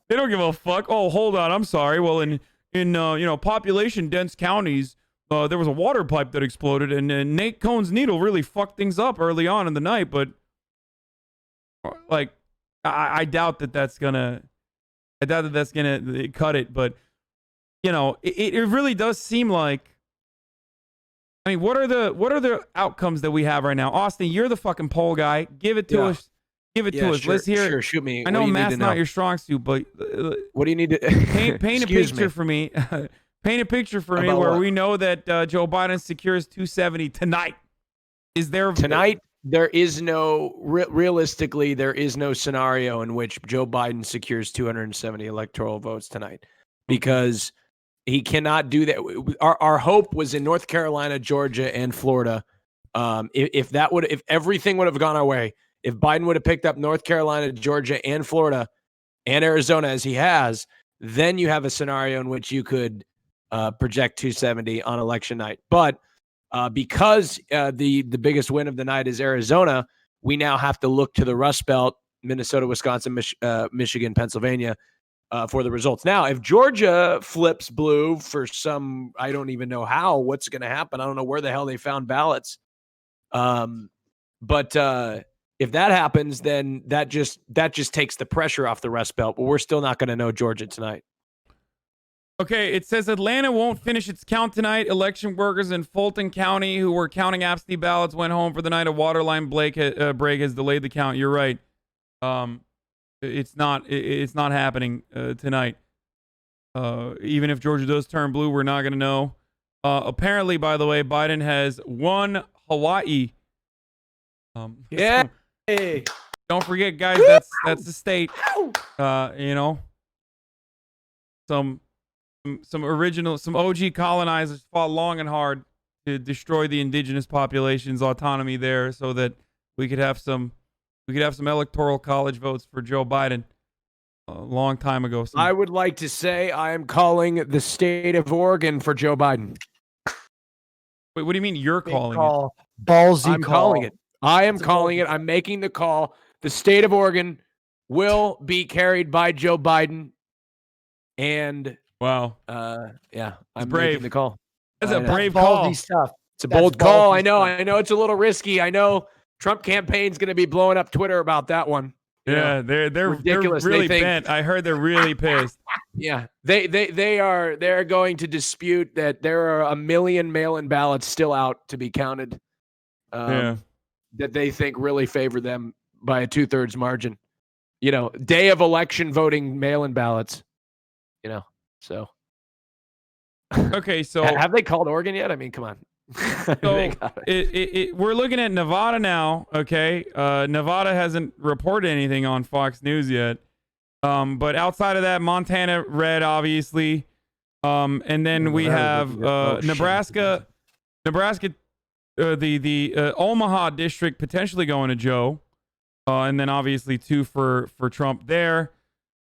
they don't give a fuck. Oh, hold on, I'm sorry. Well, in you know, population dense counties, there was a water pipe that exploded, and Nate Cohn's Needle really fucked things up early on in the night, but. Like, I doubt that that's gonna cut it, but you know, it really does seem like. I mean, what are the outcomes that we have right now? Austin, you're the fucking poll guy. Give it to us. Give it to us. Sure, Let's hear. Sure, shoot me. I know math's not your strong suit, but what do you need to paint a picture for me? Paint a picture for me where we know that Joe Biden secures 270 tonight. Is there tonight? There is no realistically, there is no scenario in which Joe Biden secures 270 electoral votes tonight, because he cannot do that. Our hope was in North Carolina, Georgia, and Florida. If everything would have gone our way, if Biden would have picked up North Carolina, Georgia, and Florida, and Arizona as he has, then you have a scenario in which you could project 270 on election night. But because the biggest win of the night is Arizona, we now have to look to the Rust Belt, Minnesota, Wisconsin, Michigan, Pennsylvania, for the results. Now, if Georgia flips blue for some, I don't even know how, what's going to happen. I don't know where the hell they found ballots. But if that happens, then that just takes the pressure off the Rust Belt. But we're still not going to know Georgia tonight. Okay, it says Atlanta won't finish its count tonight. Election workers in Fulton County who were counting absentee ballots went home for the night. A waterline break has delayed the count. You're right. It's not happening tonight. Even if Georgia does turn blue, we're not going to know. Apparently, by the way, Biden has won Hawaii. Yeah. Don't forget, guys, that's the state. You know, some OG colonizers fought long and hard to destroy the indigenous population's autonomy there, so that we could have some electoral college votes for Joe Biden a long time ago. I would like to say I am calling the state of Oregon for Joe Biden. Wait, what do you mean you're calling it? Ballsy I'm calling it. I am calling it. I'm making the call. The state of Oregon will be carried by Joe Biden. And wow. Yeah, I'm brave. making the call. That's a brave call. Stuff. It's a bold call. I know it's a little risky. I know Trump campaign's going to be blowing up Twitter about that one. Yeah, they're ridiculous. really They think, bent. I heard they're really pissed. yeah, they're going to dispute that there are 1 million mail-in ballots still out to be counted. Yeah. That they think really favor them by a 2/3 margin. Day of election voting mail-in ballots. So. Okay, so Have they called Oregon yet? I mean, come on. So we're looking at Nevada now. Okay, Nevada hasn't reported anything on Fox News yet. But outside of that, Montana red, obviously. And then we have Nebraska, the Omaha district potentially going to Joe, and then obviously 2 for Trump there.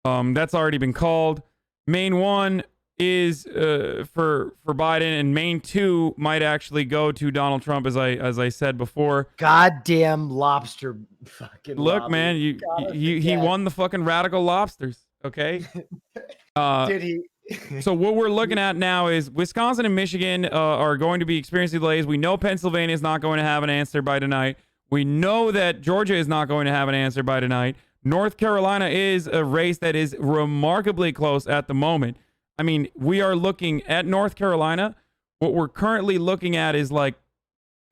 That's already been called. Maine 1 is for Biden, and Maine 2 might actually go to Donald Trump, as I said before. Goddamn lobster fucking Look, lobby. man, he won the fucking radical lobsters. Okay. Did he? So what we're looking at now is Wisconsin and Michigan are going to be experiencing delays. We know Pennsylvania is not going to have an answer by tonight. We know that Georgia is not going to have an answer by tonight. North Carolina is a race that is remarkably close at the moment. I mean, we are looking at North Carolina. What we're currently looking at is like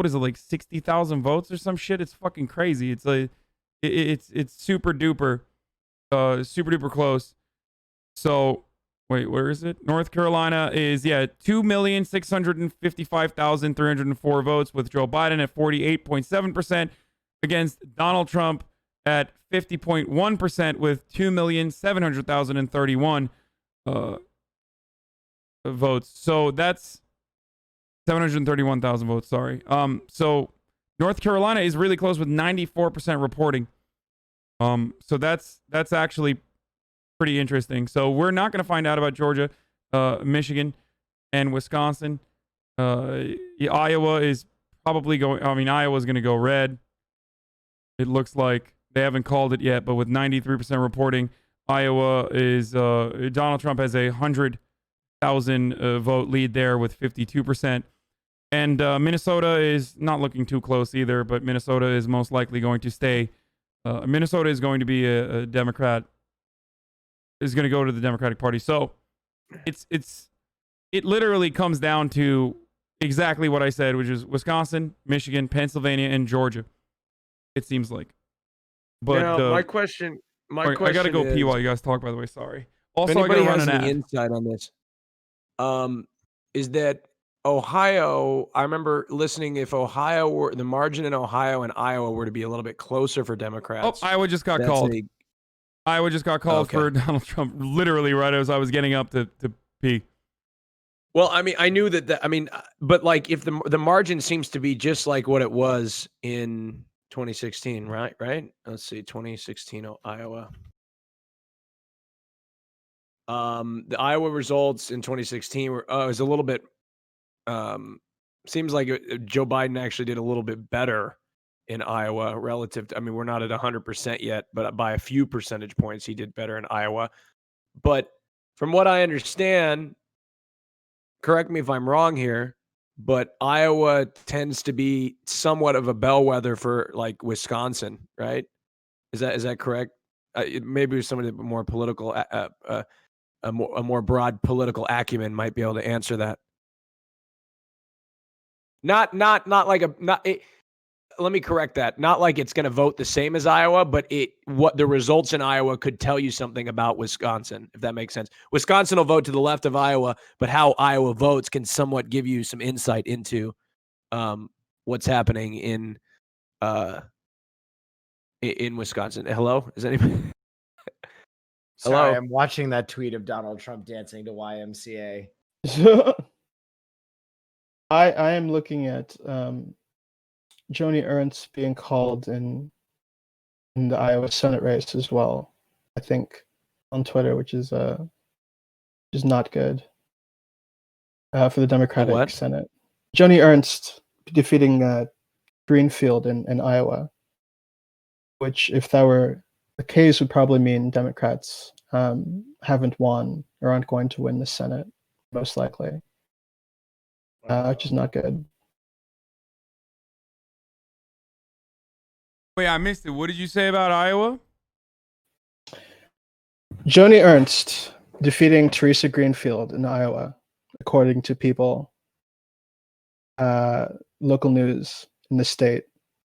60,000 votes or some shit. It's fucking crazy. It's super duper close. So wait, where is it? North Carolina is 2,655,304 votes, with Joe Biden at 48.7% against Donald Trump at 50.1% with 2,700,031 votes. So that's 731,000 votes. Sorry. So North Carolina is really close with 94% reporting. So that's actually pretty interesting. So we're not going to find out about Georgia, Michigan, and Wisconsin. Iowa is probably going. I mean, Iowa's going to go red. It looks like they haven't called it yet, but with 93% reporting, Iowa is Donald Trump has a 100,000 vote lead there with 52%. And Minnesota is not looking too close either, but Minnesota is most likely going to stay. Minnesota is going to be a Democrat. Is going to go to the Democratic Party. So it literally comes down to exactly what I said, which is Wisconsin, Michigan, Pennsylvania, and Georgia. It seems like. But now, my question I got to go pee while you guys talk, by the way. Sorry. Also, I got anybody to run has an any ad. insight on this, is that Ohio, I remember listening, if Ohio were, the margin in Ohio and Iowa were to be a little bit closer for Democrats. Oh, Iowa just got that's called. a- Iowa just got called Okay. for Donald Trump literally right as I was getting up to pee. Well, I mean, I knew that. I mean, but like, if the margin seems to be just like what it was in 2016, right? Right. Let's see, 2016 Iowa. The Iowa results in 2016 were it was a little bit. Seems like Joe Biden actually did a little bit better in Iowa relative to. I mean, we're not at 100% yet, but by a few percentage points, he did better in Iowa. But from what I understand, correct me if I'm wrong here, but Iowa tends to be somewhat of a bellwether for like Wisconsin, right? Is that correct? Maybe somebody with more political, a more broad political acumen might be able to answer that. Not like let me correct that. Not like it's going to vote the same as Iowa, but what the results in Iowa could tell you something about Wisconsin, if that makes sense. Wisconsin will vote to the left of Iowa, but how Iowa votes can somewhat give you some insight into what's happening in Wisconsin. Hello? Is anybody? Sorry, Hello? I'm watching that tweet of Donald Trump dancing to YMCA. I am looking at Joni Ernst being called in the Iowa Senate race as well. I think on Twitter, which is not good for the Democratic What? Senate. Joni Ernst defeating Greenfield in Iowa, which, if that were the case, would probably mean Democrats haven't won or aren't going to win the Senate, most likely, which is not good. Wait, I missed it. What did you say about Iowa? Joni Ernst defeating Teresa Greenfield in Iowa, according to People, local news in the state,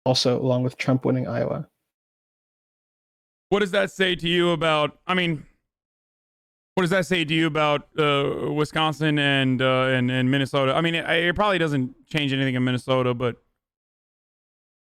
also along with Trump winning Iowa. What does that say to you about? I mean, what does that say to you about Wisconsin and Minnesota? I mean, it probably doesn't change anything in Minnesota, but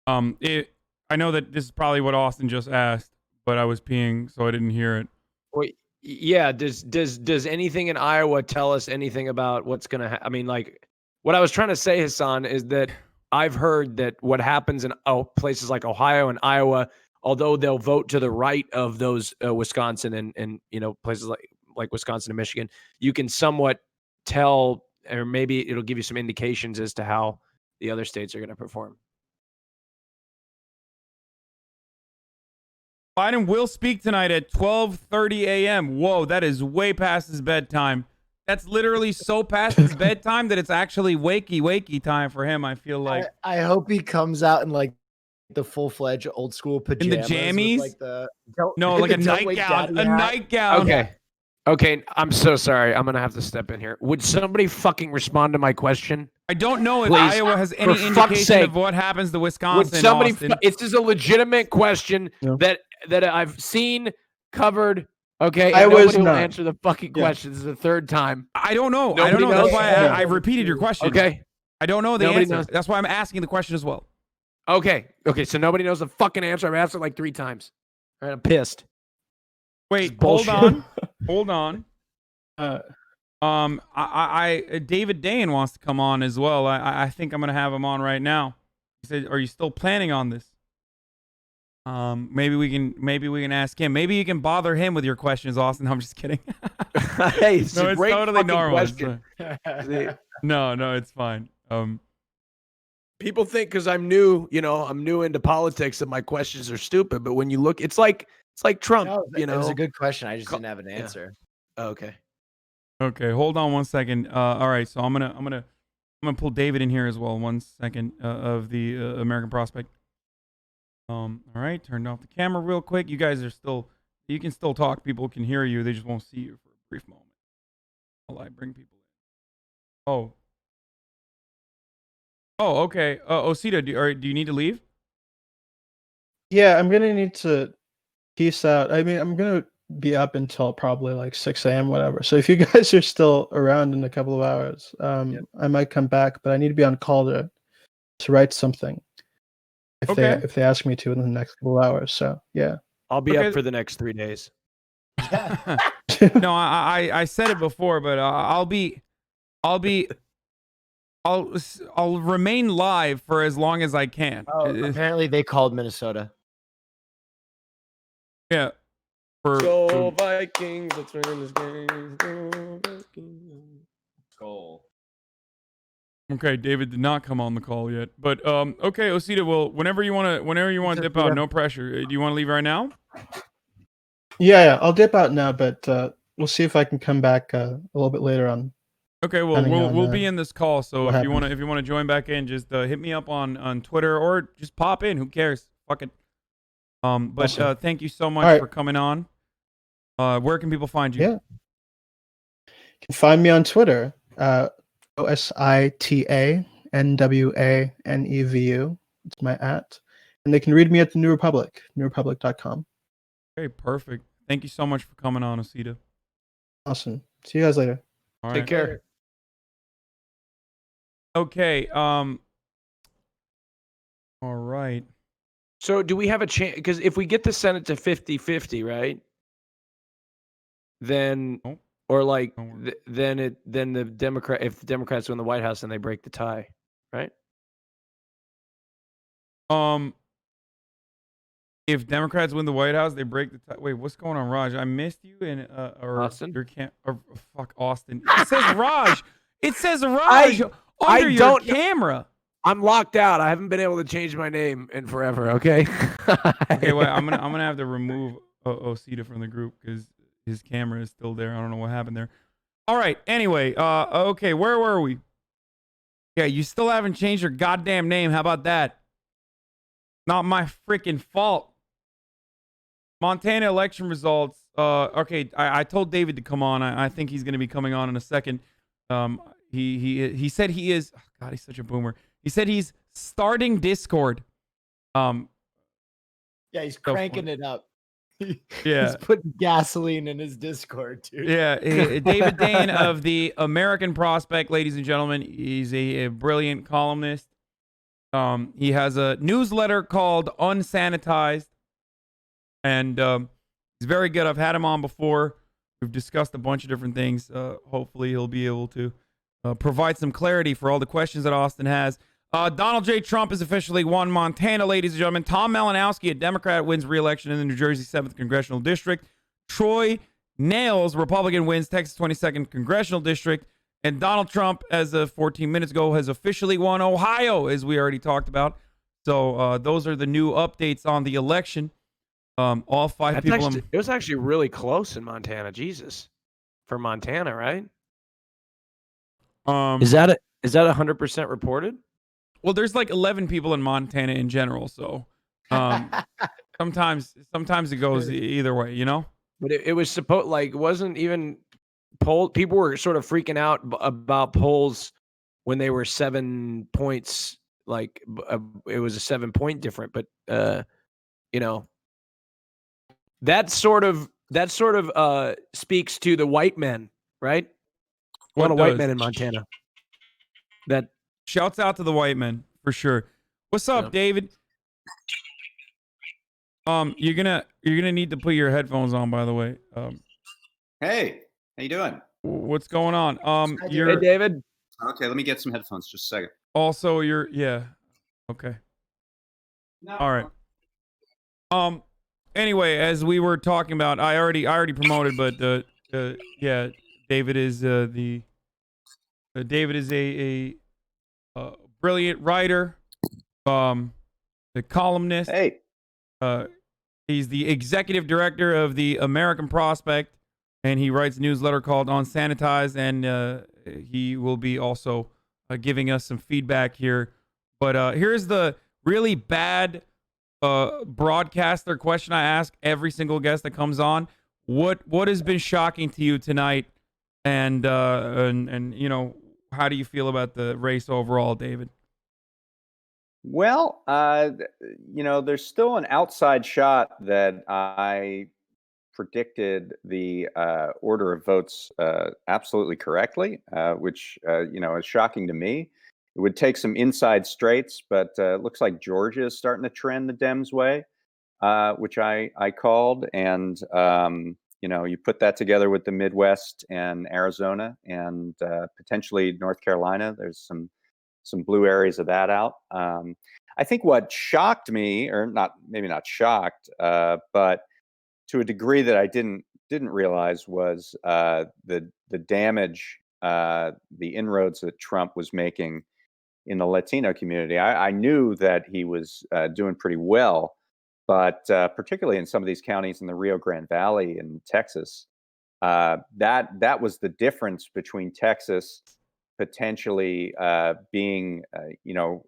I know that this is probably what Austin just asked, but I was peeing, so I didn't hear it. Wait, yeah. Does anything in Iowa tell us anything about what's gonna happen? I mean, like, what I was trying to say, Hasan, is that I've heard that what happens in places like Ohio and Iowa, although they'll vote to the right of those Wisconsin and places like Wisconsin and Michigan, you can somewhat tell, or maybe it'll give you some indications as to how the other states are going to perform. Biden will speak tonight at 12:30 a.m. Whoa, that is way past his bedtime. That's literally so past his bedtime that it's actually wakey time for him. I feel like. I hope he comes out in like the full-fledged old school pajamas. In the jammies? With, like like a nightgown. A nightgown. Okay, I'm so sorry. I'm gonna have to step in here. Would somebody fucking respond to my question? I don't know if Please, Iowa has any indication of what happens to Wisconsin. Would somebody? Austin. It's just a legitimate question that I've seen covered. Okay, I was will not. answer the fucking question. This is the third time. I don't know. Nobody I don't know. knows? That's why I repeated your question. Okay. I don't know the Nobody answer. knows. That's why I'm asking the question as well. Okay. So nobody knows the fucking answer. I've asked it like 3 times. All right, I'm pissed. Wait, bullshit. hold on. David Dane wants to come on as well. I think I'm gonna have him on right now. He said, "Are you still planning on this?" Maybe we can ask him. Maybe you can bother him with your questions, Austin. I'm just kidding. Hey, it's no, a it's great totally fucking normal. question. No, it's fine. People think because I'm new into politics that my questions are stupid. But when you look, it's like Trump. It was a good question. I just didn't have an answer. Oh, okay. Okay, hold on one second. All right, so I'm gonna pull David in here as well. 1 second of the American Prospect. All right, turned off the camera real quick. You guys you can still talk. People can hear you. They just won't see you for a brief moment while I bring people in. Oh, okay. Osita, do you need to leave? Yeah, I'm gonna need to peace out. I mean, I'm gonna be up until probably like 6 a.m. whatever. So if you guys are still around in a couple of hours, I might come back, but I need to be on call to write something if they ask me to in the next couple of hours. So yeah, I'll be up for the next 3 days. No, I said it before, but I'll remain live for as long as I can. Oh, apparently they called Minnesota. Yeah. Go Vikings, let's win this game. Go Vikings. Goal. Okay, David did not come on the call yet, but okay, Osita. Well, whenever you want to dip out, no pressure. Do you want to leave right now? Yeah, I'll dip out now, but we'll see if I can come back a little bit later on. Okay, well, we'll be in this call, so if you want to join back in, just hit me up on Twitter or just pop in. Who cares? Fuck it. But Awesome. thank you so much for coming on. Where can people find you? Yeah, you can find me on Twitter. OSITA NWANEVU. It's my @. And they can read me at the New Republic, newrepublic.com. Okay, perfect. Thank you so much for coming on, Osita. Awesome. See you guys later. All Take right. care. Okay. All right. So do we have a chance? Because if we get the Senate to 50-50, right? Then, Nope. or like, Don't worry. then the if the Democrats win the White House, then they break the tie, right? If Democrats win the White House, they break the tie. Wait, what's going on, Raj? I missed you in or Austin? Your or fuck Austin. It says Raj. It says Raj under your camera. I'm locked out. I haven't been able to change my name in forever. Okay. Okay, wait. I'm gonna have to remove Osita from the group because his camera is still there. I don't know what happened there. All right. Anyway, okay. Where were we? Yeah, you still haven't changed your goddamn name. How about that? Not my freaking fault. Montana election results. Okay, I told David to come on. I think he's going to be coming on in a second. He said he is. Oh God, he's such a boomer. He said he's starting Discord. Yeah, he's cranking it up. Yeah. He's putting gasoline in his Discord, dude. Yeah, David Dane of the American Prospect, ladies and gentlemen. He's a brilliant columnist. He has a newsletter called Unsanitized, and he's very good. I've had him on before. We've discussed a bunch of different things. Hopefully, he'll be able to provide some clarity for all the questions that Austin has. Donald J. Trump has officially won Montana, ladies and gentlemen. Tom Malinowski, a Democrat, wins re-election in the New Jersey 7th Congressional District. Troy Nails, Republican, wins Texas 22nd Congressional District. And Donald Trump, as of 14 minutes ago, has officially won Ohio, as we already talked about. So those are the new updates on the election. All five people. It was actually really close in Montana. Jesus, for Montana, right? Is that 100% reported? Well, there's like 11 people in Montana in general, so sometimes it goes either way, you know. But it was supposed it wasn't even poll. People were sort of freaking out about polls when they were 7 points. It was a 7-point difference, but you know, that sort of speaks to the white men, right? A lot of white men in Montana. That shouts out to the white men for sure. What's up, David? You're gonna need to put your headphones on, by the way. Hey, how you doing? What's going on? Hey, David. Okay, let me get some headphones. Just a second. Also, okay. No. All right. Anyway, as we were talking about, I already promoted, but yeah, David is David is a brilliant writer, the columnist. Hey. He's the executive director of the American Prospect, and he writes a newsletter called Unsanitized, and he will be also giving us some feedback here. But here's the really bad broadcaster question I ask every single guest that comes on. What has been shocking to you tonight, and you know, how do you feel about the race overall, David? Well, you know, there's still an outside shot that I predicted the order of votes absolutely correctly, which, you know, is shocking to me. It would take some inside straights, but it looks like Georgia is starting to trend the Dems' way, which I called. And, you know, you put that together with the Midwest and Arizona and potentially North Carolina. There's some blue areas of that out. I think what shocked me, or maybe not shocked, but to a degree that I didn't realize, was the damage, the inroads that Trump was making in the Latino community. I knew that he was doing pretty well, but particularly in some of these counties in the Rio Grande Valley in Texas, that was the difference between Texas potentially being, you know,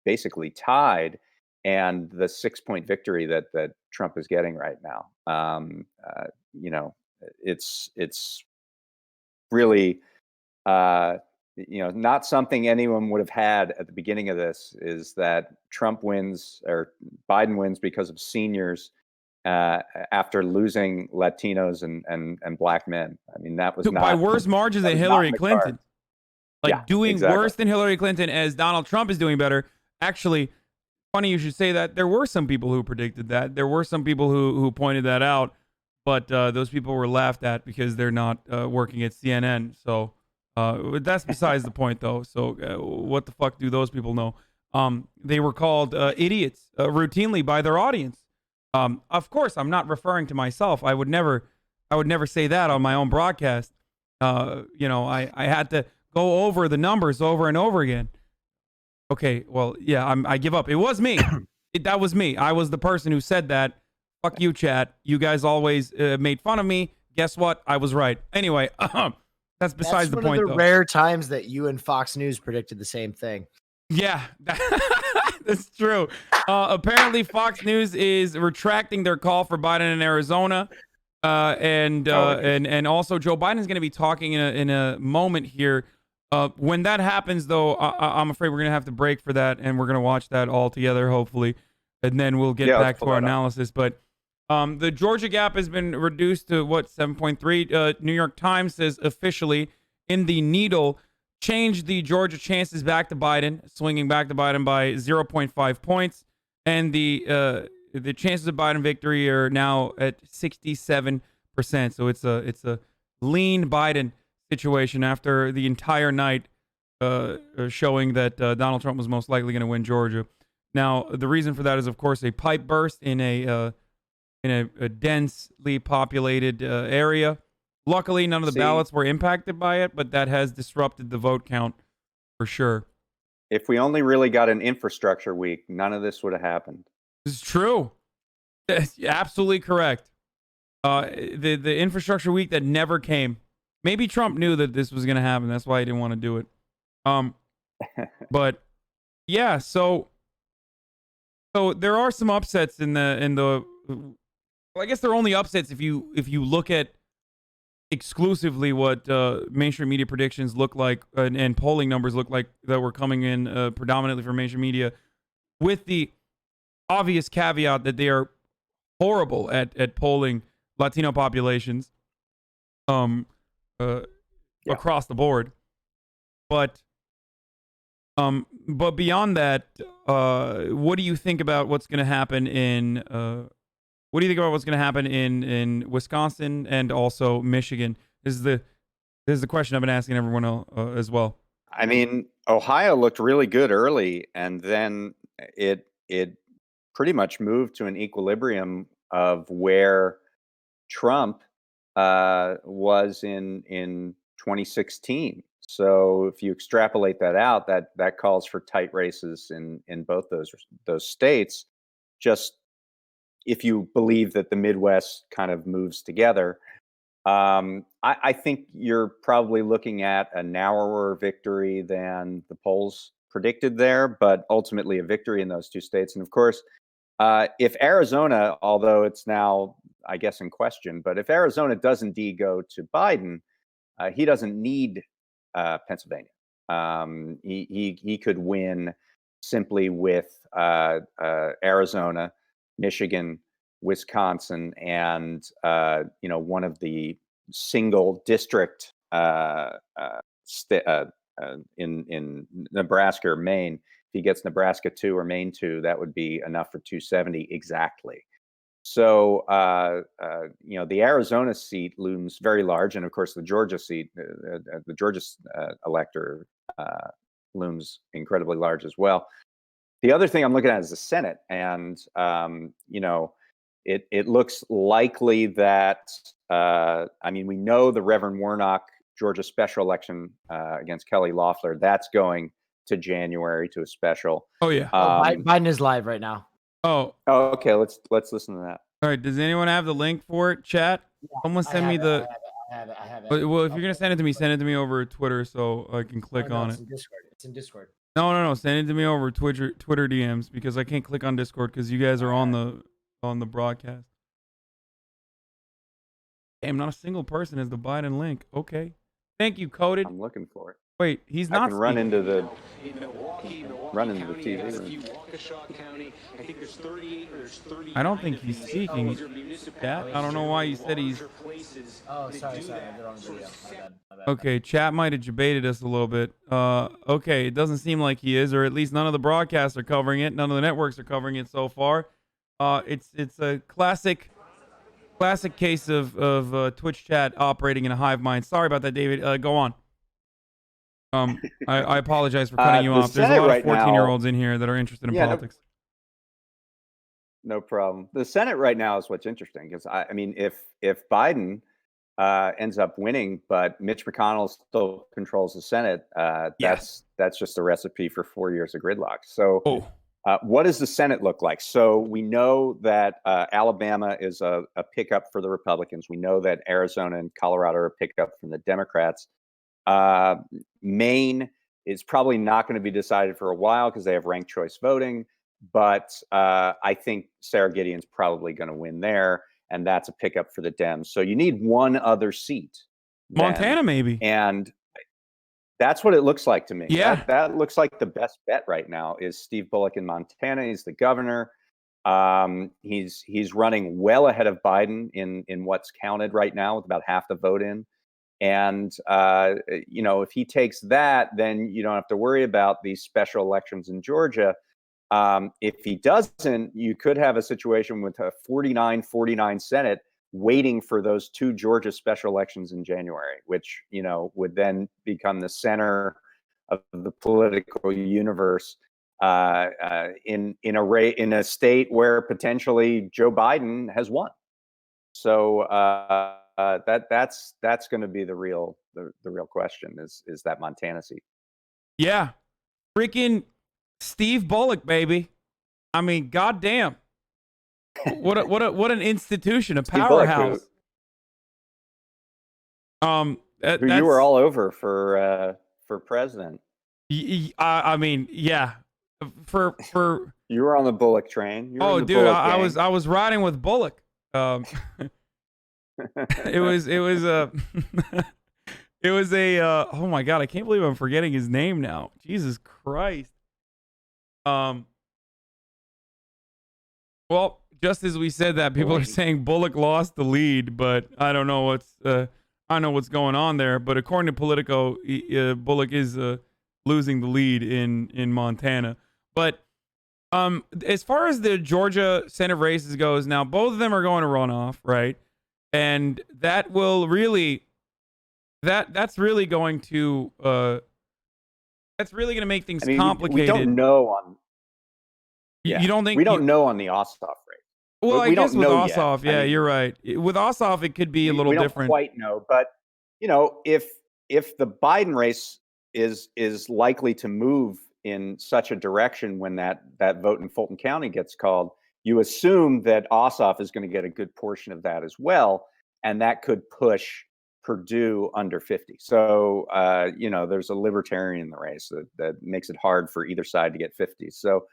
basically tied, and the 6-point victory that Trump is getting right now. You know, it's really, you know, not something anyone would have had at the beginning of this, is that Trump wins or Biden wins because of seniors after losing Latinos and black men. I mean, that was by worse margins than Hillary Clinton. Doing exactly. Worse than Hillary Clinton, as Donald Trump is doing better. Actually, funny you should say that. There were some people who predicted that. There were some people who pointed that out, but those people were laughed at because they're not working at CNN. So that's besides the point, though. So what the fuck do those people know? They were called idiots routinely by their audience. Of course, I'm not referring to myself. I would never say that on my own broadcast. You know, I had to go over the numbers over and over again. Okay, well, yeah, I give up. It was me. That was me. I was the person who said that. Fuck you, chat. You guys always made fun of me. Guess what? I was right. Anyway, that's besides the point, though. One of the rare times that you and Fox News predicted the same thing. Yeah, that's true. Apparently, Fox News is retracting their call for Biden in Arizona. And also Joe Biden is going to be talking in a moment here. When that happens, though, I'm afraid we're going to have to break for that, and we're going to watch that all together, hopefully, and then we'll get back to our analysis. But the Georgia gap has been reduced to 7.3. New York Times says officially in the needle, changed the Georgia chances back to Biden, swinging back to Biden by 0.5 points, and the chances of Biden victory are now at 67%. So it's a lean Biden situation after the entire night showing that Donald Trump was most likely going to win Georgia. Now, the reason for that is, of course, a pipe burst in a densely populated area. Luckily, none of the ballots were impacted by it, but that has disrupted the vote count for sure. If we only really got an infrastructure week, none of this would have happened. This is true. It's absolutely correct. The infrastructure week that never came. Maybe Trump knew that this was going to happen. That's why he didn't want to do it. But yeah, so there are some upsets in the. Well, I guess they're only upsets if you look at exclusively what mainstream media predictions look like and polling numbers look like that were coming in predominantly from mainstream media, with the obvious caveat that they are horrible at polling Latino populations across the board. But beyond that, what do you think about what's going to happen in Wisconsin and also Michigan? This is the question I've been asking everyone else, as well. I mean, Ohio looked really good early, and then it pretty much moved to an equilibrium of where Trump was in 2016. So if you extrapolate that out, that calls for tight races in both those states. Just if you believe that the Midwest kind of moves together, I think you're probably looking at a narrower victory than the polls predicted there, but ultimately a victory in those two states. And of course, if Arizona, although it's now, I guess, in question, but if Arizona does indeed go to Biden, he doesn't need Pennsylvania. He could win simply with Arizona, Michigan, Wisconsin, and one of the single district in Nebraska or Maine. If he gets Nebraska 2 or Maine 2, that would be enough for 270 exactly. So the Arizona seat looms very large, and of course the Georgia seat, the Georgia elector looms incredibly large as well. The other thing I'm looking at is the Senate, and it looks likely that we know the Reverend Warnock Georgia special election against Kelly Loeffler, that's going to January to a special. Oh yeah, Biden is live right now. Oh, okay. Let's listen to that. All right. Does anyone have the link for it? Chat. Someone send me the. I have it. Well, if you're gonna send it to me over Twitter so I can click on it. It's in Discord. No. Send it to me over Twitter DMs because I can't click on Discord because you guys are on the broadcast. Damn, not a single person has the Biden link. Okay. Thank you, Coded. I'm looking for it. Wait, he's not. I can run into the TV room. I don't think he's speaking. Chat. I don't know why you said he's. Oh, sorry. I did it on the video. My bad. Okay, chat might have debated us a little bit. Okay, it doesn't seem like he is, or at least none of the broadcasts are covering it. None of the networks are covering it so far. It's a classic case of Twitch chat operating in a hive mind. Sorry about that, David. Go on. I apologize for cutting you off. There's a lot of 14-year-olds in here that are interested in politics. No problem. The Senate right now is what's interesting because if Biden ends up winning, but Mitch McConnell still controls the Senate, that's just a recipe for 4 years of gridlock. So, what does the Senate look like? So we know that Alabama is a pickup for the Republicans. We know that Arizona and Colorado are a pickup from the Democrats. Maine is probably not going to be decided for a while because they have ranked choice voting. But I think Sarah Gideon's probably going to win there. and that's a pickup for the Dems. So you need one other seat. then, Montana, maybe. and that's what it looks like to me. Yeah. That looks like the best bet right now is Steve Bullock in Montana. He's the governor. He's running well ahead of Biden in what's counted right now with about half the vote in. And, if he takes that, then you don't have to worry about these special elections in Georgia. If he doesn't, you could have a situation with a 49-49 Senate waiting for those 2 Georgia special elections in January, which, would then become the center of the political universe in a state where potentially Joe Biden has won. So that's going to be the real question is that Montana seat. Yeah. Freaking Steve Bullock, baby. I mean, goddamn. What an institution, a powerhouse. Who you were all over for president. I mean, yeah. For you were on the Bullock train. Dude, I was riding with Bullock. It was oh my God, I can't believe I'm forgetting his name now. Jesus Christ. Well, just as we said that, people are saying Bullock lost the lead, but I don't know what's going on there. But according to Politico, Bullock is losing the lead in Montana. But as far as the Georgia Senate races goes, now both of them are going to runoff, right? And that will really that's really going to make things complicated. We don't know on. Yeah. You don't think we don't know on the Ossoff race? Well, I guess with Ossoff, yeah, you're right. With Ossoff, it could be a little different. We don't quite know, but if the Biden race is likely to move in such a direction when that vote in Fulton County gets called, you assume that Ossoff is going to get a good portion of that as well, and that could push Perdue under 50. So there's a libertarian in the race that makes it hard for either side to get 50. So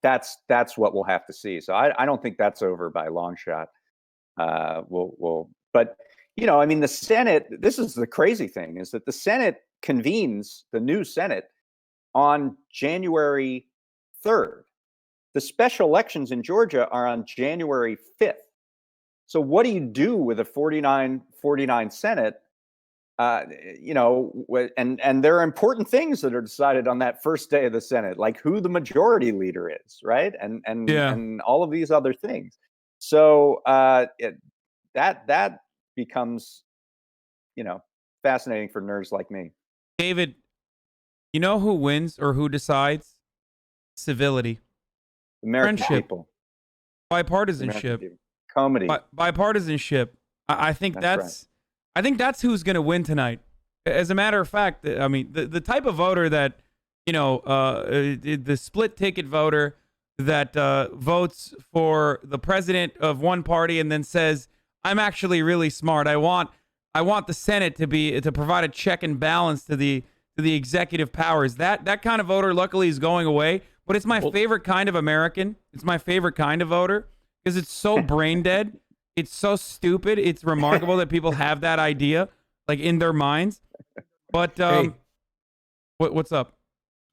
that's what we'll have to see. So I don't think that's over by a long shot. But the Senate, this is the crazy thing, is that the Senate convenes, the new Senate, on January 3rd. The special elections in Georgia are on January 5th. So what do you do with a 49-49 Senate? And there are important things that are decided on that first day of the Senate, like who the majority leader is, right? And all of these other things. So that becomes, fascinating for nerds like me. David, you know who wins or who decides? Civility. American Friendship. People. Bipartisanship. Comedy. Bipartisanship. I think that's I think that's who's going to win tonight. As a matter of fact, I mean, the type of voter that, the split ticket voter that votes for the president of one party and then says, I'm actually really smart. I want the Senate to provide a check and balance to the executive powers. That kind of voter, luckily, is going away. But it's my favorite kind of American. It's my favorite kind of voter because it's so brain dead. It's so stupid. It's remarkable that people have that idea, like, in their minds. But hey, what's up?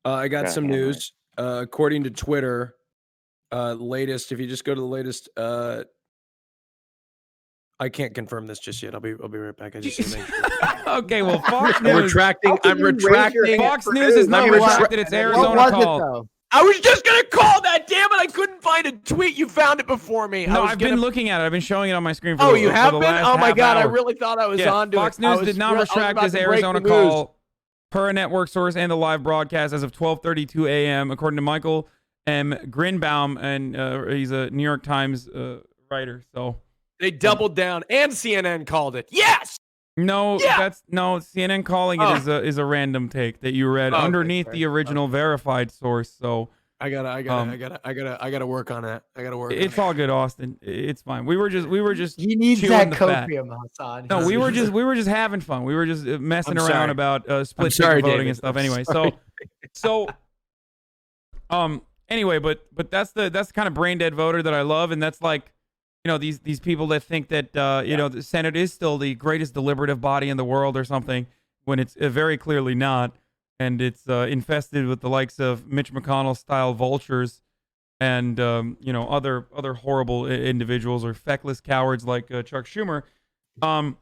I got some news. According to Twitter, latest. If you just go to the latest, I can't confirm this just yet. I'll be right back. I just want to make sure. Okay, well, Fox I'm News. retracting. I'm retracting. Fox News is not retracted. It's Arizona call. I was just gonna call that. Damn it! I couldn't find a tweet. You found it before me. No, I've been looking at it. I've been showing it on my screen. You have been? Oh my God! I really thought I was on to it. Fox News did not retract this Arizona call per a network source and the live broadcast as of 12:32 a.m. according to Michael M. Grinbaum, and he's a New York Times writer. So they doubled down, and CNN called it. Yes. No, CNN calling it is a random take that you read underneath the original verified source. So I gotta work on that. It's all good, Austin. It's fine. We were just he needs that copium, Hasan. No, we were just having fun. We were just messing around about split ticket voting and stuff. Anyway, anyway, but that's the kind of brain dead voter that I love, and that's like these people that think that the Senate is still the greatest deliberative body in the world or something, when it's very clearly not, and it's infested with the likes of Mitch McConnell style vultures and other horrible individuals or feckless cowards like Chuck Schumer. Well,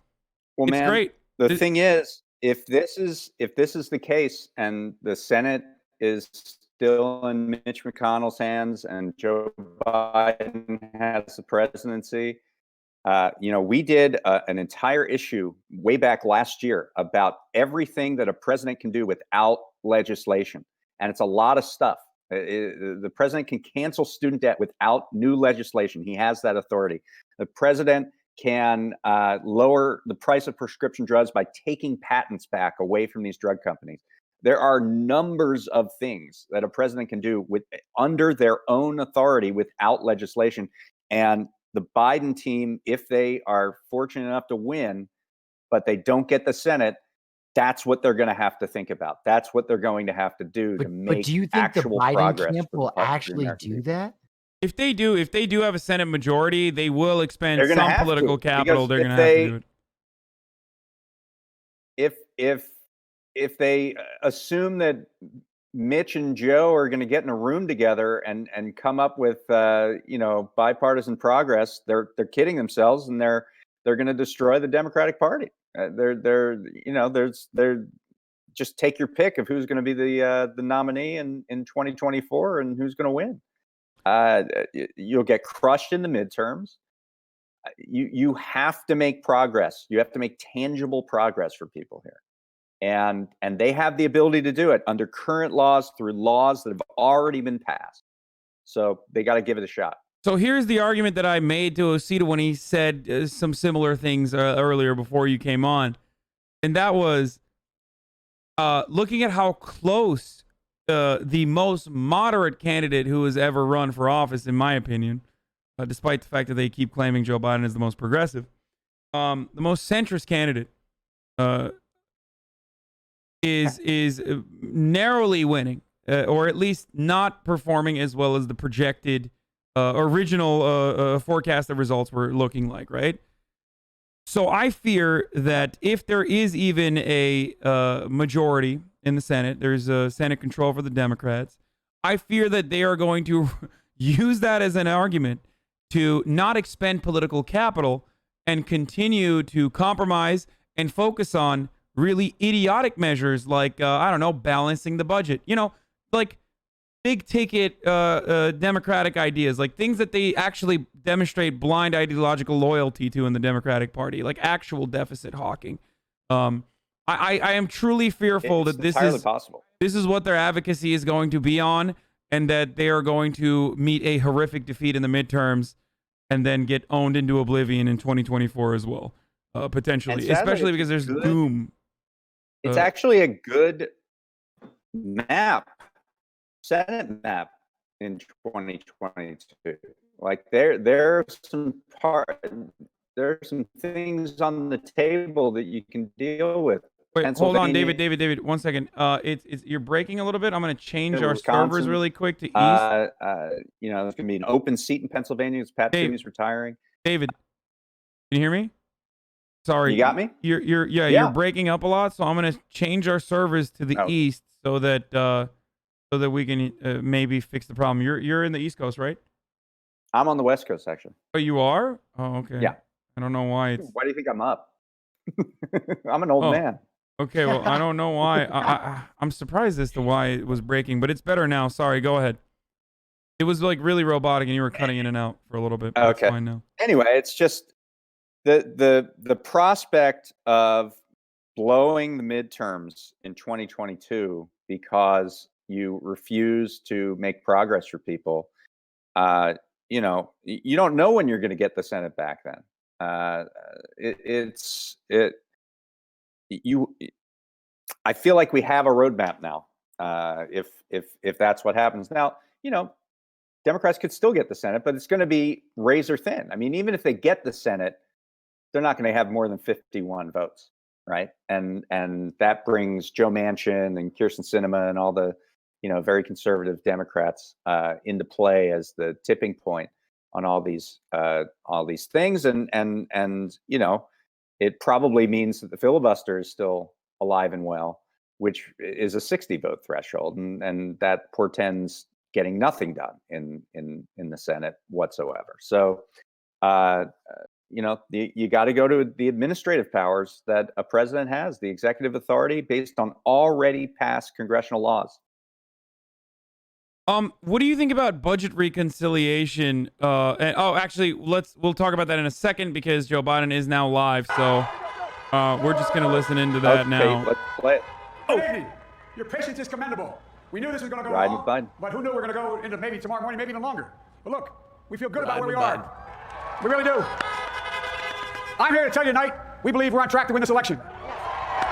it's man, great. The thing is, if this is the case, and the Senate is still in Mitch McConnell's hands, and Joe Biden has the presidency, we did an entire issue way back last year about everything that a president can do without legislation, and it's a lot of stuff. The president can cancel student debt without new legislation. He has that authority. The president can lower the price of prescription drugs by taking patents back away from these drug companies. There are numbers of things that a president can do under their own authority without legislation. And the Biden team, if they are fortunate enough to win, but they don't get the Senate, that's what they're going to have to think about. That's what they're going to have to do to make But do you think the actual Biden progress camp for the will actually American do people. that? If they do have a Senate majority, they will expend They're gonna some have political to, capital. because They're if going to have to do it. If they assume that Mitch and Joe are going to get in a room together and come up with bipartisan progress, they're kidding themselves, and they're going to destroy the Democratic Party. They're just take your pick of who's going to be the nominee in 2024 and who's going to win. You'll get crushed in the midterms. You have to make progress. You have to make tangible progress for people here. And they have the ability to do it under current laws, through laws that have already been passed. So they got to give it a shot. So here's the argument that I made to Osita when he said some similar things earlier before you came on. And that was looking at how close the most moderate candidate who has ever run for office, in my opinion, despite the fact that they keep claiming Joe Biden is the most progressive, the most centrist candidate is narrowly winning, or at least not performing as well as the projected original forecast of results were looking like, right? So I fear that if there is even a majority in the Senate, there's a Senate control for the Democrats, I fear that they are going to use that as an argument to not expend political capital and continue to compromise and focus on really idiotic measures like, balancing the budget. Like big ticket Democratic ideas, like things that they actually demonstrate blind ideological loyalty to in the Democratic Party, like actual deficit hawking. I am truly fearful that this is possible. This is what their advocacy is going to be on, and that they are going to meet a horrific defeat in the midterms and then get owned into oblivion in 2024 as well, potentially, sadly, especially because there's doom. It's actually a good map, Senate map in 2022. Like there are some things on the table that you can deal with. Wait, hold on, David, 1 second. It's you're breaking a little bit. I'm going to change our servers really quick to east. There's going to be an open seat in Pennsylvania because Pat Toomey's retiring. David, can you hear me? Sorry, you got me. You're breaking up a lot, so I'm going to change our servers to the east so that we can maybe fix the problem. You're in the East Coast, right? I'm on the West Coast, actually. Oh, you are? Oh, okay. Yeah. I don't know why it's. Why do you think I'm up? I'm an old man. Okay, well, I don't know why. I'm surprised as to why it was breaking, but it's better now. Sorry, go ahead. It was like really robotic, and you were cutting in and out for a little bit. But okay. It's fine now. Anyway, it's just the prospect of blowing the midterms in 2022 because you refuse to make progress for people. You don't know when you're going to get the Senate back. Then I feel like we have a roadmap now. If that's what happens now, Democrats could still get the Senate, but it's going to be razor thin. I mean, even if they get the Senate, they're not going to have more than 51 votes, right? And that brings Joe Manchin and Kyrsten Sinema and all the very conservative Democrats into play as the tipping point. on all these things, and you know, it probably means that the filibuster is still alive and well, which is a 60 vote threshold, and that portends getting nothing done in the Senate whatsoever. So, you know, you got to go to the administrative powers that a president has, the executive authority based on already passed congressional laws. What do you think about budget reconciliation? Actually, we'll talk about that in a second because Joe Biden is now live. So we're just gonna listen into that now. Let's play it. Oh, your patience is commendable. We knew this was going to go Riding long, Biden. but who knew we were going to go into maybe tomorrow morning, maybe even longer. But look, we feel good about where we are. We really do. I'm here to tell you tonight, we believe we're on track to win this election.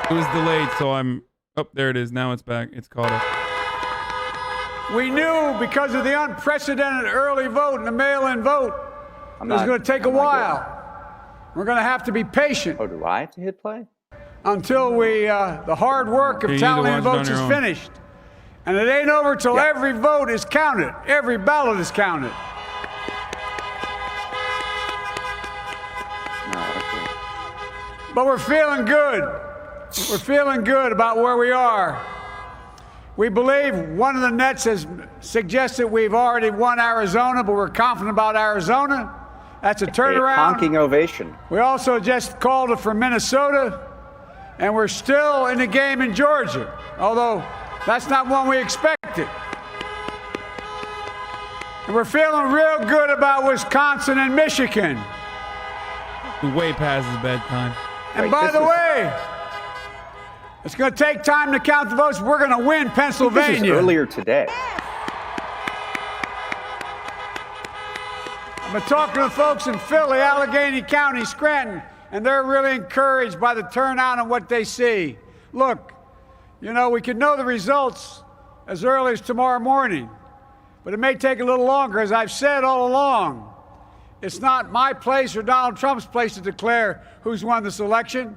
It was delayed, so I'm. Oh, there it is. Now it's back. It's caught up. We knew because of the unprecedented early vote and the mail-in vote, it was going to take a while. We're going to have to be patient. Oh, do I have to hit play? Until the hard work of tallying votes is finished. And it ain't over till every vote is counted. Every ballot is counted. But we're feeling good. We're feeling good about where we are. We believe one of the nets has suggested we've already won Arizona, but we're confident about Arizona. That's a turnaround. A honking ovation. We also just called it for Minnesota, and we're still in the game in Georgia, although that's not one we expected. And we're feeling real good about Wisconsin and Michigan. Way past his bedtime. And by the way, it's going to take time to count the votes. We're going to win Pennsylvania. This is earlier today. I've been talking to folks in Philly, Allegheny County, Scranton, and they're really encouraged by the turnout and what they see. Look, you know, we could know the results as early as tomorrow morning, but it may take a little longer. As I've said all along, it's not my place or Donald Trump's place to declare who's won this election.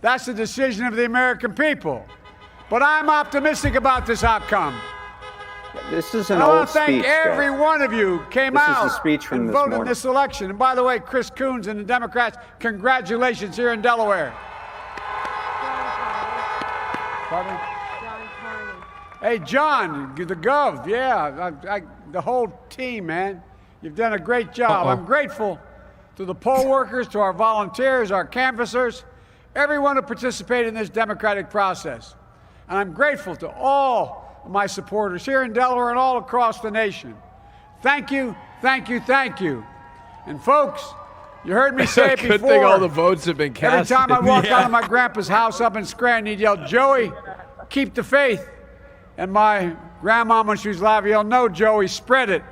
That's the decision of the American people. But I'm optimistic about this outcome. This is an I old want to thank speech, every guys. one of you who came This out is a speech from and this voted in morning. this election. And by the way, Chris Coons and the Democrats, congratulations here in Delaware. Pardon me? Hey, John, the Gov, yeah, the whole team, man. You've done a great job. I'm grateful to the poll workers, to our volunteers, our canvassers, everyone who participated in this democratic process. And I'm grateful to all of my supporters here in Delaware and all across the nation. Thank you, thank you, thank you. And folks, you heard me say it before. Good thing all the votes have been cast. Every time I walk out of my grandpa's house up in Scranton, he'd yell, Joey, keep the faith. And my grandma, when she was alive, yelled, no, Joey, spread it.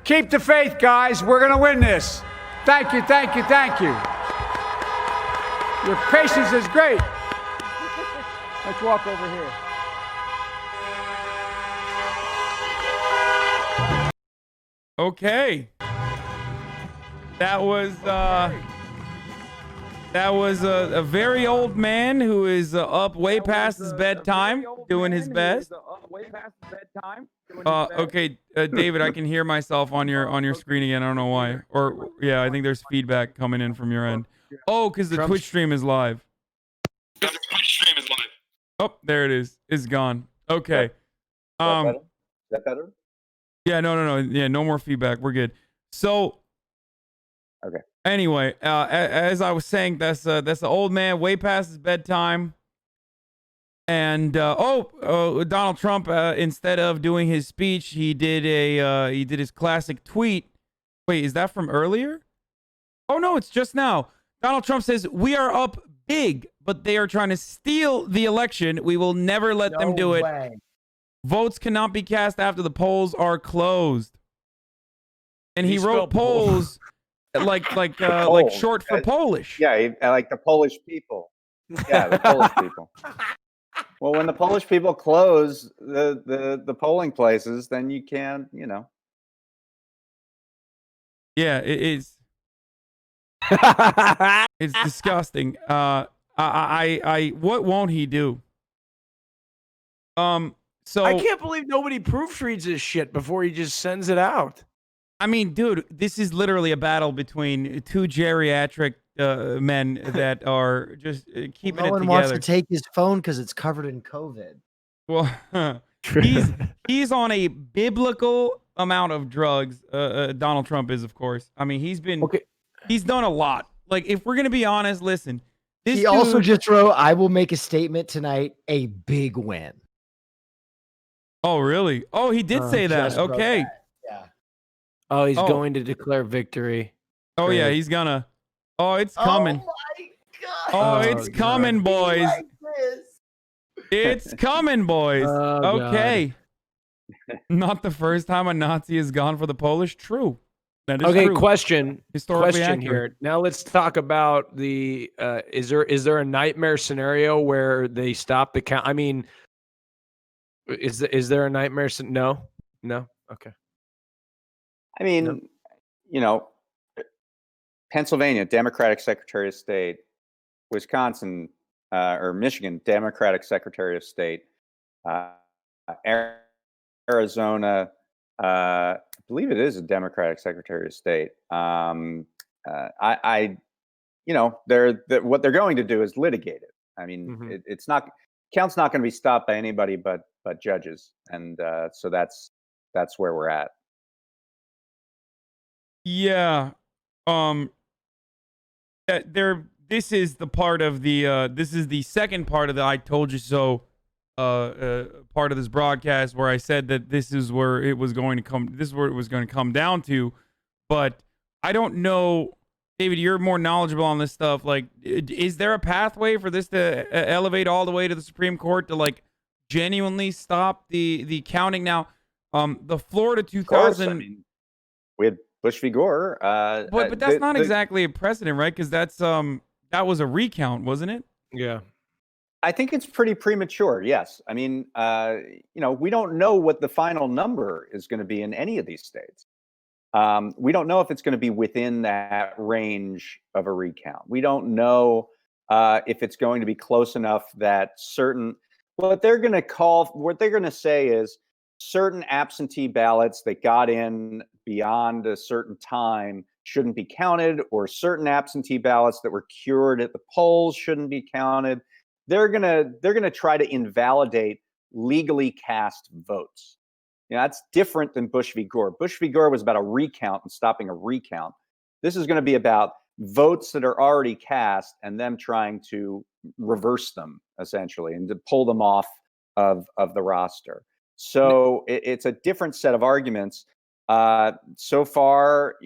Keep the faith, guys. We're going to win this. Thank you, thank you, thank you. Your patience is great. Let's walk over here. Okay. That was a very old man who is up way past his bedtime, doing his best. Okay, David, I can hear myself on your screen again. I don't know why. Or yeah, I think there's feedback coming in from your end. Oh, because the Twitch stream is live. Oh, there it is. It's gone. Okay. Is that better? Yeah, no. Yeah, no more feedback. We're good. So. Okay. Anyway, as I was saying, that's the old man way past his bedtime. And Donald Trump, instead of doing his speech, he did his classic tweet. Wait, is that from earlier? Oh no, it's just now. Donald Trump says, "We are up big, but they are trying to steal the election. We will never let them do it. Votes cannot be cast after the polls are closed." And he wrote polls like short for Polish. Yeah, like the Polish people. Yeah, the Polish people. Well, when the Polish people close the polling places, then you can't, you know. Yeah, it is. It's disgusting. What won't he do? So I can't believe nobody proofreads this shit before he just sends it out. I mean, dude, this is literally a battle between two geriatric men that are just keeping No it one wants together. to take his phone because it's covered in COVID. Well, he's on a biblical amount of drugs. Donald Trump is, of course. I mean, he's done a lot. Like, if we're gonna be honest, listen. He also just wrote, "I will make a statement tonight. A big win." Oh, really? Oh, he did say that. Just wrote Okay. that. Yeah. Oh, he's going to declare victory. Oh, Great. yeah, he's gonna. Oh, it's coming. Oh my God. Oh, it's coming, boys. Like this. It's coming, boys. Oh, Okay. Not the first time a Nazi has gone for the Polish. True. That is Okay, true. question Historically here. accurate. Now let's talk about the is there a nightmare scenario where they stop the count? I mean, is there a nightmare no? Okay. I mean, you know, Pennsylvania, Democratic Secretary of State, Wisconsin or Michigan, Democratic Secretary of State, Arizona, I believe it is a Democratic Secretary of State. What they're going to do is litigate it. I mean, it's not count's not going to be stopped by anybody but judges, and so that's where we're at. Yeah. This is the part of the this is the second part of the I told you so part of this broadcast where I said that this is where it was going to come. This is where it was going to come down to. But I don't know, David, you're more knowledgeable on this stuff. Like, is there a pathway for this to elevate all the way to the Supreme Court to like genuinely stop the counting? Now, the Florida 2000. I mean, we had Bush v. Gore. But that's not exactly a precedent, right? Because that's that was a recount, wasn't it? Yeah. I think it's pretty premature. Yes. I mean, we don't know what the final number is going to be in any of these states. We don't know if it's going to be within that range of a recount. We don't know if it's going to be close enough that what they're going to say is certain absentee ballots that got in beyond a certain time shouldn't be counted, or certain absentee ballots that were cured at the polls shouldn't be counted. They're gonna try to invalidate legally cast votes. That's different than Bush v. Gore. Bush v. Gore was about a recount and stopping a recount. This is going to be about votes that are already cast and them trying to reverse them, essentially, and to pull them off of the roster. So it's a different set of arguments. So far,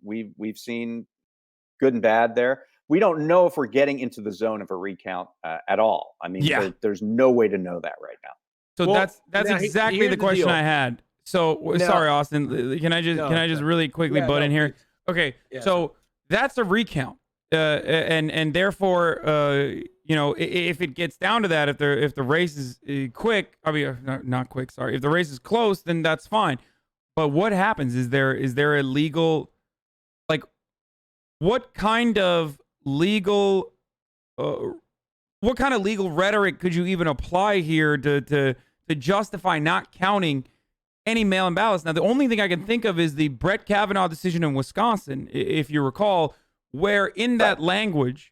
we've seen good and bad there. We don't know if we're getting into the zone of a recount at all. I mean, there's no way to know that right now. So that's exactly the question I had. So sorry, Austin. Can I just really quickly butt in here? Okay, yeah, so that's a recount, and therefore, if it gets down to that, if the race is quick, I mean, not quick. Sorry, if the race is close, then that's fine. But what happens? Is there a legal, like, what kind of legal rhetoric could you even apply here to justify not counting any mail-in ballots? Now, the only thing I can think of is the Brett Kavanaugh decision in Wisconsin, if you recall, where in that language,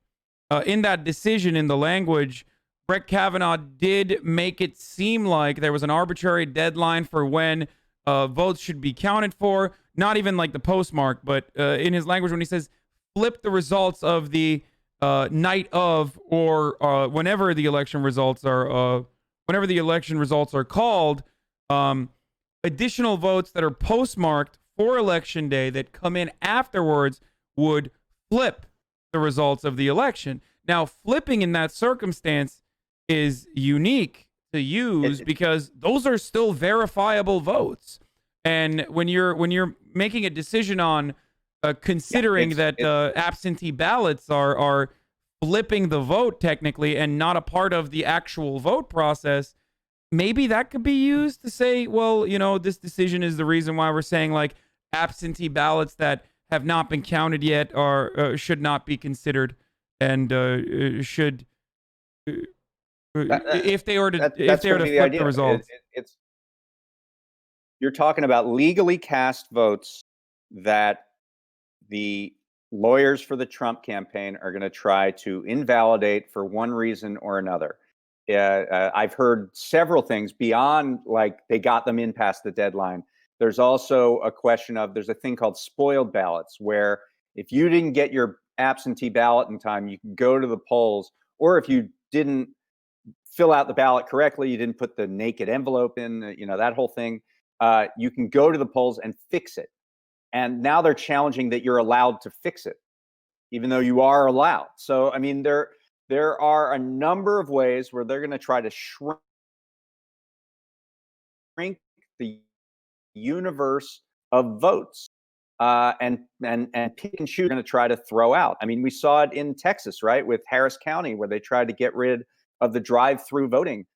in that decision, in the language, Brett Kavanaugh did make it seem like there was an arbitrary deadline for when votes should be counted for, not even like the postmark, but in his language when he says, flip the results of the night of, or whenever the election results are called, additional votes that are postmarked for election day that come in afterwards would flip the results of the election. Now, flipping in that circumstance is unique to use because those are still verifiable votes. And when you're making a decision on considering that absentee ballots are flipping the vote technically and not a part of the actual vote process, maybe that could be used to say, well, this decision is the reason why we're saying like absentee ballots that have not been counted yet should not be considered and should if they were to flip the results. you're talking about legally cast votes that the lawyers for the Trump campaign are going to try to invalidate for one reason or another. I've heard several things beyond like they got them in past the deadline. There's also a question of there's a thing called spoiled ballots, where if you didn't get your absentee ballot in time, you can go to the polls, or if you didn't fill out the ballot correctly, you didn't put the naked envelope in, that whole thing, you can go to the polls and fix it. And now they're challenging that you're allowed to fix it, even though you are allowed. So, I mean, there are a number of ways where they're going to try to shrink the universe of votes, and pick and choose. Going to try to throw out. I mean, we saw it in Texas, right, with Harris County, where they tried to get rid of the drive-through voting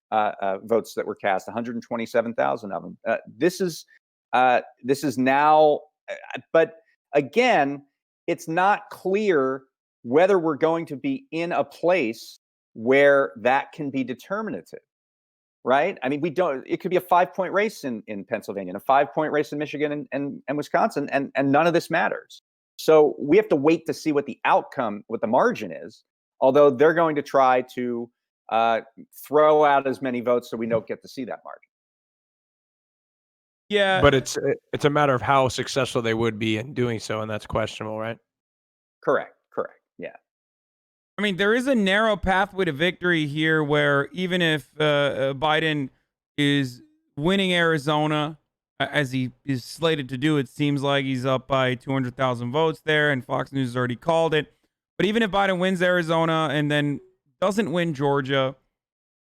votes that were cast, 127,000 of them. This is now, but again, it's not clear whether we're going to be in a place where that can be determinative, right? I mean, we don't. It could be a 5-point race in Pennsylvania, and a 5-point race in Michigan and Wisconsin, and none of this matters. So we have to wait to see what the outcome, what the margin is. Although they're going to try to throw out as many votes so we don't get to see that margin. Yeah, but it's a matter of how successful they would be in doing so, and that's questionable, right? Correct. Yeah. I mean, there is a narrow pathway to victory here where even if Biden is winning Arizona, as he is slated to do, it seems like he's up by 200,000 votes there, and Fox News has already called it. But even if Biden wins Arizona and then doesn't win Georgia,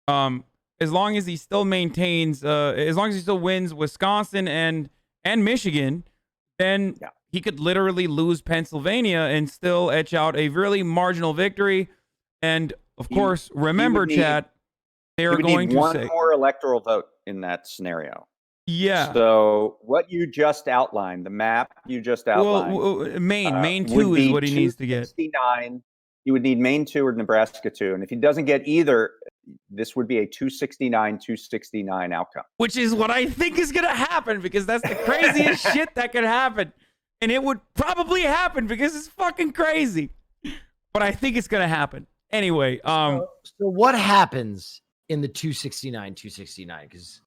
as long as he still maintains, as long as he still wins Wisconsin and Michigan, then he could literally lose Pennsylvania and still etch out a really marginal victory. And of course, remember, chat, they are going to one say more electoral vote in that scenario. Yeah. So what you just outlined, the map you just outlined, well, Maine 2 is what he needs to get. He would need Maine 2 or Nebraska 2, and if he doesn't get either, this would be a 269 outcome. Which is what I think is going to happen, because that's the craziest shit that could happen. And it would probably happen because it's fucking crazy. But I think it's going to happen. Anyway. So what happens in the 269? Because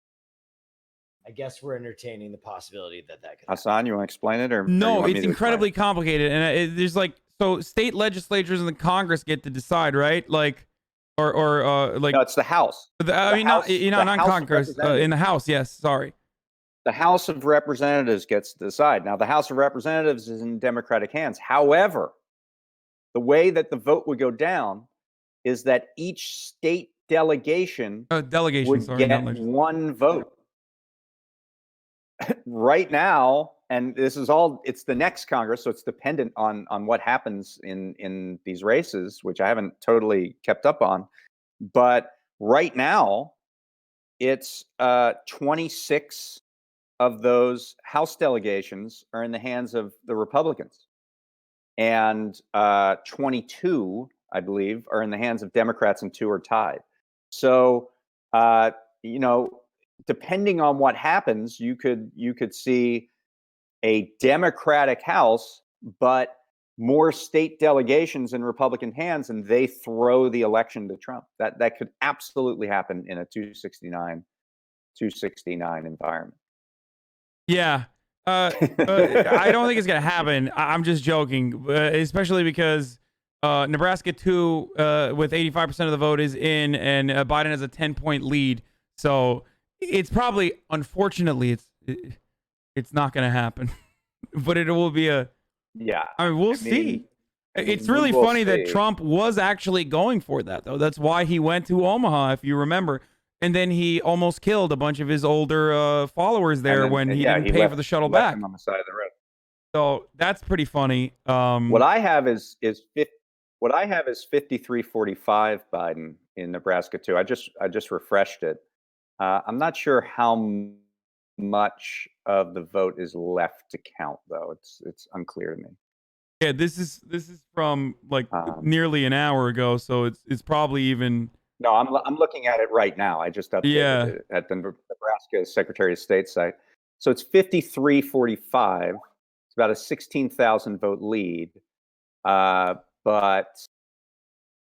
I guess we're entertaining the possibility that could happen. Hasan, you want to explain it? Or no, it's incredibly complicated. And there's like, so state legislatures and the Congress get to decide, right? Like, or like. No, it's the House. I mean, not Congress. In the House, yes. Sorry. The House of Representatives gets to decide. Now, the House of Representatives is in Democratic hands. However, the way that the vote would go down is that each state delegation would get one vote. Right now, and this is all, it's the next Congress, so it's dependent on what happens in these races, which I haven't totally kept up on. But right now, it's 26 of those House delegations are in the hands of the Republicans, and 22, I believe, are in the hands of Democrats, and 2 are tied. So, depending on what happens, you could see a Democratic House, but more state delegations in Republican hands, and they throw the election to Trump. That could absolutely happen in a 269 environment. Yeah. I don't think it's going to happen. I'm just joking, especially because Nebraska 2 with 85% of the vote is in, and Biden has a 10-point lead. So it's probably, unfortunately, it's not going to happen. But it will be I mean, we'll see. It's really funny that Trump was actually going for that, though. That's why he went to Omaha, if you remember. And then he almost killed a bunch of his older followers there when he didn't pay for the shuttle back. Him on the side of the road. So that's pretty funny. What I have is 53-45 Biden in Nebraska too. I just refreshed it. I'm not sure how much of the vote is left to count, though. It's unclear to me. Yeah, this is from like nearly an hour ago, so it's probably even. No, I'm looking at it right now. I just updated it at the Nebraska Secretary of State site. So it's 53-45. It's about a 16,000 vote lead. But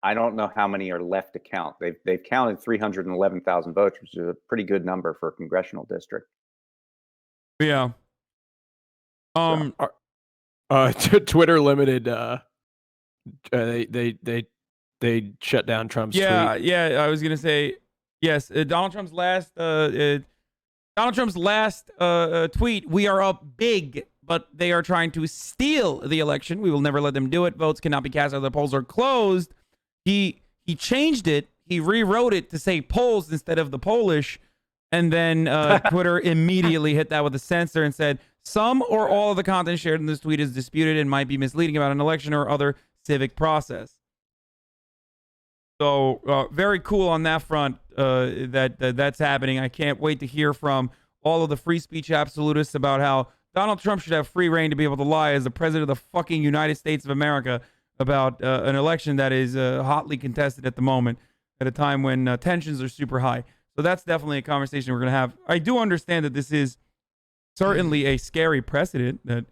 I don't know how many are left to count. They've counted 311,000 votes, which is a pretty good number for a congressional district. Yeah. Twitter limited. They shut down Trump's tweet. Yeah. I was gonna say yes. Donald Trump's last tweet. We are up big, but they are trying to steal the election. We will never let them do it. Votes cannot be cast after the polls are closed. He changed it. He rewrote it to say polls instead of the Polish. And then Twitter immediately hit that with a censor and said, some or all of the content shared in this tweet is disputed and might be misleading about an election or other civic process. So very cool on that front that's happening. I can't wait to hear from all of the free speech absolutists about how Donald Trump should have free reign to be able to lie as the president of the fucking United States of America about an election that is hotly contested at the moment at a time when tensions are super high. So that's definitely a conversation we're going to have. I do understand that this is certainly a scary precedent that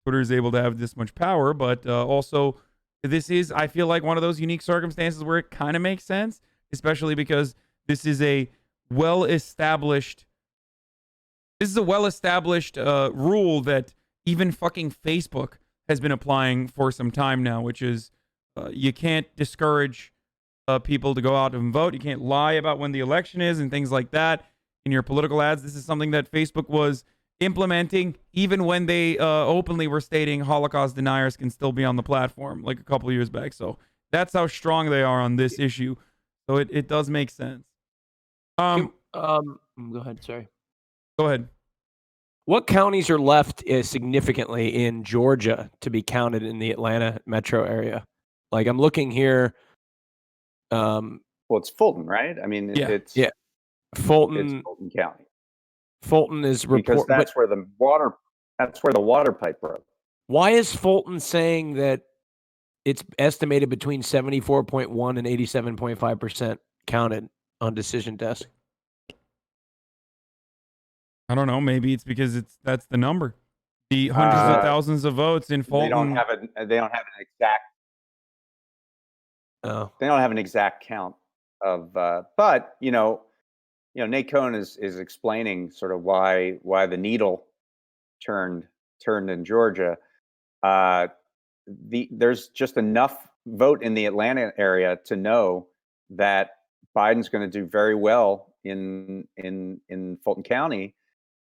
Twitter is able to have this much power, but also this is, I feel like, one of those unique circumstances where it kind of makes sense, especially because this is a well-established rule that even fucking Facebook has been applying for some time now, which is you can't discourage people to go out and vote. You can't lie about when the election is and things like that in your political ads. This is something that Facebook was implementing even when they openly were stating Holocaust deniers can still be on the platform like a couple of years back. So that's how strong they are on this issue. So it does make sense. Go ahead. Sorry. Go ahead. What counties are left significantly in Georgia to be counted in the Atlanta metro area? Like, I'm looking here. Well, it's Fulton, right? I mean, it's Fulton. It's Fulton County. Fulton is because that's where the water pipe broke. Why is Fulton saying that it's estimated between 74.1 and 87.5% counted on decision desk? I don't know. Maybe it's because that's the number. The hundreds of thousands of votes in Fulton. They don't have an exact. Oh. They don't have an exact count of. But Nate Cohn is explaining sort of why the needle turned in Georgia. There's just enough vote in the Atlanta area to know that Biden's going to do very well in Fulton County,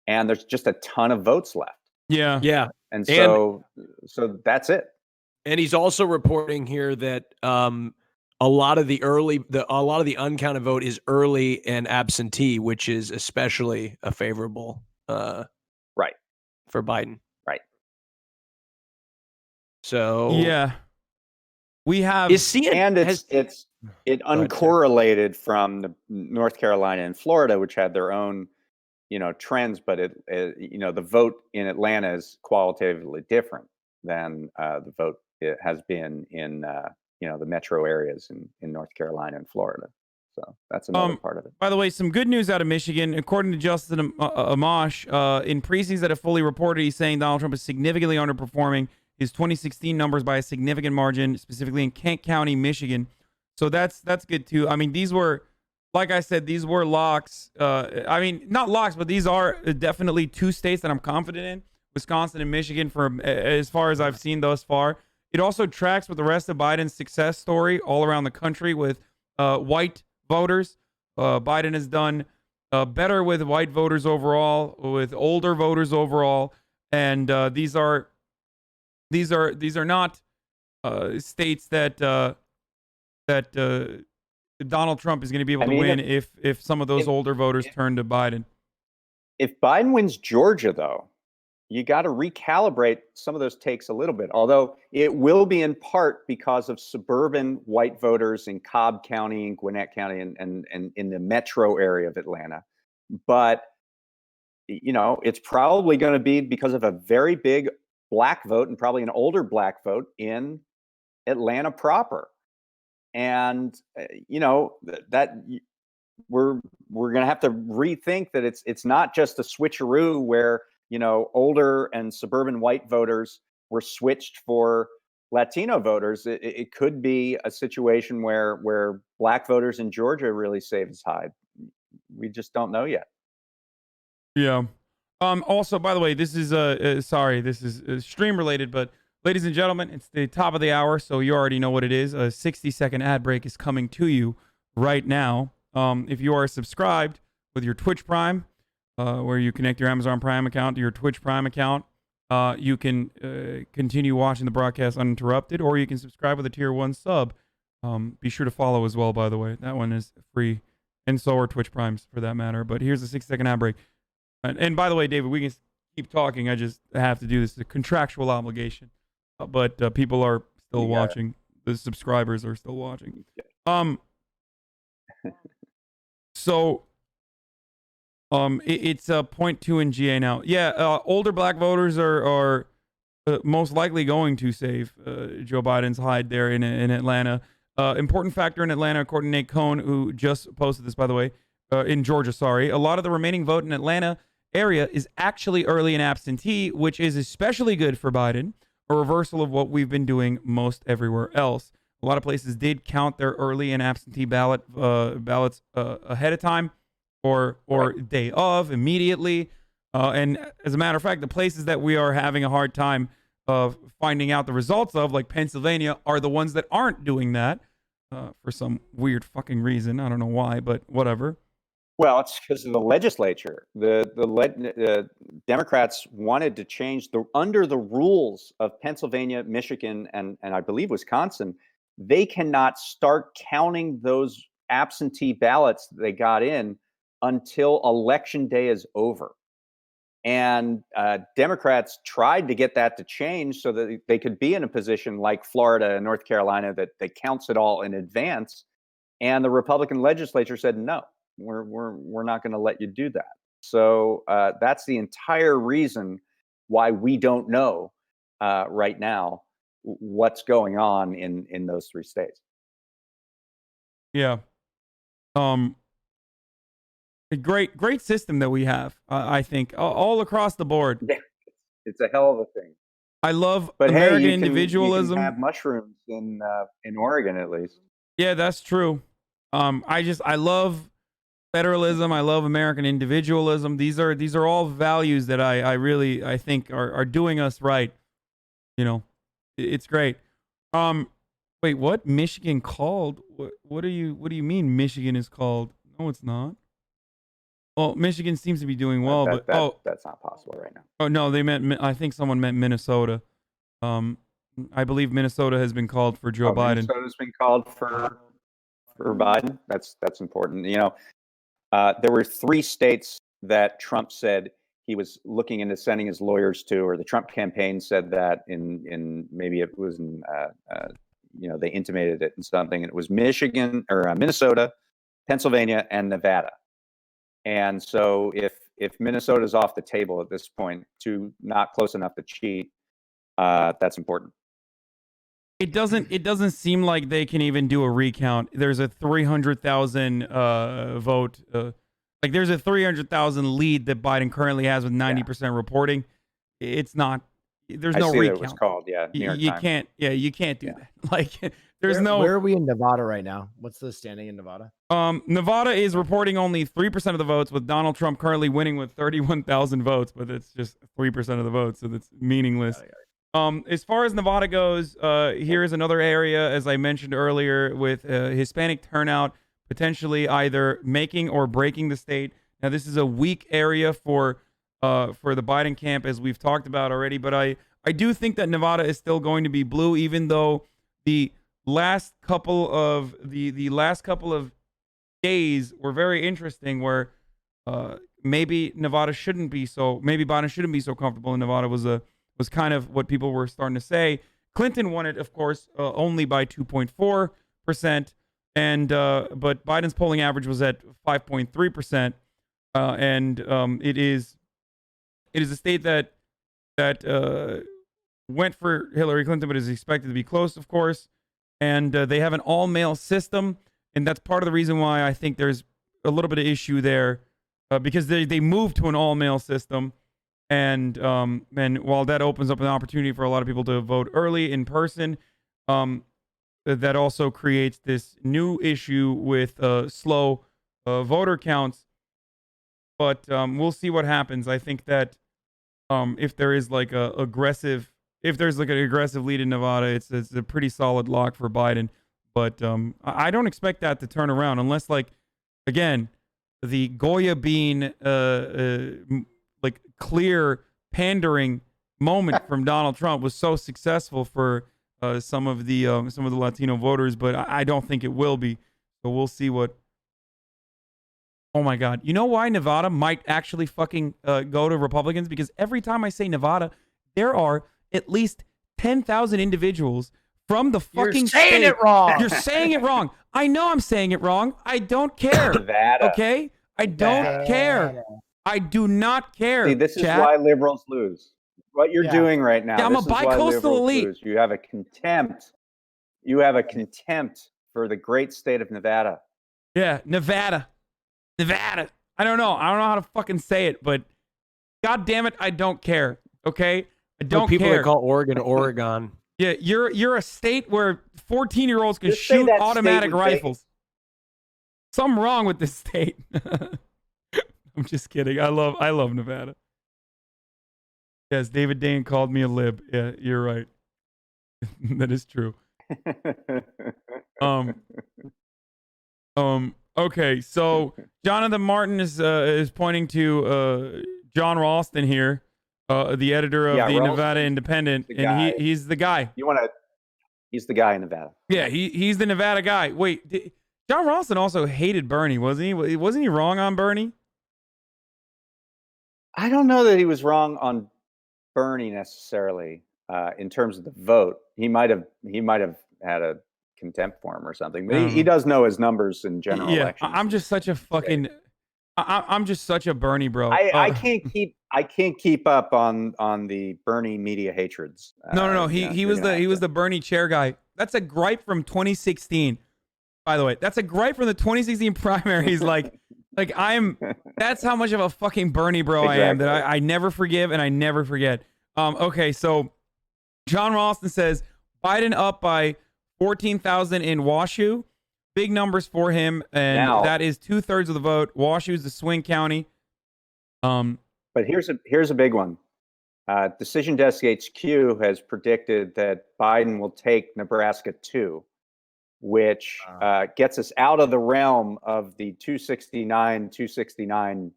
and there's just a ton of votes left. Yeah. And so that's it. And he's also reporting here that a lot of the uncounted vote is early and absentee, which is especially a favorable right for Biden. Right. So yeah, we have it's uncorrelated from the North Carolina and Florida, which had their own trends, but the vote in Atlanta is qualitatively different than the vote it has been in the metro areas in North Carolina and Florida. So that's another part of it. By the way, some good news out of Michigan. According to Justin Amash, in precincts that have fully reported, he's saying Donald Trump is significantly underperforming his 2016 numbers by a significant margin, specifically in Kent County, Michigan. So that's good too. I mean, these were, like I said, these were locks. I mean, not locks, but these are definitely two states that I'm confident in, Wisconsin and Michigan, for as far as I've seen thus far. It also tracks with the rest of Biden's success story all around the country with white voters. Biden has done better with white voters overall, with older voters overall, and these are not states that Donald Trump is going to be able to win if some of those older voters turn to Biden. If Biden wins Georgia, though, you got to recalibrate some of those takes a little bit, although it will be in part because of suburban white voters in Cobb County and Gwinnett County and in the metro area of Atlanta. But, it's probably going to be because of a very big black vote and probably an older black vote in Atlanta proper. And, that we're going to have to rethink that it's not just a switcheroo where older and suburban white voters were switched for Latino voters, it could be a situation where black voters in Georgia really save his hide. We just don't know yet. Yeah. Also, by the way, this is sorry, this is stream related, but ladies and gentlemen, it's the top of the hour, so you already know what it is. A 60-second ad break is coming to you right now. If you are subscribed with your Twitch Prime, where you connect your Amazon Prime account to your Twitch Prime account, you can continue watching the broadcast uninterrupted, or you can subscribe with a tier 1 sub. Be sure to follow as well, by the way. That one is free, and so are Twitch Primes for that matter. But here's a 60-second ad break. And by the way, David, we can keep talking. I just have to do this. It's a contractual obligation. But people are still watching. The subscribers are still watching. So it's 0.2 in GA now. Yeah, older black voters are most likely going to save Joe Biden's hide there in Atlanta. Important factor in Atlanta, according to Nate Cohn, who just posted this, by the way, in Georgia, sorry. A lot of the remaining vote in Atlanta area is actually early and absentee, which is especially good for Biden, a reversal of what we've been doing most everywhere else. A lot of places did count their early and absentee ballots ahead of time or day of, immediately. And as a matter of fact, the places that we are having a hard time of finding out the results of, like Pennsylvania, are the ones that aren't doing that for some weird fucking reason. I don't know why, but whatever. Well, it's because of the legislature. The Democrats wanted to change under the rules of Pennsylvania, Michigan, and I believe Wisconsin. They cannot start counting those absentee ballots that they got in until election day is over. And Democrats tried to get that to change so that they could be in a position like Florida and North Carolina that counts it all in advance. And the Republican legislature said, no, we're not going to let you do that. So that's the entire reason why we don't know right now what's going on in those 3 states. Yeah. A great system that we have, I think, all across the board. It's a hell of a thing. I love but American hey, individualism. You can have mushrooms in Oregon, at least. Yeah, that's true. I love federalism. I love American individualism. These are all values that I really think are doing us right. You know, it's great. Wait, what? Michigan called? What do you mean Michigan is called? No, it's not. Well, Michigan seems to be doing well, that's not possible right now. Oh no, I think someone meant Minnesota. I believe Minnesota has been called for Joe Biden. Minnesota's been called for Biden. That's important. There were 3 states that Trump said he was looking into sending his lawyers to, or the Trump campaign said that in maybe it was in they intimated it in something. It was Michigan or Minnesota, Pennsylvania, and Nevada. And so if Minnesota's off the table at this point, to not close enough to cheat, that's important. It doesn't seem like they can even do a recount. There's a 300,000 vote. There's a 300,000 lead that Biden currently has with 90% reporting. It's not. There's no recount. It was called, New York Times. You can't do that. Where are we in Nevada right now? What's the standing in Nevada? Nevada is reporting only 3% of the votes, with Donald Trump currently winning with 31,000 votes, but it's just 3% of the votes, so that's meaningless. As far as Nevada goes, here is another area, as I mentioned earlier, with Hispanic turnout potentially either making or breaking the state. Now, this is a weak area for the Biden camp, as we've talked about already, but I do think that Nevada is still going to be blue, even though the last couple of days were very interesting, where maybe Biden shouldn't be so comfortable in Nevada was kind of what people were starting to say. Clinton won it, of course, only by 2.4%, but Biden's polling average was at 5.3%, and it is a state that went for Hillary Clinton, but is expected to be close, of course. And they have an all-male system, and that's part of the reason why I think there's a little bit of issue there, because they moved to an all-male system, And while that opens up an opportunity for a lot of people to vote early in person, that also creates this new issue with slow voter counts. But we'll see what happens. I think that if there is like an aggressive lead in Nevada, it's a pretty solid lock for Biden. But I don't expect that to turn around unless, like, again, the Goya bean like clear pandering moment from Donald Trump was so successful for some of the Latino voters, but I don't think it will be. So we'll see what. Oh my God! You know why Nevada might actually fucking go to Republicans? Because every time I say Nevada, there are at least 10,000 individuals from the fucking You're saying state. it wrong. You're saying it wrong. I know I'm saying it wrong. I don't care. Nevada. Okay? I don't care. I do not care. See, this is chat. why liberals lose. What you're doing right now. Yeah, I'm this a is why bi-coastal liberals elite. lose. You have a contempt. You have a contempt for the great state of Nevada. Yeah, Nevada. I don't know how to fucking say it, but God damn it, I don't care. Okay? I don't people care. that call Oregon, Oregon. Yeah, you're a state where 14-year-olds can Just say shoot that automatic state would take- rifles. Something wrong with this state. I'm just kidding. I love Nevada. Yes, David Dane called me a lib. Yeah, you're right. That is true. Okay, so Jonathan Martin is pointing to John Ralston here, the editor of the Ralston, Nevada Independent, and he's the guy. He's the guy in Nevada. Yeah, he's the Nevada guy. Wait, John Ralston also hated Bernie, wasn't he? Wasn't he wrong on Bernie? I don't know that he was wrong on Bernie necessarily in terms of the vote. He might have had a contempt for him or something. But he does know his numbers in general elections. I'm just such a fucking. I'm just such a Bernie bro. I can't keep up on the Bernie media hatreds. No. He was the Bernie chair guy. That's a gripe from 2016. By the way, that's a gripe from the 2016 primaries. That's how much of a fucking Bernie bro I am, that I never forgive and I never forget. Okay, so John Ralston says Biden up by 14,000 in Washoe. Big numbers for him, and that is 2/3 of the vote. Washoe's the swing county. But here's a big one. Decision Desk HQ has predicted that Biden will take Nebraska 2, which gets us out of the realm of the 269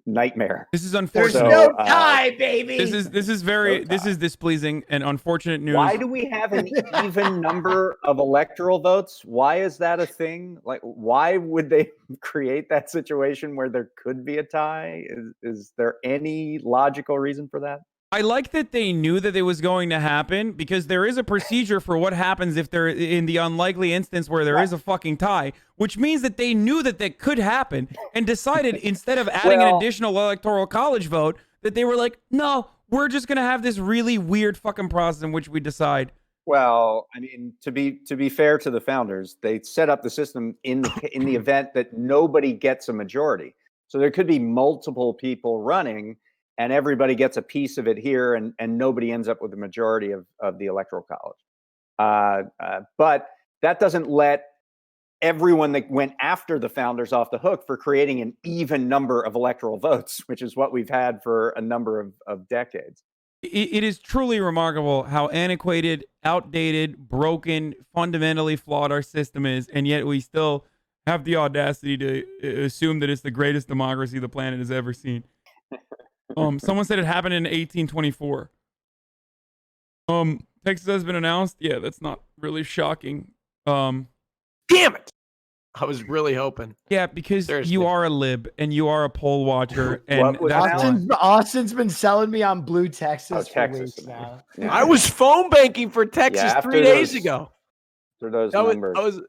nightmare. This is unfortunate. There's no tie, baby. This is displeasing and unfortunate news. Why do we have an even number of electoral votes? Why is that a thing? Like, why would they create that situation where there could be a tie? Is there any logical reason for that? I like that they knew that it was going to happen, because there is a procedure for what happens if they're in the unlikely instance where there is a fucking tie, which means that they knew that that could happen and decided, instead of adding an additional electoral college vote, that they were like, no, we're just going to have this really weird fucking process in which we decide. Well, I mean, to be fair to the founders, they set up the system in the event that nobody gets a majority. So there could be multiple people running, and everybody gets a piece of it here, and nobody ends up with the majority of the electoral college. But that doesn't let everyone that went after the founders off the hook for creating an even number of electoral votes, which is what we've had for a number of decades. It is truly remarkable how antiquated, outdated, broken, fundamentally flawed our system is, and yet we still have the audacity to assume that it's the greatest democracy the planet has ever seen. Someone said it happened in 1824. Texas has been announced. Yeah, that's not really shocking. Damn it! I was really hoping. Yeah, because Seriously. you are a lib and you are a poll watcher, and that's Austin's been selling me on Blue Texas for weeks now. Yeah. I was phone banking for Texas 3 days ago. For those numbers.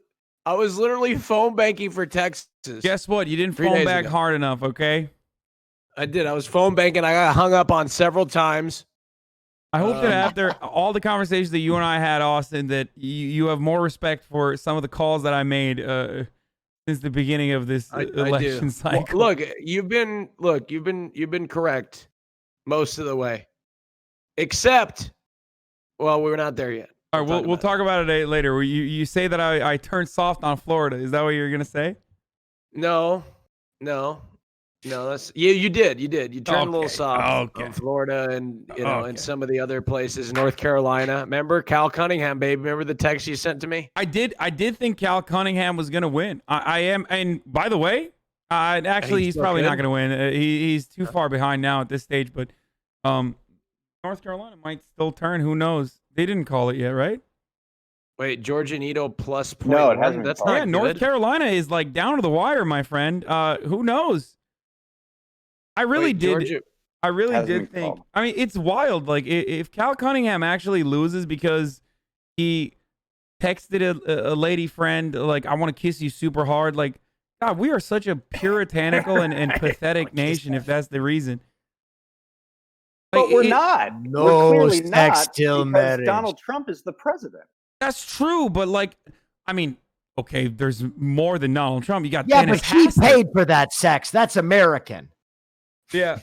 I was literally phone banking for Texas. Guess what? You didn't 3 phone days back ago. hard enough, okay? I did. I was phone banking. I got hung up on several times. I hope that after all the conversations that you and I had, Austin, that you have more respect for some of the calls that I made since the beginning of this election cycle. Well, you've been correct most of the way, except, well, we're not there yet. All right, we'll talk about it later. You say that I turned soft on Florida. Is that what you're gonna say? No. That's you did. You turned a little soft on Florida and and some of the other places, North Carolina. Remember Cal Cunningham, baby? Remember the text you sent to me? I did think Cal Cunningham was gonna win. I am, and by the way, actually he's probably not gonna win. He's too far behind now at this stage. But North Carolina might still turn. Who knows? They didn't call it yet, right? Wait, Georgia Nito plus 0.1? No, it hasn't. That's not good. North Carolina is like down to the wire, my friend. Who knows? I really did think. I mean, it's wild. Like, if Cal Cunningham actually loses because he texted a lady friend, like, I want to kiss you super hard. Like, God, we are such a puritanical and pathetic nation if that's the reason. But Like, we're not. No we're clearly sex not till because marriage. Donald Trump is the president. That's true, but like, I mean, okay, there's more than Donald Trump. You got but he paid for that sex. That's American. Yeah.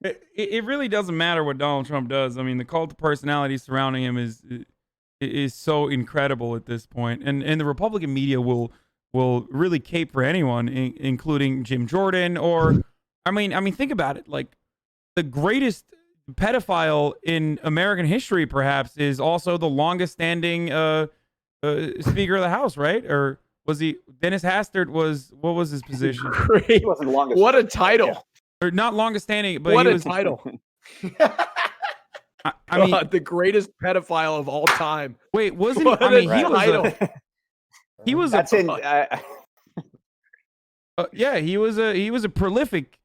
It really doesn't matter what Donald Trump does. I mean, the cult of personality surrounding him is so incredible at this point. And the Republican media will really cape for anyone, including Jim Jordan or I mean, think about it. Like, the greatest pedophile in American history, perhaps, is also the longest standing Speaker of the House, right? Or was he Dennis Hastert what was his position? He wasn't the longest. What a title. Yeah. Or not longest standing, but what he a was, title. I mean, the greatest pedophile of all time. Wait, wasn't What I mean, a title. he was That's a in. yeah, he was a prolific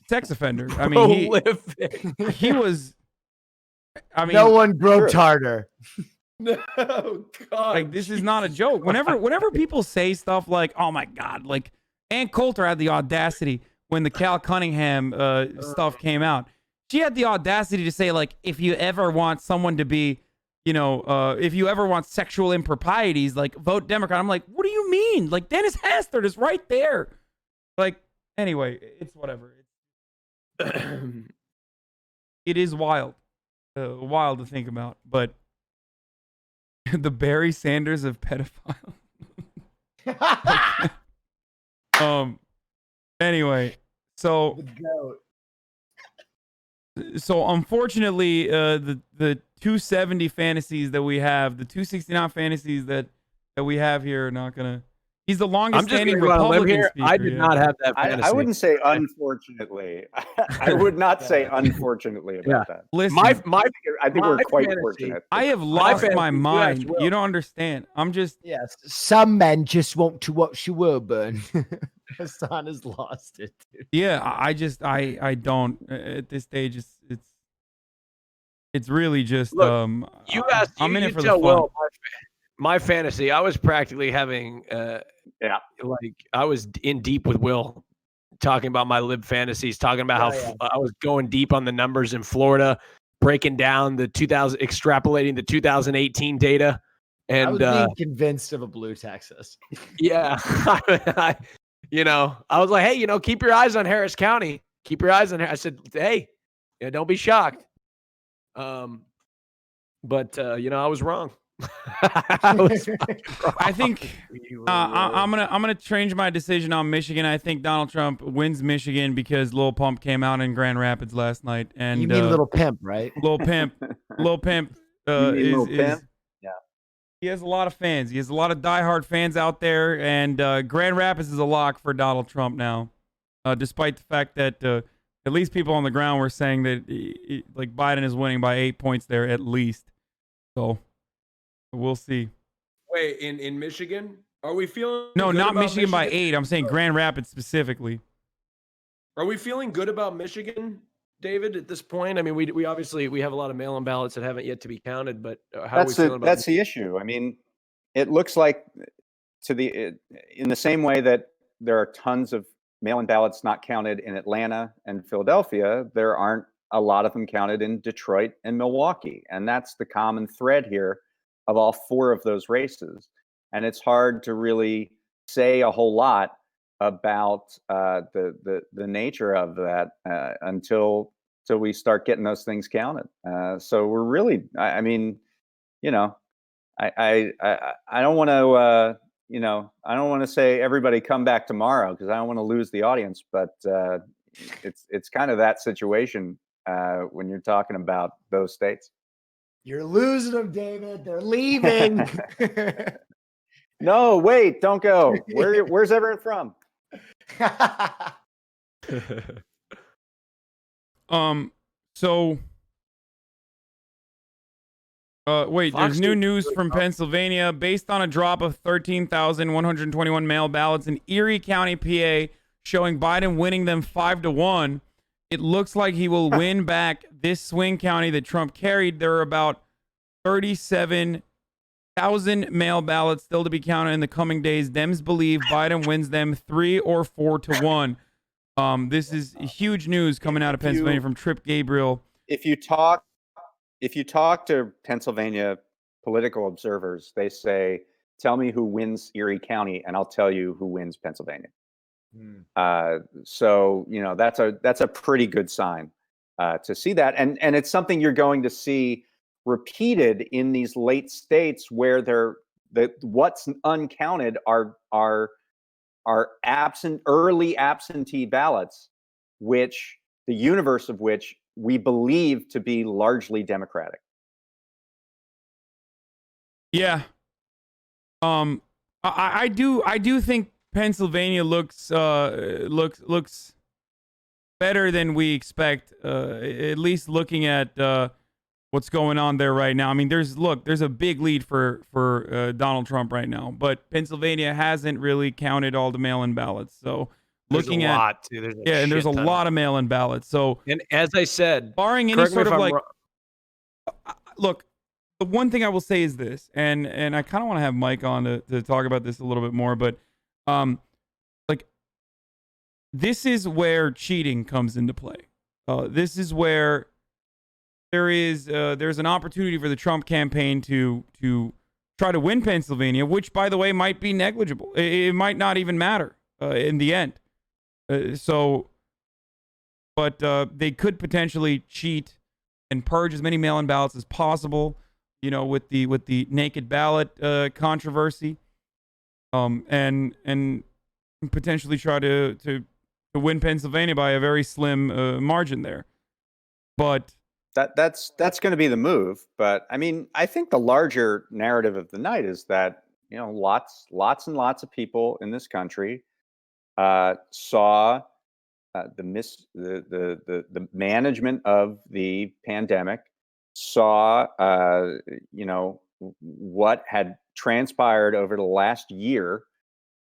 sex offender. I mean, he was. I mean, No one groped harder. No, God. Like, this is not a joke. Whenever people say stuff like, "Oh my God," like Ann Coulter had the audacity when the Cal Cunningham stuff came out. She had the audacity to say, like, if you ever want someone to be, if you ever want sexual improprieties, like, vote Democrat. I'm like, what do you mean? Like, Dennis Hastert is right there. Like, anyway, it's whatever. It is wild to think about, but the Barry Sanders of pedophile. Anyway, so unfortunately, the 270 fantasies that we have, the 269 fantasies that we have here are not gonna. He's the longest standing Republican speaker. I did not have that fantasy. I wouldn't say unfortunately. I would not say unfortunately about that. Listen, I think we're quite fortunate. I have lost my mind. You don't understand. I'm just. Yes. Some men just want to watch you burn. Hasan has lost it, dude. Yeah, I don't at this stage. It's really just. Look, you asked. I'm in it for the fun. Will, my fantasy. I was practically having. Like, I was in deep with Will, talking about my lib fantasies, talking about how I was going deep on the numbers in Florida, breaking down extrapolating the 2018 data, and I was being convinced of a blue Texas. Yeah, I was like, hey, keep your eyes on Harris County. Keep your eyes on her. I said, hey, don't be shocked. But I was wrong. I think I'm gonna change my decision on Michigan. I think Donald Trump wins Michigan because Lil Pump came out in Grand Rapids last night. And you mean Little Pimp, right? Lil Pimp. Yeah. He has a lot of fans. He has a lot of diehard fans out there, and Grand Rapids is a lock for Donald Trump now, despite the fact that at least people on the ground were saying that like Biden is winning by 8 points there at least. So. We'll see. Wait, in Michigan? Are we feeling No, not Michigan by 8. I'm saying Grand Rapids specifically. Are we feeling good about Michigan, David, at this point? I mean, we obviously have a lot of mail-in ballots that haven't yet to be counted, but how are we feeling about that's the issue. I mean, it looks like in the same way that there are tons of mail-in ballots not counted in Atlanta and Philadelphia, there aren't a lot of them counted in Detroit and Milwaukee. And that's the common thread here of all 4 of those races. And it's hard to really say a whole lot about the nature of that until we start getting those things counted. So we're really, I mean, you know, I don't want to you know, I don't want to say everybody come back tomorrow because I don't want to lose the audience, but it's kind of that situation when you're talking about those states. You're losing them, David. They're leaving. No, wait, don't go. Where's everyone from? So wait, there's new news from Pennsylvania. Based on a drop of 13,121 mail ballots in Erie County, PA, showing Biden winning them 5-1, it looks like he will win back this swing county that Trump carried. There are about 37,000 mail ballots still to be counted in the coming days. Dems believe Biden wins them 3 or 4-1. This is huge news coming out of Pennsylvania from Trip Gabriel. If you talk to Pennsylvania political observers, they say, "Tell me who wins Erie County, and I'll tell you who wins Pennsylvania." So you know that's a pretty good sign to see that, and it's something you're going to see repeated in these late states where what's uncounted are early absentee ballots, which the universe of which we believe to be largely Democratic. Yeah. I do think Pennsylvania looks better than we expect, at least looking at what's going on there right now. I mean, there's a big lead for Donald Trump right now, but Pennsylvania hasn't really counted all the mail-in ballots. So looking at lot too. and there's a lot of mail-in ballots. So, and as I said, barring any sort of like, look, the one thing I will say is this, and I kind of want to have Mike on to talk about this a little bit more, but like, this is where cheating comes into play. This is where there's an opportunity for the Trump campaign to try to win Pennsylvania, which, by the way, might be negligible. It might not even matter in the end. But they could potentially cheat and purge as many mail-in ballots as possible, you know, with the naked ballot controversy, and potentially try to win Pennsylvania by a very slim margin there. But that's going to be the move. But I mean, I think the larger narrative of the night is that, you know, lots and lots of people in this country saw the management of the pandemic, saw you know, what had transpired over the last year,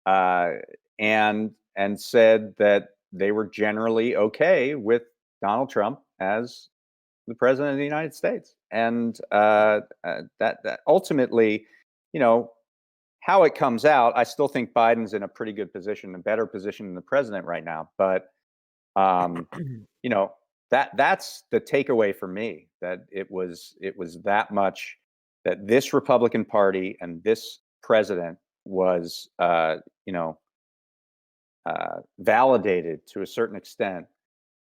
and said that they were generally okay with Donald Trump as the president of the United States, and that ultimately, you know, how it comes out, I still think Biden's in a pretty good position, a better position than the president right now. But you know, that's the takeaway for me, that it was that much that this Republican Party and this president was you know, validated to a certain extent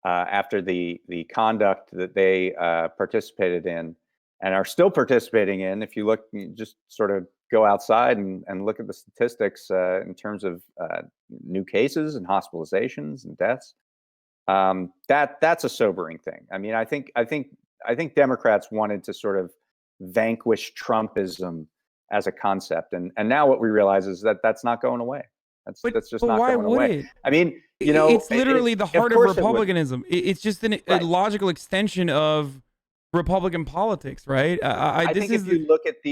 after the conduct that they participated in and are still participating in. If you look, you just sort of go outside and look at the statistics in terms of new cases and hospitalizations and deaths. That's a sobering thing. I mean, I think Democrats wanted to sort of vanquish Trumpism as a concept, and now what we realize is that that's not going away. That's just not going away. I mean, you know, it's literally the heart of Republicanism. It's just a logical extension of Republican politics, right? I think if you look at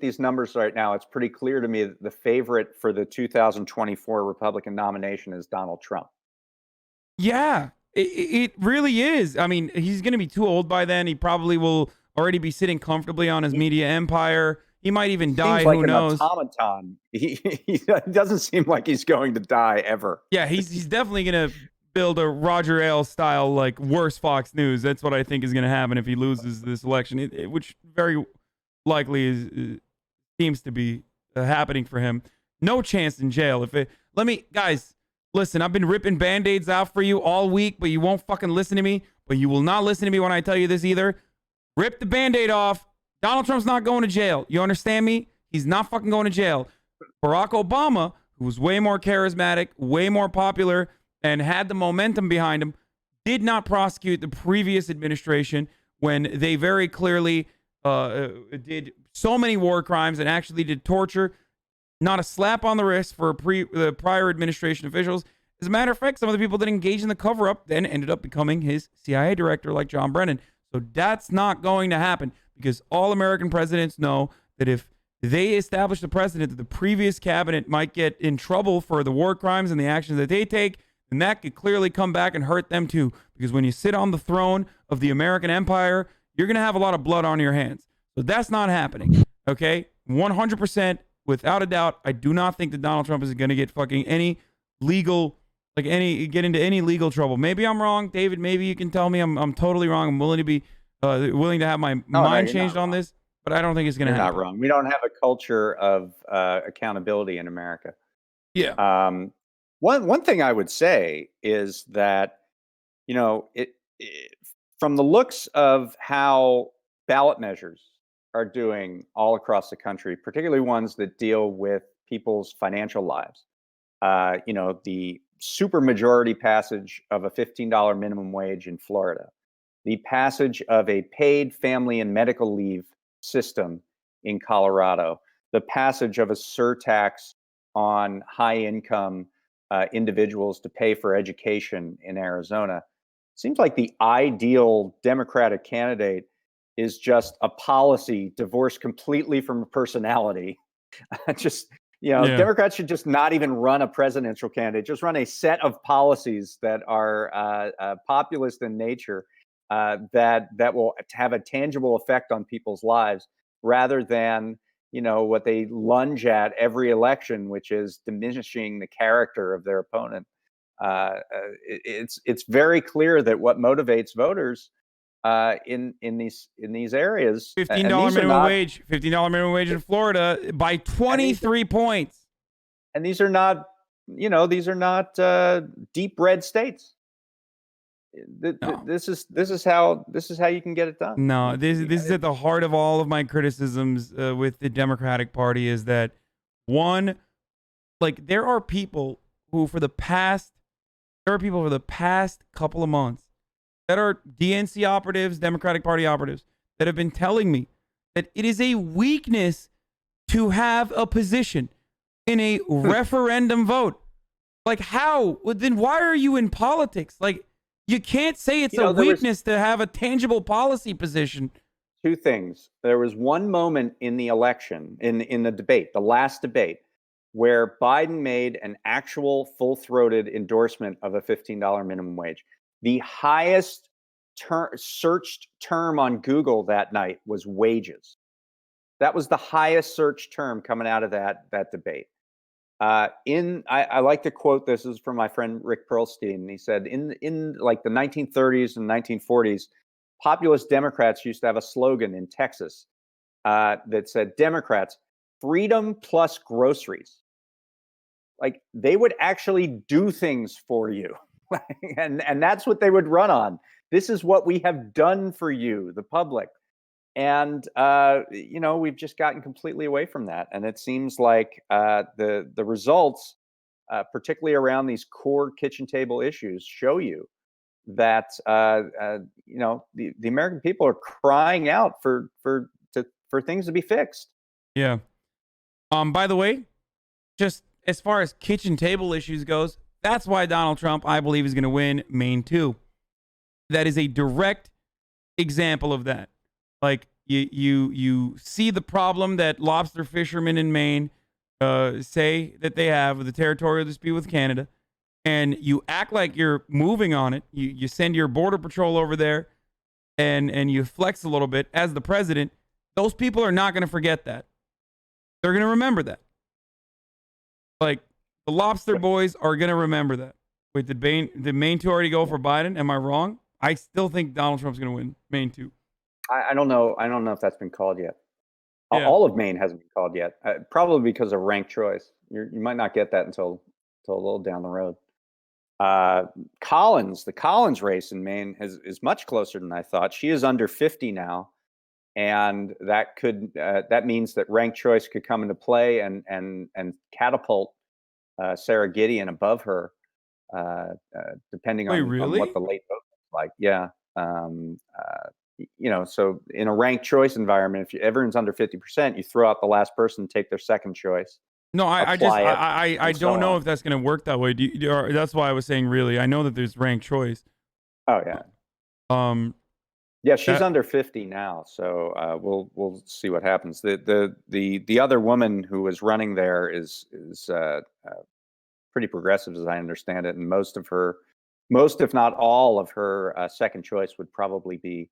these numbers right now, it's pretty clear to me that the favorite for the 2024 Republican nomination is Donald Trump. Yeah, it really is. I mean, he's going to be too old by then. He probably will already be sitting comfortably on his media empire. He might even die. Seems like who knows? An automaton. He doesn't seem like he's going to die ever. Yeah, he's definitely going to build a Roger Ailes style, like, worse Fox News. That's what I think is going to happen if he loses this election, which very likely seems to be happening for him. No chance in jail. Guys, listen, I've been ripping Band-Aids out for you all week, but you won't fucking listen to me. But you will not listen to me when I tell you this either. Rip the Band-Aid off. Donald Trump's not going to jail. You understand me? He's not fucking going to jail. Barack Obama, who was way more charismatic, way more popular, and had the momentum behind him, did not prosecute the previous administration when they very clearly did so many war crimes and actually did torture. Not a slap on the wrist for the prior administration officials. As a matter of fact, some of the people that engaged in the cover-up then ended up becoming his CIA director, like John Brennan. So that's not going to happen, because all American presidents know that if they establish the precedent that the previous cabinet might get in trouble for the war crimes and the actions that they take, then that could clearly come back and hurt them too. Because when you sit on the throne of the American empire, you're going to have a lot of blood on your hands. So that's not happening. Okay? 100%, without a doubt, I do not think that Donald Trump is going to get fucking any legal, get into any legal trouble. Maybe I'm wrong, David. Maybe you can tell me I'm totally wrong. I'm willing to be willing to have my mind changed on this, but I don't think it's going to happen. You're not wrong. We don't have a culture of accountability in America. Yeah. One thing I would say is that, from the looks of how ballot measures are doing all across the country, particularly ones that deal with people's financial lives, the supermajority passage of a $15 minimum wage in Florida, the passage of a paid family and medical leave system in Colorado, the passage of a surtax on high-income individuals to pay for education in Arizona. Seems like the ideal Democratic candidate is just a policy divorced completely from a personality. Democrats should just not even run a presidential candidate, just run a set of policies that are populist in nature, that will have a tangible effect on people's lives, rather than what they lunge at every election, which is diminishing the character of their opponent. It's very clear that what motivates voters in these areas, $15 minimum wage in Florida by 23 points. And these are not deep red states. No. This is how you can get it done. No, this is at the heart of all of my criticisms with the Democratic Party, is that there are people who for the past couple of months that are DNC operatives, Democratic Party operatives, that have been telling me that it is a weakness to have a position in a referendum vote. Like, how? Then why are you in politics? Like, you can't say it's a weakness to have a tangible policy position. Two things. There was one moment in the election, in the debate, the last debate, where Biden made an actual full-throated endorsement of a $15 minimum wage. The highest searched term on Google that night was wages. That was the highest search term coming out of that debate. I like to quote, this is from my friend Rick Perlstein. He said, in like the 1930s and 1940s, populist Democrats used to have a slogan in Texas that said, Democrats, freedom plus groceries. Like, they would actually do things for you. and that's what they would run on. This is what we have done for you, the public. And, we've just gotten completely away from that. And it seems like the results, particularly around these core kitchen table issues, show you that, the American people are crying out for things to be fixed. Yeah. By the way, just as far as kitchen table issues goes, that's why Donald Trump, I believe, is going to win Maine 2. That is a direct example of that. Like, you see the problem that lobster fishermen in Maine say that they have with the territorial dispute with Canada, and you act like you're moving on it. You send your border patrol over there, and you flex a little bit as the president. Those people are not going to forget that. They're going to remember that. Like, the lobster boys are going to remember that. Wait, did Maine 2 already go for Biden? Am I wrong? I still think Donald Trump's going to win Maine 2. I don't know. I don't know if that's been called yet. Yeah. All of Maine hasn't been called yet. Probably because of ranked choice. you might not get that until a little down the road. The Collins race in Maine is much closer than I thought. She is under 50 now, and that means that ranked choice could come into play and catapult Sarah Gideon above her, depending on what the late vote is like. Yeah. So in a ranked choice environment, if everyone's under 50%, you throw out the last person, take their second choice. No, I don't know if that's going to work that way. That's why I was saying really. I know that there's ranked choice. Oh yeah. Yeah, she's under 50 now, so we'll see what happens. The other woman who was running there is pretty progressive, as I understand it, and most if not all of her second choice would probably be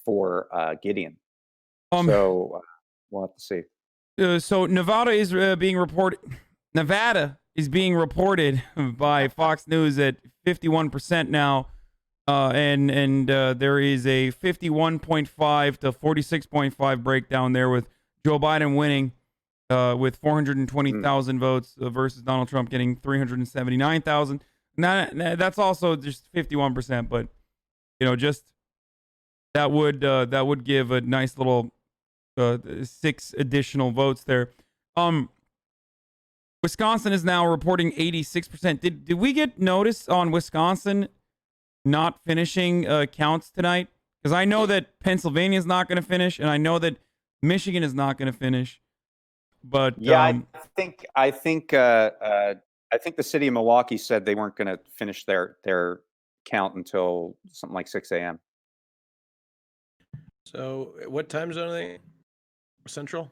for Gideon. So we'll have to see. So Nevada is being reported. Nevada is being reported by Fox News at 51% now, and there is a 51.5 to 46.5 breakdown there, with Joe Biden winning with 420,000 votes versus Donald Trump getting 379,000. Now that's also just 51%, but just that would give a nice little 6 additional votes there. Wisconsin is now reporting 86%. Did we get notice on Wisconsin not finishing counts tonight? Because I know that Pennsylvania is not going to finish, and I know that Michigan is not going to finish. But yeah, I think the city of Milwaukee said they weren't going to finish their count until something like 6 a.m. So what time zone are they? Central?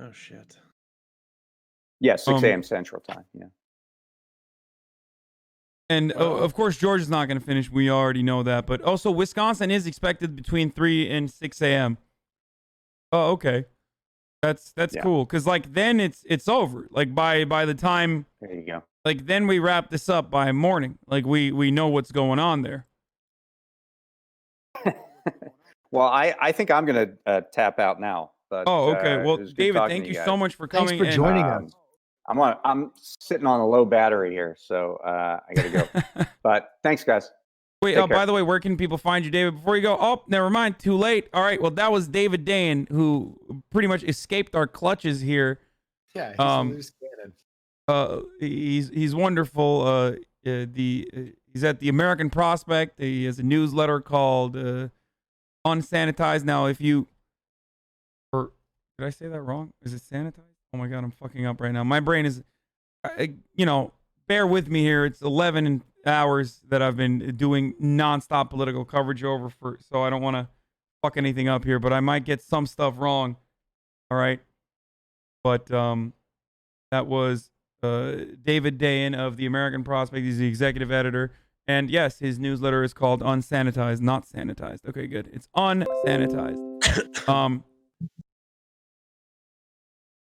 Oh shit. Yeah, 6 a.m. Central Time. Yeah. And of course, Georgia's not going to finish. We already know that. But also, Wisconsin is expected between 3 and 6 a.m. Oh, okay. That's cool. Because then it's over. By the time. There you go. Then we wrap this up by morning. We know what's going on there. Well, I think I'm going to tap out now. But, okay. Well, David, thank you so much for coming. Thanks for joining us. I'm sitting on a low battery here, so I got to go. But thanks, guys. Wait, by the way, where can people find you, David? Before you go, never mind, too late. All right, well, that was David Dane, who pretty much escaped our clutches here. Yeah, he's a loose cannon. He's wonderful. He's at the American Prospect. He has a newsletter called Unsanitized. Now, did I say that wrong? Is it sanitized? Oh my God, I'm fucking up right now. My brain is, bear with me here. It's 11 hours that I've been doing nonstop political coverage so I don't want to fuck anything up here, but I might get some stuff wrong. All right. But that was David Dane of the American Prospect. He's the executive editor. And yes, his newsletter is called Unsanitized, not Sanitized. Okay, good. It's Unsanitized.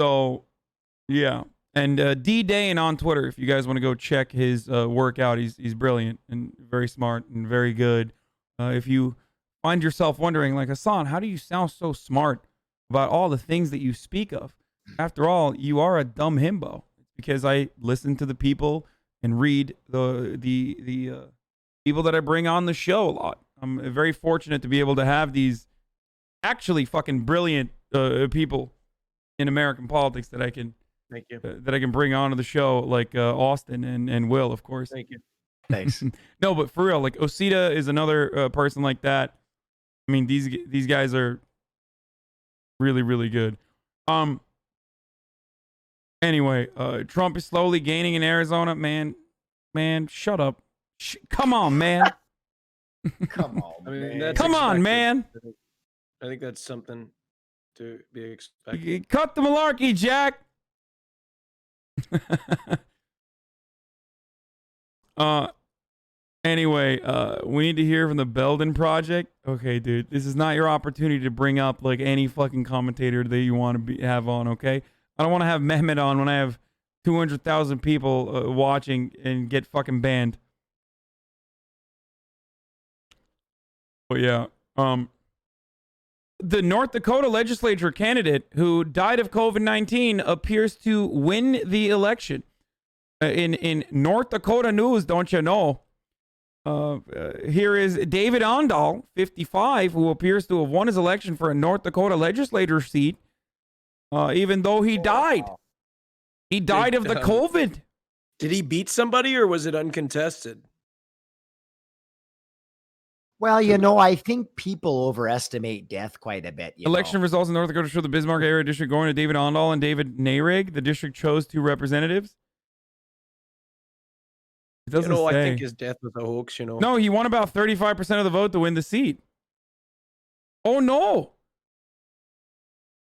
So, yeah. And D Dane on Twitter, if you guys want to go check his work out, he's brilliant and very smart and very good. If you find yourself wondering, Hasan, how do you sound so smart about all the things that you speak of? After all, you are a dumb himbo. Because I listen to the people and read the people that I bring on the show a lot. I'm very fortunate to be able to have these actually fucking brilliant people in American politics that I can bring onto the show, like Austin and Will, of course. Thank you. Thanks. No, but for real, Osita is another person like that. I mean, these guys are really, really good. Anyway, Trump is slowly gaining in Arizona. Man, shut up. Come on, man. Come on, man. Come on, man. I think that's something to be expected. Cut the malarkey, Jack. Anyway, we need to hear from the Belden Project. Okay, dude, this is not your opportunity to bring up any fucking commentator that you want to have on. Okay, I don't want to have Mehmet on when I have 200,000 people watching and get fucking banned. But yeah, the North Dakota legislature candidate who died of COVID-19 appears to win the election. In North Dakota news, don't you know? Here is David Ondal, 55, who appears to have won his election for a North Dakota legislature seat, even though he died. He died of the COVID. Did he beat somebody or was it uncontested? Well, I think people overestimate death quite a bit. Election results in North Dakota show the Bismarck area district going to David Ondal and David Nayrig. The district chose 2 representatives. It doesn't say. I think his death was a hoax, No, he won about 35% of the vote to win the seat. Oh, no.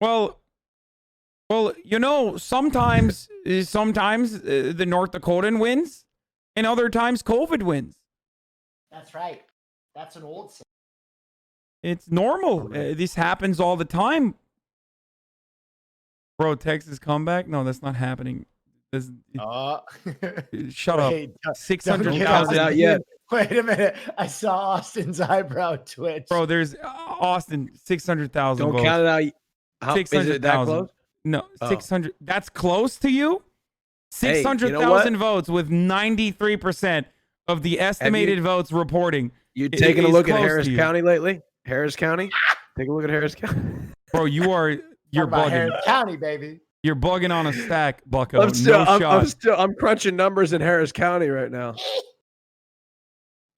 Well, sometimes the North Dakotan wins and other times COVID wins. That's right. That's an old saying. It's normal. This happens all the time. Bro, Texas comeback? No, that's not happening. Shut up. 600,000 out yet. Wait a minute. I saw Austin's eyebrow twitch. Bro, there's Austin 600,000 Don't votes. count it out. 600,000. No, 600. That's close to you? 600,000 votes with 93% of the estimated votes reporting. You taking a look at Harris County lately? Harris County? Take a look at Harris County. Bro, you're bugging. Harris County, baby. You're bugging on a stack, Bucko. I'm crunching numbers in Harris County right now.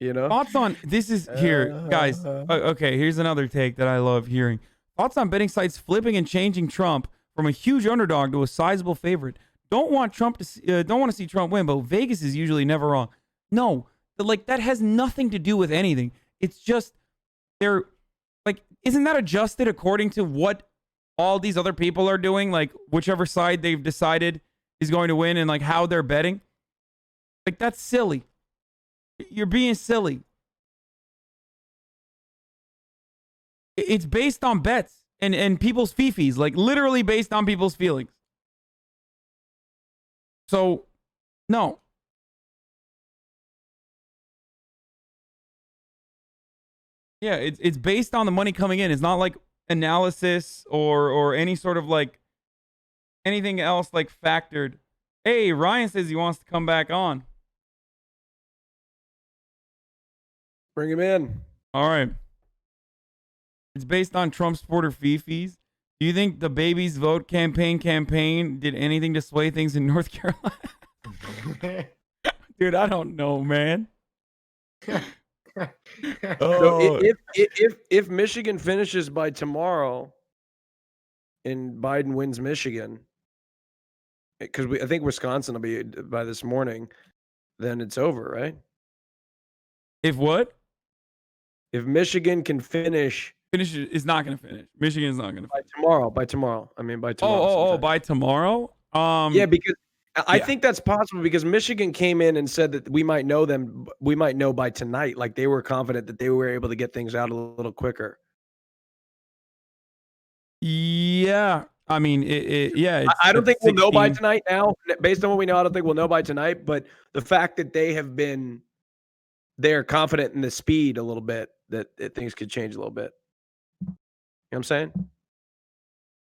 Thoughts on this is here, guys. Okay, here's another take that I love hearing. Thoughts on betting sites flipping and changing Trump from a huge underdog to a sizable favorite. Don't want to see Trump win, but Vegas is usually never wrong. No, that has nothing to do with anything. It's just they're isn't that adjusted according to what all these other people are doing? Like whichever side they've decided is going to win and how they're betting. That's silly. You're being silly. It's based on bets and people's fifis, literally based on people's feelings. So, no. Yeah, it's based on the money coming in. It's not like analysis or any sort of anything else factored. Hey, Ryan says he wants to come back on. Bring him in. All right. It's based on Trump supporter fifis. Do you think the baby's vote campaign did anything to sway things in North Carolina? Dude, I don't know, man. So if Michigan finishes by tomorrow and Biden wins Michigan, because I think Wisconsin will be by this morning, then it's over, right? If what? If Michigan can finish is not going to finish. Michigan is not going to finish. By tomorrow. I mean, by tomorrow. By tomorrow? Yeah, because I think that's possible because Michigan came in and said that we might know by tonight. They were confident that they were able to get things out a little quicker. Yeah. I mean, I don't think we'll know by tonight now. Based on what we know, I don't think we'll know by tonight. But the fact that they're confident in the speed a little bit, that things could change a little bit. You know what I'm saying?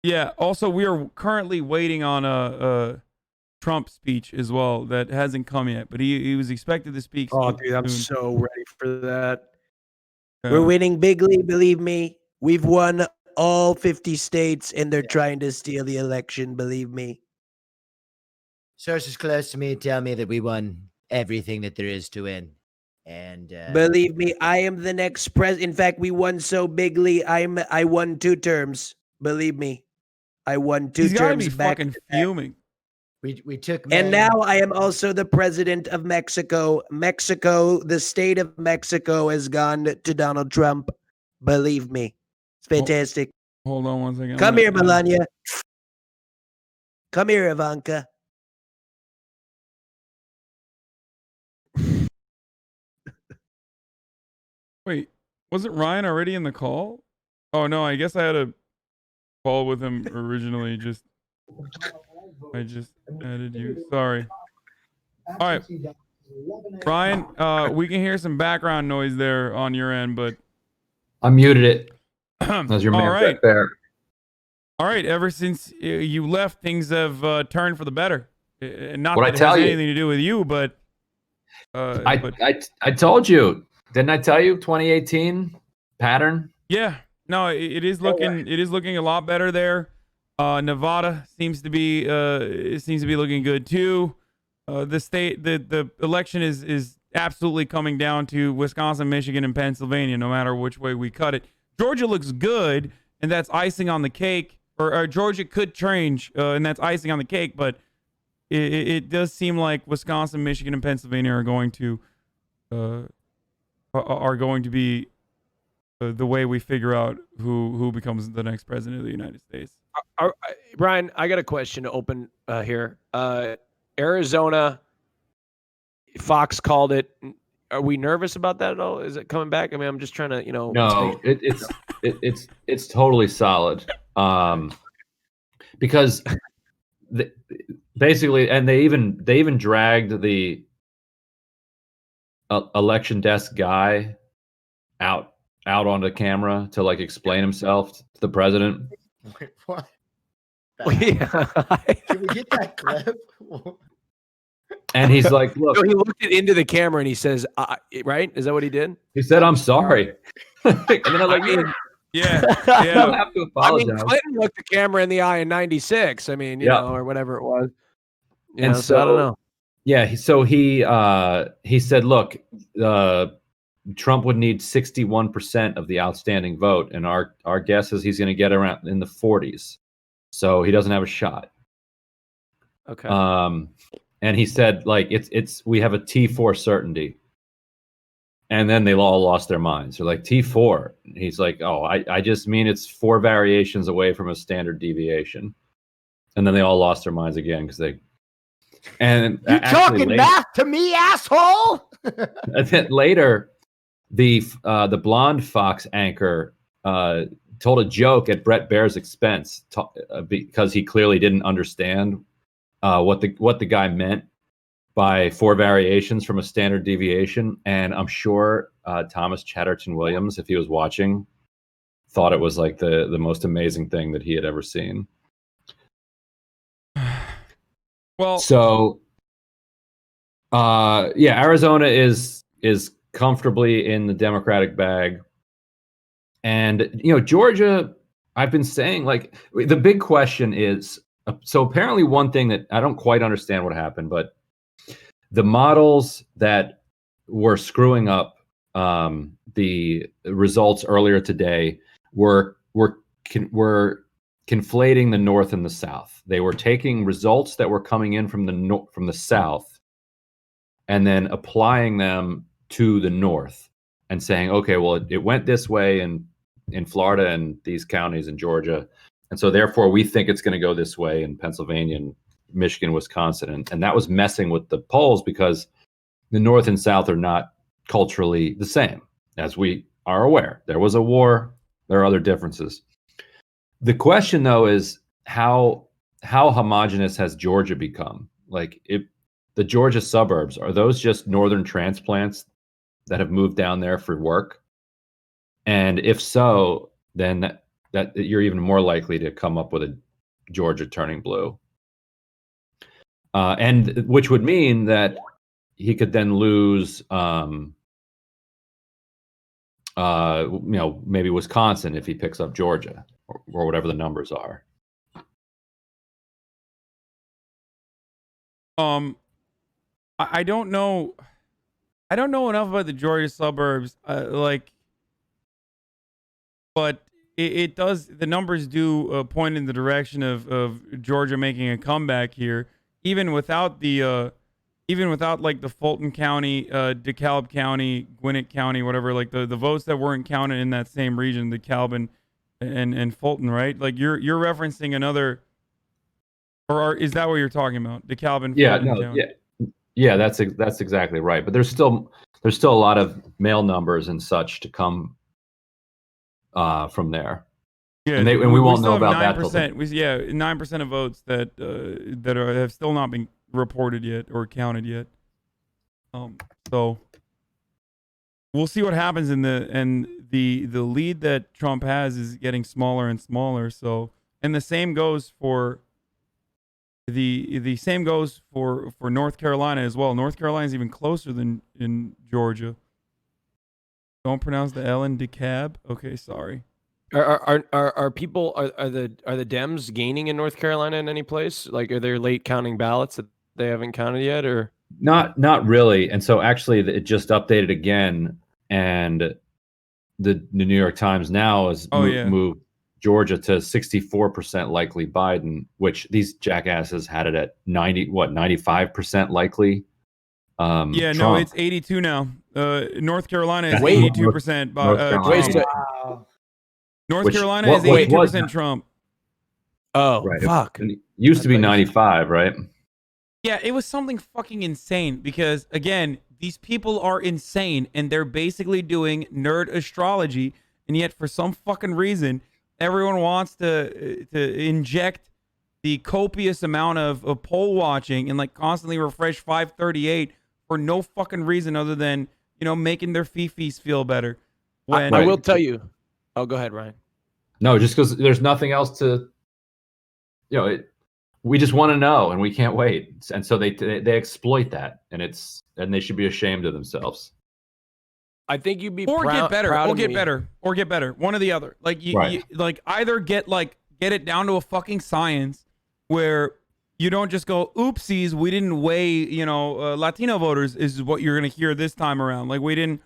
Yeah. Also, we are currently waiting on a Trump speech as well that hasn't come yet, but he was expected to speak. Oh, dude, I'm so ready for that. We're winning bigly, believe me. We've won all 50 states, and they're trying to steal the election, believe me. Sources close to me tell me that we won everything that there is to win. And believe me, I am the next president. In fact, we won so bigly. I won 2 terms. Believe me, I won 2 He's terms. He's got to be fucking fuming. We took, and now I am also the president of Mexico. Mexico, the state of Mexico, has gone to Donald Trump. Believe me, it's fantastic. Hold on one second. Come here, Melania. Come here, Ivanka. Wait, wasn't Ryan already in the call? Oh no, I guess I had a call with him originally. I just added you. Sorry. All right, Ryan. We can hear some background noise there on your end, but I muted it. As your All man right. Brett Baer. All right. Ever since you left, things have turned for the better. Not What I that it tell has you? anything to do with you, but I told you, didn't I tell you? 2018 pattern. yeah, no, it is looking a lot better there. Nevada seems to be looking good too. The election is absolutely coming down to Wisconsin, Michigan, and Pennsylvania. No matter which way we cut it, Georgia looks good, and that's icing on the cake. Or Georgia could change, and that's icing on the cake. But it does seem like Wisconsin, Michigan, and Pennsylvania are going to be the way we figure out who becomes the next president of the United States. Brian, I got a question to open here. Arizona, Fox called it. Are we nervous about that at all? Is it coming back? I mean, I'm just trying to, No, it's totally solid. Because basically, and they even dragged the election desk guy out onto camera to like explain himself to the president. Wait, what? Yeah. Can we get that clip? And he's like, look, So he looked into the camera and he says, right? Is that what he did? he said, I'm sorry. And then I was like, Yeah, you don't have to I mean, apologize. Clinton looked the camera in the eye in 96. I mean, you Yeah. know, or whatever it was. You And know, so I don't know. Yeah, he said, look, Trump would need 61% of the outstanding vote, and our guess is he's going to get around in the 40s, so he doesn't have a shot. Okay. And he said, like, it's we have a T4 certainty, and then they all lost their minds. They're like, T4. He's like, oh, I just mean it's 4 variations away from a standard deviation, and then they all lost their minds again because they. And You talking math to me, asshole? And then later, the blonde Fox anchor told a joke at Brett Baer's expense because he clearly didn't understand what the guy meant by 4 variations from a standard deviation. And I'm sure Thomas Chatterton Williams, if he was watching, thought it was like the most amazing thing that he had ever seen. Well, so yeah, Arizona is comfortably in the Democratic bag. And Georgia, I've been saying, like, the big question is, so apparently one thing that I don't quite understand what happened, but the models that were screwing up the results earlier today were conflating the North and the South. They were taking results that were coming in from the South and then applying them to the North and saying, okay, well, it went this way in Florida and these counties in Georgia, and so therefore we think it's going to go this way in Pennsylvania and Michigan, Wisconsin, and that was messing with the polls because the North and South are not culturally the same, as we are aware. There was a war. There are other differences. The question, though, is how homogenous has Georgia become? Like, the Georgia suburbs, are those just northern transplants that have moved down there for work? And if so, then that you're even more likely to come up with a Georgia turning blue. And which would mean that he could then lose, maybe Wisconsin if he picks up Georgia or whatever the numbers are. I don't know. I don't know enough about the Georgia suburbs, but it does. The numbers do point in the direction of Georgia making a comeback here, even without the Fulton County, DeKalb County, Gwinnett County, whatever. Like the votes that weren't counted in that same region, DeKalb and Fulton, right? Like you're referencing another, or is that what you're talking about? DeKalb and Fulton County? Yeah, that's exactly right. But there's still a lot of mail numbers and such to come from there. Yeah, and we won't know about 9%, that. 9% of votes that have still not been reported yet or counted yet. So we'll see what happens in the lead that Trump has is getting smaller and smaller. So, and the same goes for the same goes for North Carolina as well. North Carolina is even closer than in Georgia. Don't pronounce the L in DeKalb. Okay, sorry. Are people are the Dems gaining in North Carolina in any place? Like, are there late counting ballots that they haven't counted yet, or not really? And so actually, it just updated again, and the New York Times now has moved Georgia to 64% likely Biden, which these jackasses had it at 95% likely. Yeah, Trump. no, it's 82 now. North Carolina is 82% Trump. North Carolina is 82% Trump. Oh, right. Fuck. It used to be 95, right? Yeah, it was something fucking insane because, again, these people are insane and they're basically doing nerd astrology, and yet for some fucking reason, everyone wants to inject the copious amount of poll watching and like constantly refresh 538 for no fucking reason other than, making their fifis feel better. When I will tell you. Oh, go ahead, Ryan. No, just because there's nothing else to, we just want to know and we can't wait, and so they exploit that, and they should be ashamed of themselves. I think you'd be get better. One or the other. Like you either get it down to a fucking science where you don't just go, oopsies, we didn't weigh, Latino voters is what you're gonna hear this time around. Like we didn't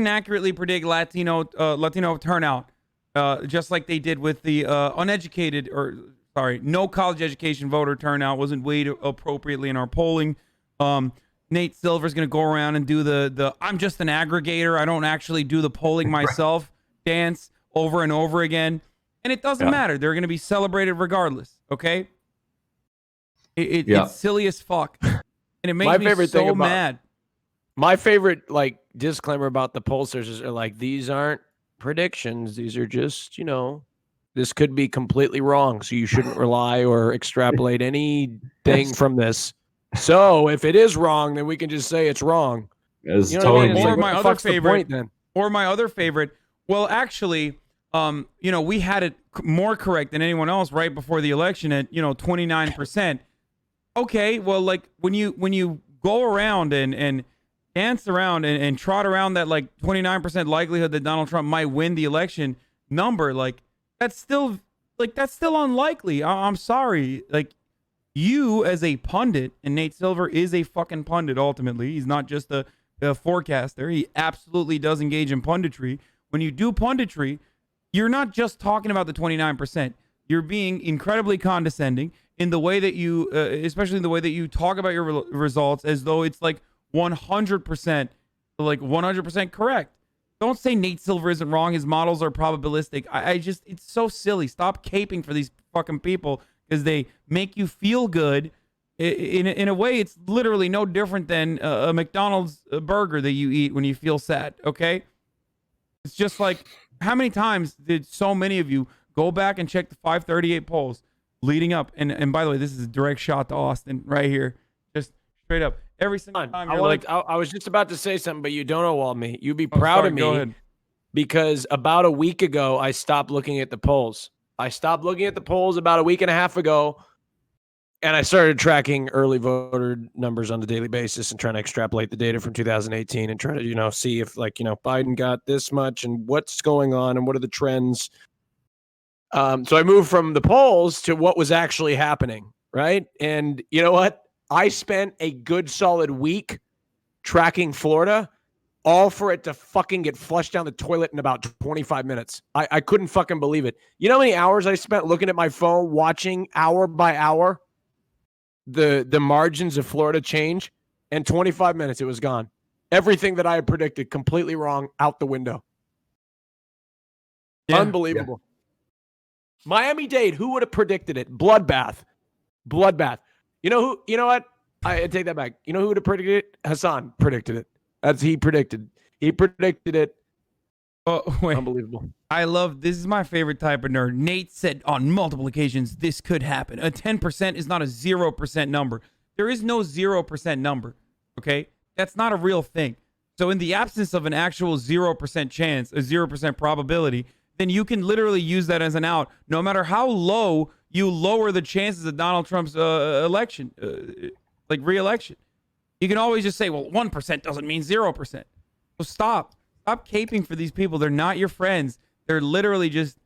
accurately predict Latino turnout, just like they did with the no college education voter turnout wasn't weighed appropriately in our polling. Nate Silver's going to go around and do the I'm just an aggregator, I don't actually do the polling myself dance over and over again. And it doesn't matter. They're going to be celebrated regardless, okay? It's silly as fuck. And it makes me so mad. My favorite disclaimer about the pollsters are these aren't predictions. These are just, this could be completely wrong. So you shouldn't rely or extrapolate anything from this. So if it is wrong, then we can just say it's wrong. It's totally or my other favorite. Or my other favorite. Well, actually, we had it more correct than anyone else right before the election at 29%. Okay, well, when you go around and dance around and trot around that 29% likelihood that Donald Trump might win the election number, that's still unlikely. I'm sorry. You as a pundit, and Nate Silver is a fucking pundit ultimately. He's not just a forecaster. He absolutely does engage in punditry. When you do punditry, you're not just talking about the 29%. You're being incredibly condescending in the way that you, especially in the way that you talk about your results as though it's 100% correct. Don't say Nate Silver isn't wrong. His models are probabilistic. It's so silly. Stop caping for these fucking people because they make you feel good. In a way, it's literally no different than a McDonald's burger that you eat when you feel sad, okay? It's just how many times did so many of you go back and check the 538 polls leading up? And by the way, this is a direct shot to Austin right here. Just straight up. Every single time I was just about to say something, but you don't know me. You'd be proud of me. Go ahead. Because about a week ago, I stopped looking at the polls. I stopped looking at the polls about a week and a half ago, and I started tracking early voter numbers on a daily basis and trying to extrapolate the data from 2018 and try to, see if Biden got this much and what's going on and what are the trends. So I moved from the polls to what was actually happening, right? And you know what? I spent a good solid week tracking Florida, all for it to fucking get flushed down the toilet in about 25 minutes. I couldn't fucking believe it. You know how many hours I spent looking at my phone, watching hour by hour the margins of Florida change? In 25 minutes, it was gone. Everything that I had predicted, completely wrong, out the window. Yeah. Unbelievable. Yeah. Miami-Dade, who would have predicted it? Bloodbath. You know what? I take that back. You know who would have predicted it? Hasan predicted it. He predicted it. Oh, wait. Unbelievable. This is my favorite type of nerd. Nate said on multiple occasions, this could happen. A 10% is not a 0% number. There is no 0% number. Okay. That's not a real thing. So in the absence of an actual 0% chance, a 0% probability, then you can literally use that as an out. No matter how low you lower the chances of Donald Trump's election, like re-election. You can always just say, well, 1% doesn't mean 0%. So stop caping for these people. They're not your friends. They're literally just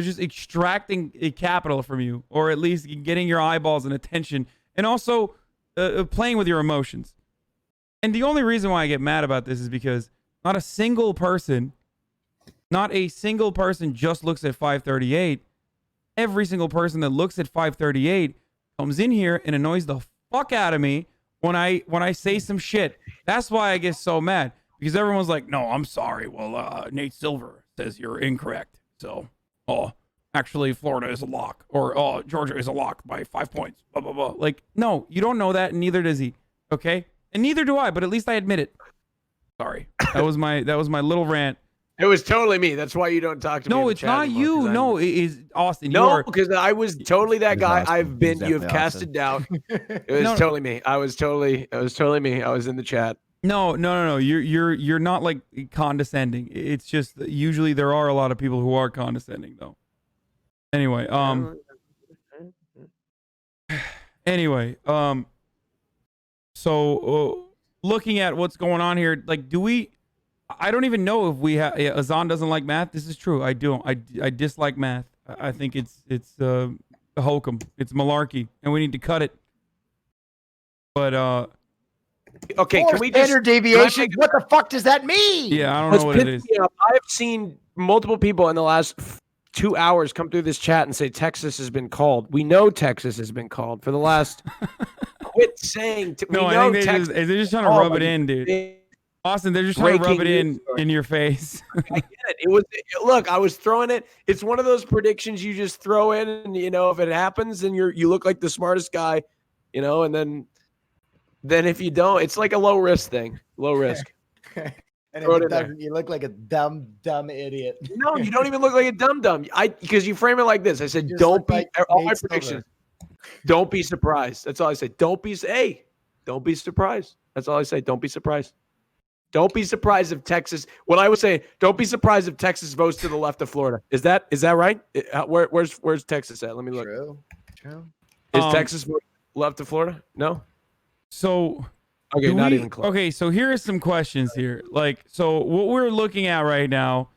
extracting a capital from you, or at least getting your eyeballs and attention, and also playing with your emotions. And the only reason why I get mad about this is because not a single person just looks at 538. Every single person that looks at 538 comes in here and annoys the fuck out of me when I say some shit. That's why I get so mad, because everyone's like, no, I'm sorry. Well, Nate Silver says you're incorrect. So, actually Florida is a lock, or Georgia is a lock by 5 points. Blah, blah, blah. Like, no, you don't know that, and neither does he. Okay? And neither do I, but at least I admit it. Sorry. That was my little rant. It was totally me. That's why you don't talk to me. No, it's not you. No, it is Austin. No, because I was totally that guy. Austin. You have casted doubt. It was totally me. It was totally me. I was in the chat. No. You're not like condescending. It's just usually there are a lot of people who are condescending though. Anyway, so looking at what's going on here, like, I don't even know if we have. Hasan doesn't like math. This is true. I do. I dislike math. I think it's a hokum. It's malarkey, and we need to cut it. But okay, can we just standard deviation? What the fuck does that mean? Yeah, I don't know what it is. I've seen multiple people in the last 2 hours come through this chat and say Texas has been called. We know Texas has been called for the last. Quit saying. No, I think they're just trying to rub it in, dude. Austin, they're just trying to rub it in your face. I get it. Look, I was throwing it. It's one of those predictions you just throw in, and if it happens, then you look like the smartest guy, and then if you don't, it's like a low risk thing. Low risk. And if it doesn't, you look like a dumb idiot. No, you don't even look like a dumb. Because you frame it like this. I said, don't be all my predictions. Don't be surprised. That's all I say. Don't be surprised. That's all I say. Don't be surprised. Don't be surprised if Texas. What I would say, don't be surprised if Texas votes to the left of Florida. Is that right? Where's Texas at? Let me look. True. Is Texas left of Florida? No. So okay, not even close. Okay, so here are some questions here. Like, so what we're looking at right now,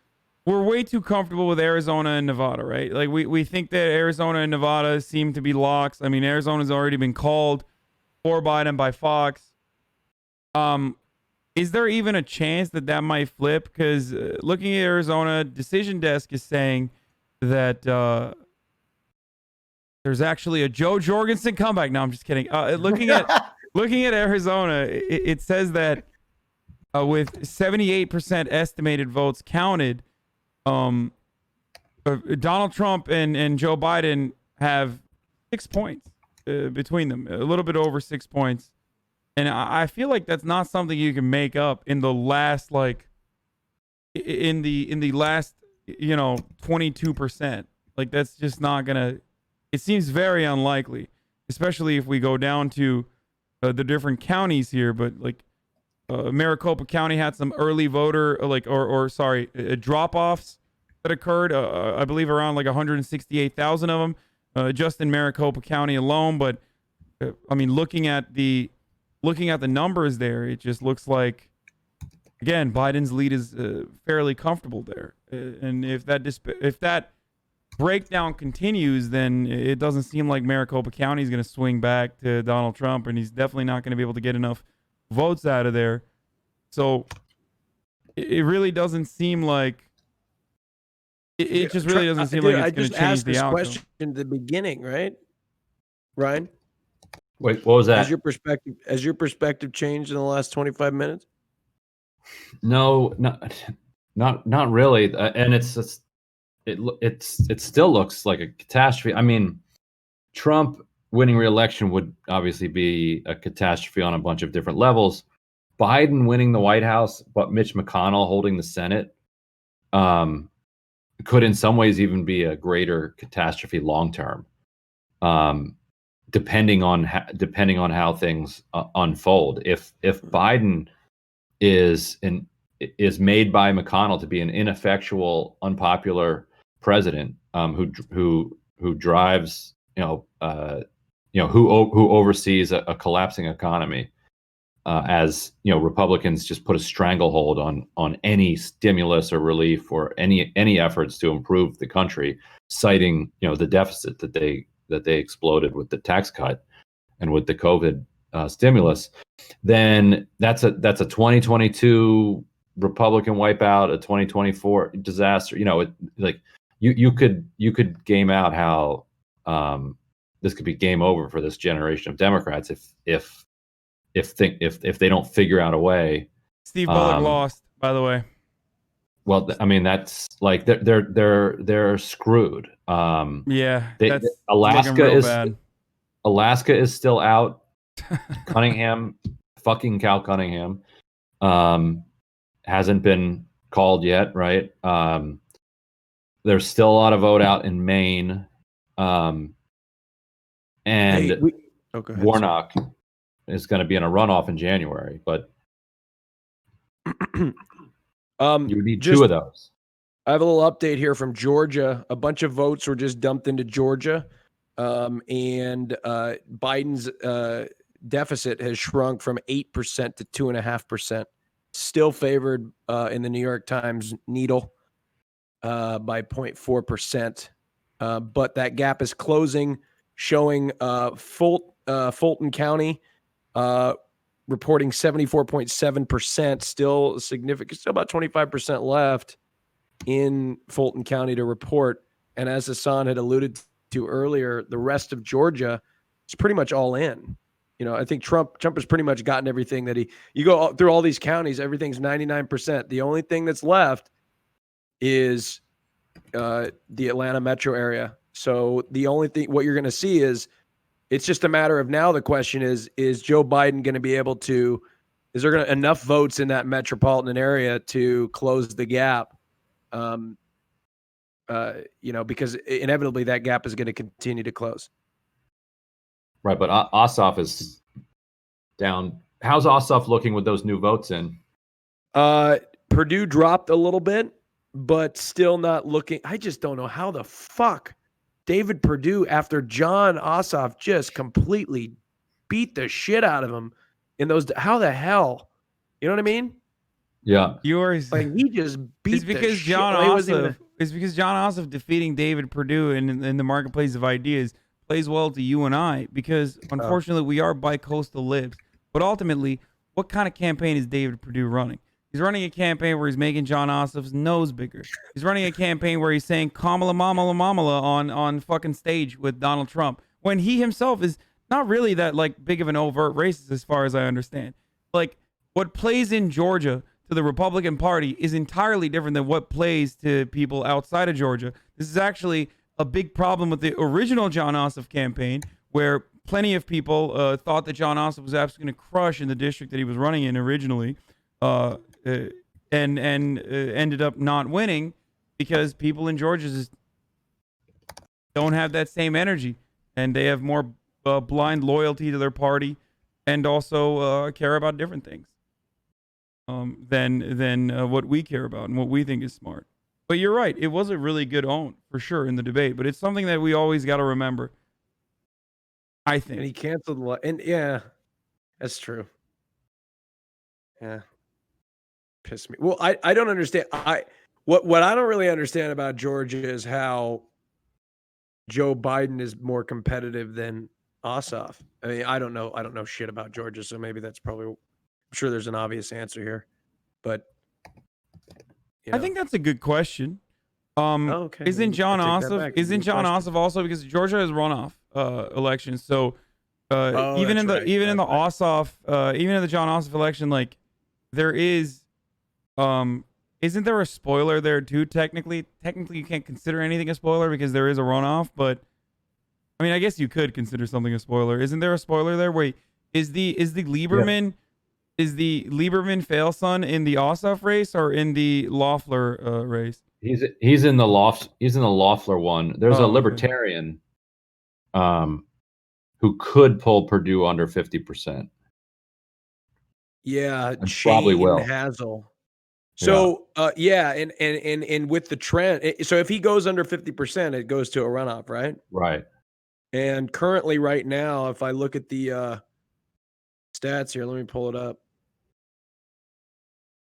we're way too comfortable with Arizona and Nevada, right? Like we think that Arizona and Nevada seem to be locks. I mean, Arizona's already been called for Biden by Fox. Is there even a chance that might flip? Because looking at Arizona, Decision Desk is saying that there's actually a Joe Jorgensen comeback. No, I'm just kidding. Looking at Arizona, it says that with 78% estimated votes counted, Donald Trump and Joe Biden have 6 points between them, a little bit over 6 points. And I feel like that's not something you can make up in the last, in the last, 22%. Like, that's just not gonna. It seems very unlikely, especially if we go down to the different counties here. But Maricopa County had some early voter drop-offs that occurred. I believe around 168,000 of them, just in Maricopa County alone. But I mean, looking at the numbers there, it just looks like, again, Biden's lead is fairly comfortable there. And if that breakdown continues, then it doesn't seem like Maricopa County is going to swing back to Donald Trump, and he's definitely not going to be able to get enough votes out of there. So it really doesn't seem like it just really doesn't seem like it's going to change the outcome. I just asked this question in the beginning, right, Ryan? Wait, what was that? Has your perspective changed in the last 25 minutes? No, not really. And it still looks like a catastrophe. I mean, Trump winning re-election would obviously be a catastrophe on a bunch of different levels. Biden winning the White House, but Mitch McConnell holding the Senate, could in some ways even be a greater catastrophe long term. Depending on how things unfold. If Biden is made by McConnell to be an ineffectual, unpopular president who drives, who oversees a collapsing economy, as Republicans just put a stranglehold on any stimulus or relief or any efforts to improve the country, citing the deficit that they exploded with the tax cut and with the COVID stimulus. Then that's a 2022 Republican wipeout, a 2024 disaster. You could game out how this could be game over for this generation of Democrats if they don't figure out a way. Steve Bullock lost, by the way. Well, I mean, that's like they're screwed. That's Alaska is still out. Cunningham, fucking Cal Cunningham, hasn't been called yet, right? There's still a lot of vote out in Maine, and Warnock is going to be in a runoff in January, but you would need two of those. I have a little update here from Georgia. A bunch of votes were just dumped into Georgia, and Biden's deficit has shrunk from 8% to 2.5%. Still favored in the New York Times needle by 0.4%, but that gap is closing, showing Fulton County reporting 74.7%, still significant, still about 25% left in Fulton County to report. And as Hasan had alluded to earlier, the rest of Georgia is pretty much all in. I think Trump has pretty much gotten everything that you go through all these counties, everything's 99%. The only thing that's left is the Atlanta metro area. So the only thing, what you're going to see is, it's just a matter of now the question is Joe Biden going to be able to, is there enough votes in that metropolitan area to close the gap? Because inevitably that gap is going to continue to close. Right, but Ossoff is down. How's Ossoff looking with those new votes in? Purdue dropped a little bit, but still not looking. I just don't know how the fuck David Perdue, after John Ossoff just completely beat the shit out of him in those. How the hell? You know what I mean? Yeah. He just beat. It's because John Ossoff defeating David Perdue in the marketplace of ideas plays well to you and I, because unfortunately we are bi-coastal libs. But ultimately, what kind of campaign is David Perdue running? He's running a campaign where he's making John Ossoff's nose bigger. He's running a campaign where he's saying Kamala Mamala on fucking stage with Donald Trump, when he himself is not really that big of an overt racist as far as I understand. What plays in Georgia to the Republican Party is entirely different than what plays to people outside of Georgia. This is actually a big problem with the original John Ossoff campaign, where plenty of people thought that John Ossoff was absolutely going to crush in the district that he was running in originally, and ended up not winning because people in Georgia just don't have that same energy, and they have more blind loyalty to their party, and also care about different things than what we care about and what we think is smart. But you're right. It was a really good own, for sure, in the debate. But it's something that we always got to remember, I think. And he canceled. And yeah, that's true. Yeah. Pissed me. Well, I don't understand. What I don't really understand about Georgia is how Joe Biden is more competitive than Ossoff. I mean, I don't know shit about Georgia, so maybe that's probably, I'm sure there's an obvious answer here. But I think that's a good question. Okay. Isn't John Ossoff also, because Georgia has runoff elections, so even in the Ossoff, even in the John Ossoff election, there is, isn't there a spoiler there too? Technically you can't consider anything a spoiler because there is a runoff, but I mean, I guess you could consider something a spoiler. Isn't there a spoiler there? Wait, is the Lieberman? Yeah. Is the Lieberman fail-son in the Ossoff race or in the Loeffler race? He's in the Loeffler one. There's a libertarian who could pull Perdue under 50%. Yeah, And Shane probably will. Hazel. So yeah, and with the trend, so if he goes under 50%, it goes to a runoff, right? Right. And currently, right now, if I look at the stats here, let me pull it up.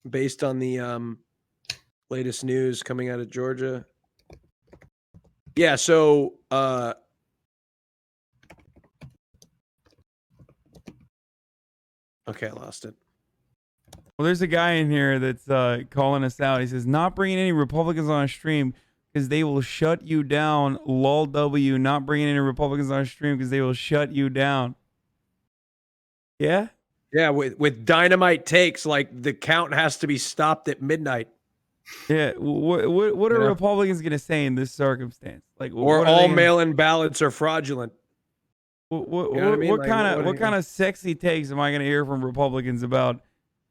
Based on the latest news coming out of Georgia. Yeah, so okay, I lost it. Well, there's a guy in here that's calling us out. He says, not bringing any Republicans on a stream because they will shut you down. Lol W, not bringing any Republicans on a stream because they will shut you down. Yeah? Yeah, with dynamite takes, like the count has to be stopped at midnight. Yeah. What are Republicans going to say in this circumstance? Like, or all mail-in ballots are fraudulent. What kind of sexy takes am I going to hear from Republicans about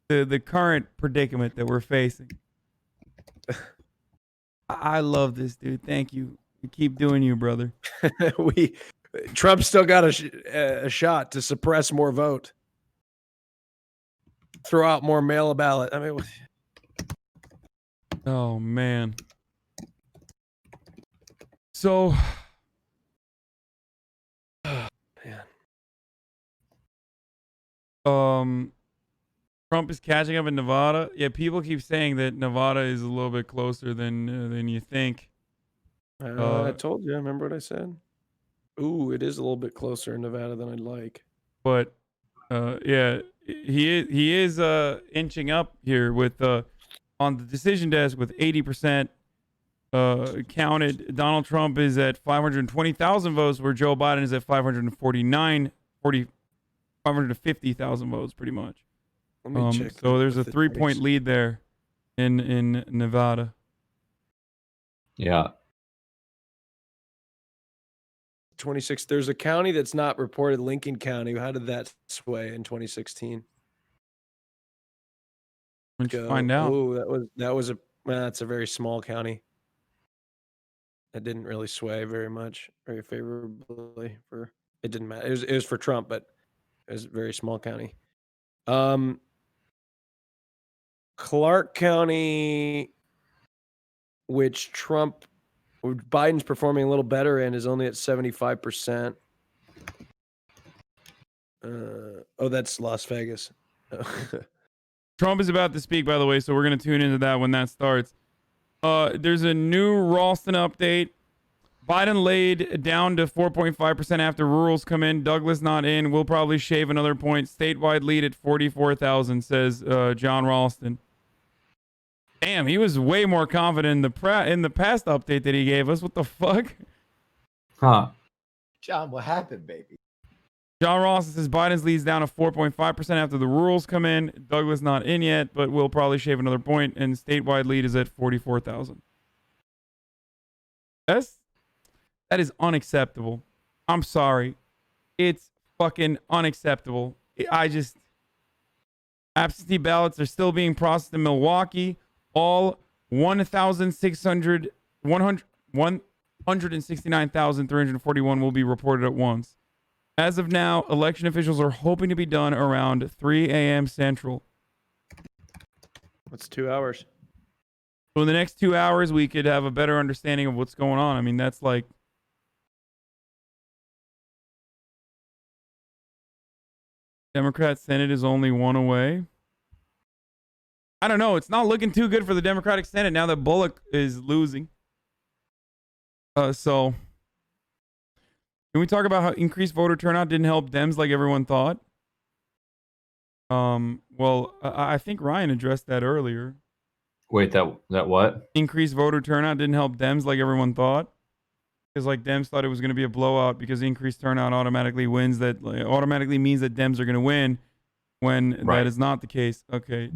the current predicament that we're facing? I love this, dude. Thank you. You keep doing you, brother. Trump still got a shot to suppress more vote, throw out more mail ballot. I mean, oh man. So, man. Trump is catching up in Nevada. Yeah, people keep saying that Nevada is a little bit closer than you think. I told you. Remember what I said? Ooh, it is a little bit closer in Nevada than I'd like. But yeah, he is inching up here with on the decision desk with 80% counted. Donald Trump is at 520,000 votes, where Joe Biden is at 550,000 votes, pretty much. Let me check. So there's a 3-point lead there in Nevada. Yeah. 26. There's a county that's not reported, Lincoln County. How did that sway in 2016? Let's find out. Oh, that's a very small county. That didn't really sway very much, very favorably for. It didn't matter. It was for Trump, but it was a very small county. Clark County, which Biden's performing a little better in, is only at 75%. That's Las Vegas. Trump is about to speak, by the way, so we're going to tune into that when that starts. There's a new Ralston update. Biden laid down to 4.5% after rurals come in. Douglas not in. We'll probably shave another point. Statewide lead at 44,000, says John Ralston. Damn, he was way more confident in the past update that he gave us. What the fuck? Huh. John, what happened, baby? John Ralston says Biden's leads down to 4.5% after the rurals come in. Douglas not in yet, but we'll probably shave another point, and statewide lead is at 44,000. That is unacceptable. I'm sorry. It's fucking unacceptable. Absentee ballots are still being processed in Milwaukee. All 169,341 will be reported at once. As of now, election officials are hoping to be done around 3 a.m. Central. That's 2 hours. So in the next 2 hours, we could have a better understanding of what's going on. I mean, that's like... Democrat Senate is only one away. I don't know. It's not looking too good for the Democratic Senate now that Bullock is losing. So, can we talk about how increased voter turnout didn't help Dems like everyone thought? Well, I think Ryan addressed that earlier. Wait, that what? Increased voter turnout didn't help Dems like everyone thought. Because like Dems thought it was going to be a blowout because increased turnout automatically means that Dems are going to win when that is not the case. Okay.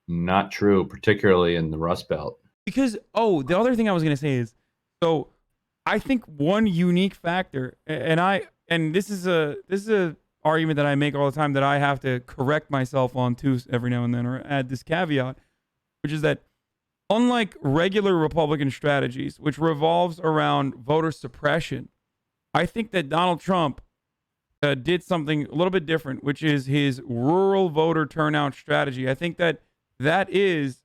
Not true, particularly in the Rust Belt. Because, the other thing I was going to say is, so I think one unique factor, and this is a argument that I make all the time that I have to correct myself on too every now and then, or add this caveat, which is that unlike regular Republican strategies, which revolves around voter suppression, I think that Donald Trump did something a little bit different, which is his rural voter turnout strategy. I think that is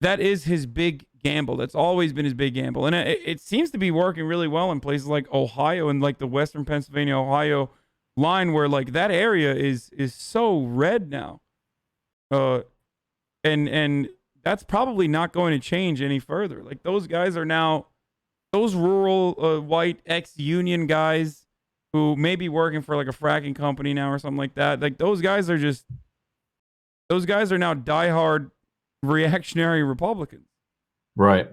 his big gamble. That's always been his big gamble. And it seems to be working really well in places like Ohio and like the Western Pennsylvania, Ohio line, where like that area is so red now. And that's probably not going to change any further. Like those guys are now, those rural white ex-union guys who may be working for like a fracking company now or something like that. Like those guys are now diehard reactionary Republicans. Right.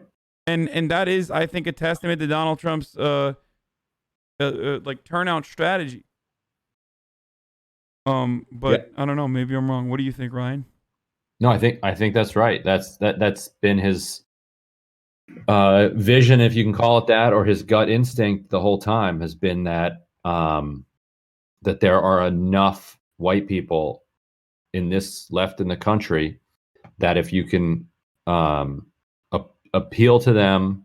And that is, I think, a testament to Donald Trump's like turnout strategy. But Yeah. I don't know, maybe I'm wrong. What do you think, Ryan? No, I think that's right. That's been his vision, if you can call it that, or his gut instinct the whole time has been that that there are enough white people in this left in the country that if you can appeal to them